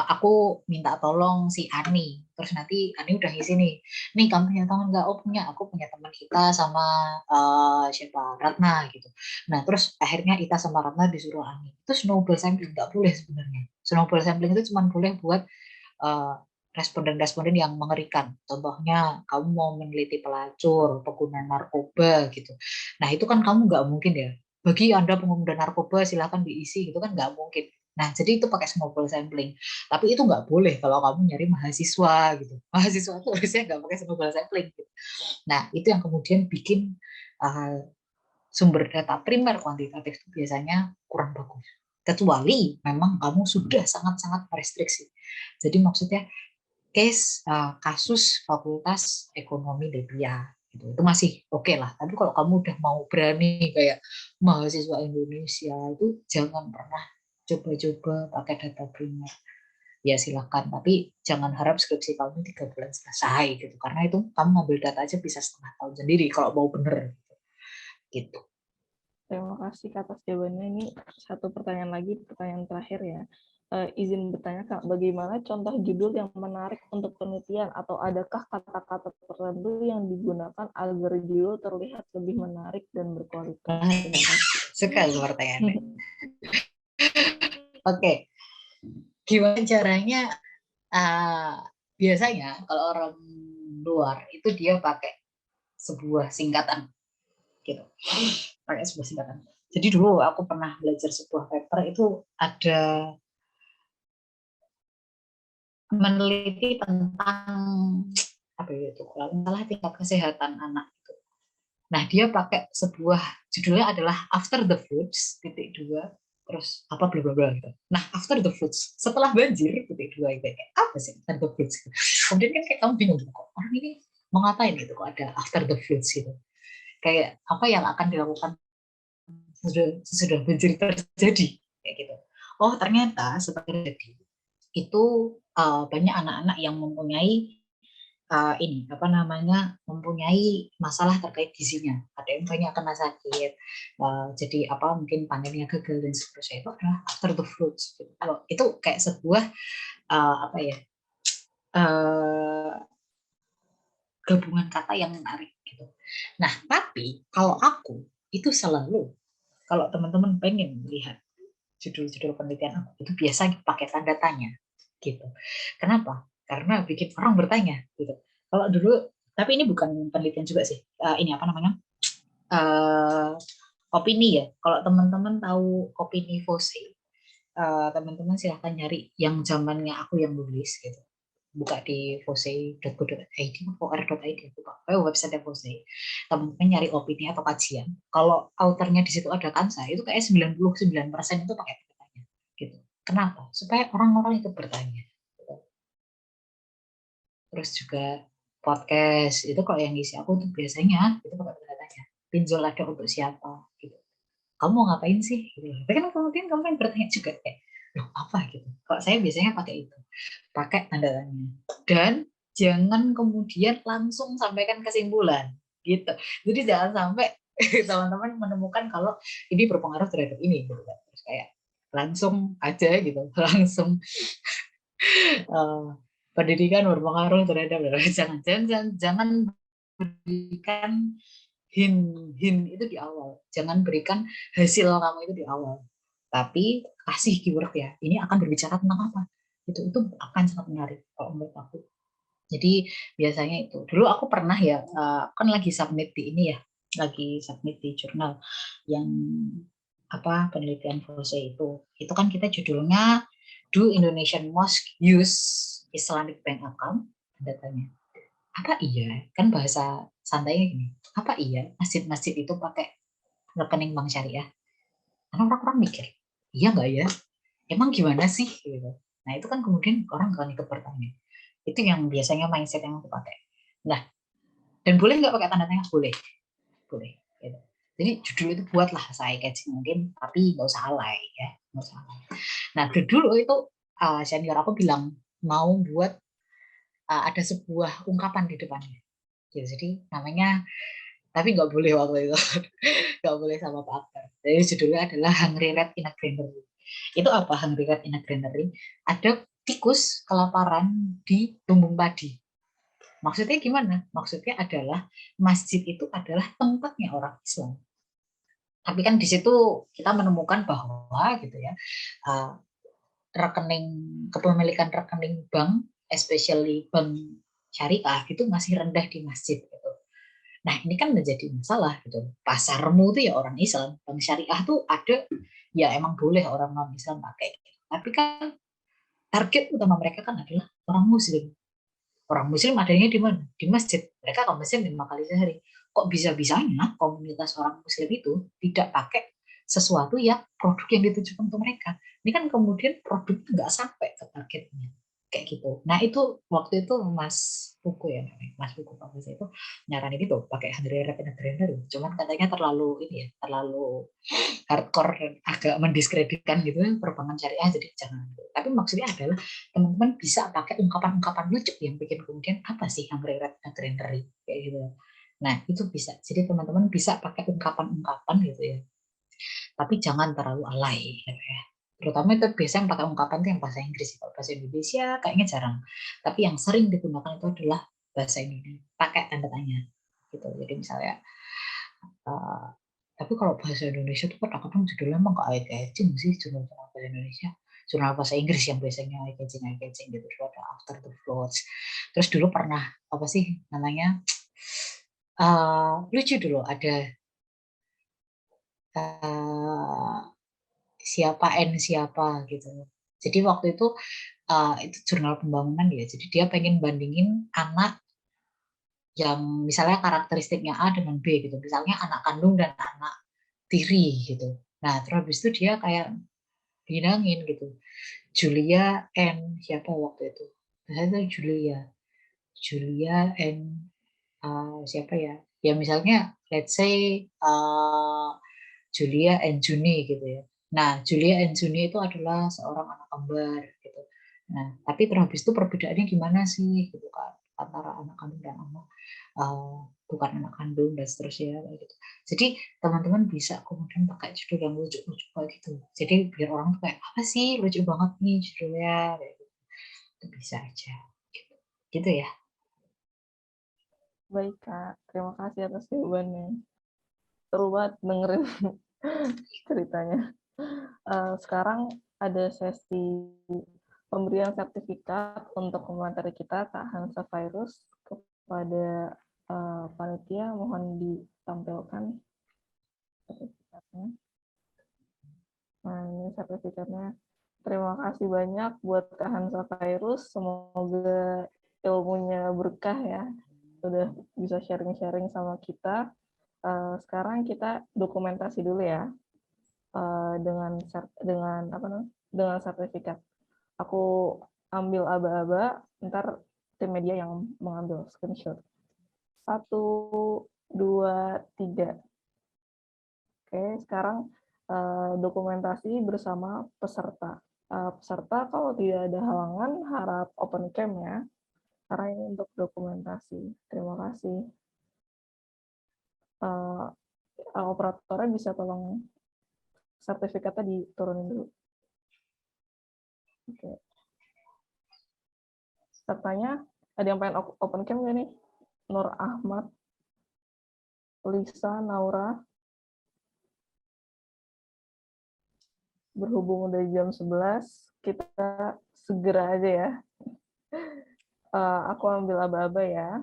aku minta tolong si Ani, terus nanti Ani udah ngisi nih kamu punya teman nggak? Oh punya, aku punya teman Ita sama siapa Ratna gitu. Nah terus akhirnya Ita sama Ratna disuruh Ani. Itu snowball sampling, nggak boleh sebenarnya. Snowball sampling itu cuma boleh buat uh, responden-responden yang mengerikan. Contohnya kamu mau meneliti pelacur, pengguna narkoba gitu. Nah itu kan kamu nggak mungkin ya. Bagi Anda pengguna narkoba silahkan diisi gitu kan nggak mungkin. Nah, jadi itu pakai snowball sampling. Tapi itu nggak boleh kalau kamu nyari mahasiswa gitu. Mahasiswa itu harusnya nggak pakai snowball sampling. Gitu. Nah, itu yang kemudian bikin uh, sumber data primer kuantitatif itu biasanya kurang bagus. Kecuali memang kamu sudah sangat-sangat restriksi. Jadi maksudnya case kasus Fakultas Ekonomi Debia gitu. Itu masih oke lah. Tapi kalau kamu udah mau berani kayak mahasiswa Indonesia itu jangan pernah coba-coba pakai data primer. Ya silakan, tapi jangan harap skripsi kamu 3 bulan selesai gitu. Karena itu kamu ngambil data aja bisa setengah tahun sendiri kalau mau bener gitu. Terima kasih atas jawabannya. Ini satu pertanyaan lagi, pertanyaan terakhir ya. Izin bertanya Kak, bagaimana contoh judul yang menarik untuk penelitian atau adakah kata-kata tertentu yang digunakan agar judul terlihat lebih menarik dan berkualitas? Terima kasih. Sekali pertanyaannya. Oke, gimana caranya? Biasanya kalau orang luar itu dia pakai sebuah singkatan gitu, pakai sebuah singkatan. Jadi dulu aku pernah belajar sebuah paper itu ada meneliti tentang apa itu kalau salah tingkat kesehatan anak itu. Nah dia pakai sebuah judulnya adalah After the Floods titik dua terus apa bla bla bla gitu. Nah after the floods setelah banjir titik dua itu kayak apa sih after the floods gitu. Kemudian kan kayak kamu bingung kok orang ini mau ngapain gitu kok ada after the floods gitu. Kayak apa yang akan dilakukan sesudah banjir terjadi kayak gitu. Oh ternyata setelah terjadi itu banyak anak-anak yang mempunyai ini apa namanya mempunyai masalah terkait gizinya. Ada yang banyak kena sakit, jadi apa mungkin panennya gagal dan seterusnya itu adalah after the fruits. Kalau itu kayak sebuah apa ya gabungan kata yang menarik gitu. Nah tapi kalau aku itu selalu kalau teman-teman pengen melihat judul-judul penelitian aku itu biasa pakai tanda tanya gitu. Kenapa? Karena bikin orang bertanya gitu. Kalau dulu, tapi ini bukan penelitian juga sih. Ini apa namanya? Uh, opini ya. Kalau teman-teman tahu opini Fose, teman-teman silahkan nyari yang zamannya aku yang nulis gitu. Buka di fose.go.id, or.id, website Fose. Teman-teman nyari opini atau kajian. Kalau autornya di situ ada Kansa, itu kayak 99% itu pakai tanda tanya. Gitu. Kenapa? Supaya orang-orang itu bertanya. Gitu. Terus juga podcast, itu kalau yang ngisi aku tuh biasanya itu pakai tanda tanya. Pinjol ada untuk siapa? Gitu. Kamu mau ngapain sih? Gitu. Tapi kan kemudian kamu kan bertanya juga kayak, loh apa gitu. Kalau saya biasanya pakai itu, pakai tanda tanya. Dan jangan kemudian langsung sampaikan kesimpulan gitu. Jadi jangan sampai teman-teman menemukan kalau ini berpengaruh terhadap ini gitu kan. Terus kayak langsung aja gitu, langsung uh, pendidikan berpengaruh terhadap jangan berikan hint itu di awal. Jangan berikan hasil kamu itu di awal. Tapi kasih keyword ya. Ini akan berbicara tentang apa? Itu akan sangat menarik kalau menurut aku. Jadi biasanya itu. Dulu aku pernah ya, kan lagi submit di ini ya, lagi submit di jurnal yang apa penelitian Fose itu. Itu kan kita judulnya Do Indonesian Mosque Use Islamic Bank Account? Datanya. Apa iya? Kan bahasa santainya gini. Apa iya masjid-masjid itu pakai rekening bank syariah? Karena orang-orang mikir, iya nggak ya? Emang gimana sih? Gitu. Nah itu kan kemudian orang akan ikut bertanya. Itu yang biasanya mindset yang aku pakai. Nah, dan boleh nggak pakai tanda tanya? Boleh, boleh. Gitu. Jadi judul itu buatlah saya catchy mungkin, tapi nggak usah alay ya, nggak usah alay. Nah dulu itu senior aku bilang mau buat ada sebuah ungkapan di depannya. Gitu. Jadi namanya, tapi nggak boleh waktu itu, nggak boleh sama Pak Akbar. Jadi judulnya adalah Hungry Rat in a Granary. Itu apa Hungry Rat in a Granary? Ada tikus kelaparan di lumbung padi. Maksudnya gimana? Maksudnya adalah masjid itu adalah tempatnya orang Islam. Tapi kan di situ kita menemukan bahwa gitu ya, rekening kepemilikan rekening bank, especially bank syariah itu masih rendah di masjid gitu. Nah ini kan menjadi masalah gitu. Pasarmu itu ya orang Islam, bank syariah tuh ada ya emang boleh orang non Islam pakai. Tapi kan target utama mereka kan adalah orang Muslim. Orang Muslim adanya di mana? Di masjid. Mereka ke masjid 5 kali sehari. Kok bisa-bisanya komunitas orang Muslim itu tidak pakai sesuatu yang produk yang ditujukan untuk mereka? Ini kan kemudian produk nggak sampai ke targetnya. Kayak gitu. Nah itu waktu itu Mas Buku ya, Mas Buku Pak itu nyaranin itu pakai Hungry Rat in a Granary. Cuman katanya terlalu ini ya, terlalu hardcore dan agak mendiskreditkan gitu perbankan syariah, jadi jangan. Tapi maksudnya adalah teman-teman bisa pakai ungkapan-ungkapan lucu yang bikin kemudian apa sih Hungry Rat in a Granary kayak gitu. Nah itu bisa, jadi teman-teman bisa pakai ungkapan-ungkapan gitu ya, tapi jangan terlalu alay gitu ya. Terutama itu biasanya yang pakai ungkapan itu yang bahasa Inggris. Kalau bahasa Indonesia kayaknya jarang, tapi yang sering digunakan itu adalah bahasa Indonesia pakai tanda tanya gitu. Jadi misalnya uh, tapi kalau bahasa Indonesia tuh kadang-kadang judulnya emang gak eye-catching sih, judul bahasa Indonesia. Jurnal bahasa Inggris yang biasanya eye-catching gitu. Dulu ada After the Floods. Terus dulu pernah apa sih namanya? Lucu dulu ada uh, siapa N siapa gitu. Jadi waktu itu jurnal pembangunan ya. Jadi dia pengen bandingin anak yang misalnya karakteristiknya A dengan B gitu. Misalnya anak kandung dan anak tiri gitu. Nah, terus habis itu dia kayak bilangin gitu. Julia and siapa waktu itu? Saya Julia. Julia and siapa ya? Ya misalnya let's say Julia and Juni gitu ya. Nah, Julia and Juni itu adalah seorang anak kembar gitu. Nah, tapi terus habis itu perbedaannya gimana sih gitu kan antara anak kandung dan anak bukan anak kandung dan seterusnya kayak gitu. Jadi teman-teman bisa kemudian pakai judul yang lucu-lucu kayak gitu. Jadi biar orang tuh kayak apa sih lucu banget nih judulnya kayak gitu. Itu bisa aja. Gitu, gitu ya. Baik, Kak. Terima kasih atas jawabannya. Seru banget dengerin ceritanya. Sekarang ada sesi pemberian sertifikat untuk pemateri kita, Kak Hansa Virus. Kepada panitia, mohon ditampilkan sertifikatnya. Nah, ini sertifikatnya. Terima kasih banyak buat Kak Hansa Khairus. Semoga ilmunya berkah ya. Udah bisa sharing-sharing sama kita. Sekarang kita dokumentasi dulu ya. Dengan sertifikat. Aku ambil aba-aba, ntar tim media yang mengambil screenshot. 1, 2, 3. Oke, sekarang dokumentasi bersama peserta. Peserta kalau tidak ada halangan harap open cam ya, karena ini untuk dokumentasi. Terima kasih. Operatornya bisa tolong sertifikatnya diturunin dulu. Oke. Sertanya, ada yang pengen open cam nggak nih? Nur Ahmad, Lisa, Naura. Berhubung udah jam 11, kita segera aja ya. Aku ambil aba-aba ya.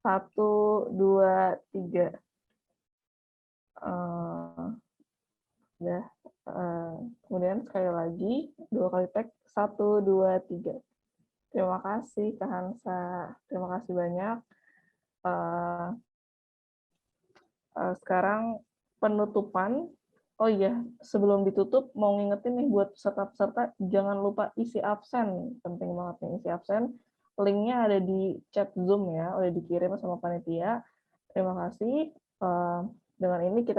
1, 2, 3. Ya. Kemudian sekali lagi, 2 kali tag. 1, 2, 3. Terima kasih, Kak Hansa. Terima kasih banyak. Sekarang penutupan. Oh iya, sebelum ditutup, mau ngingetin nih buat peserta-peserta, jangan lupa isi absen. Penting banget nih, isi absen. Linknya ada di chat Zoom ya, udah dikirim sama panitia. Terima kasih. Dengan ini kita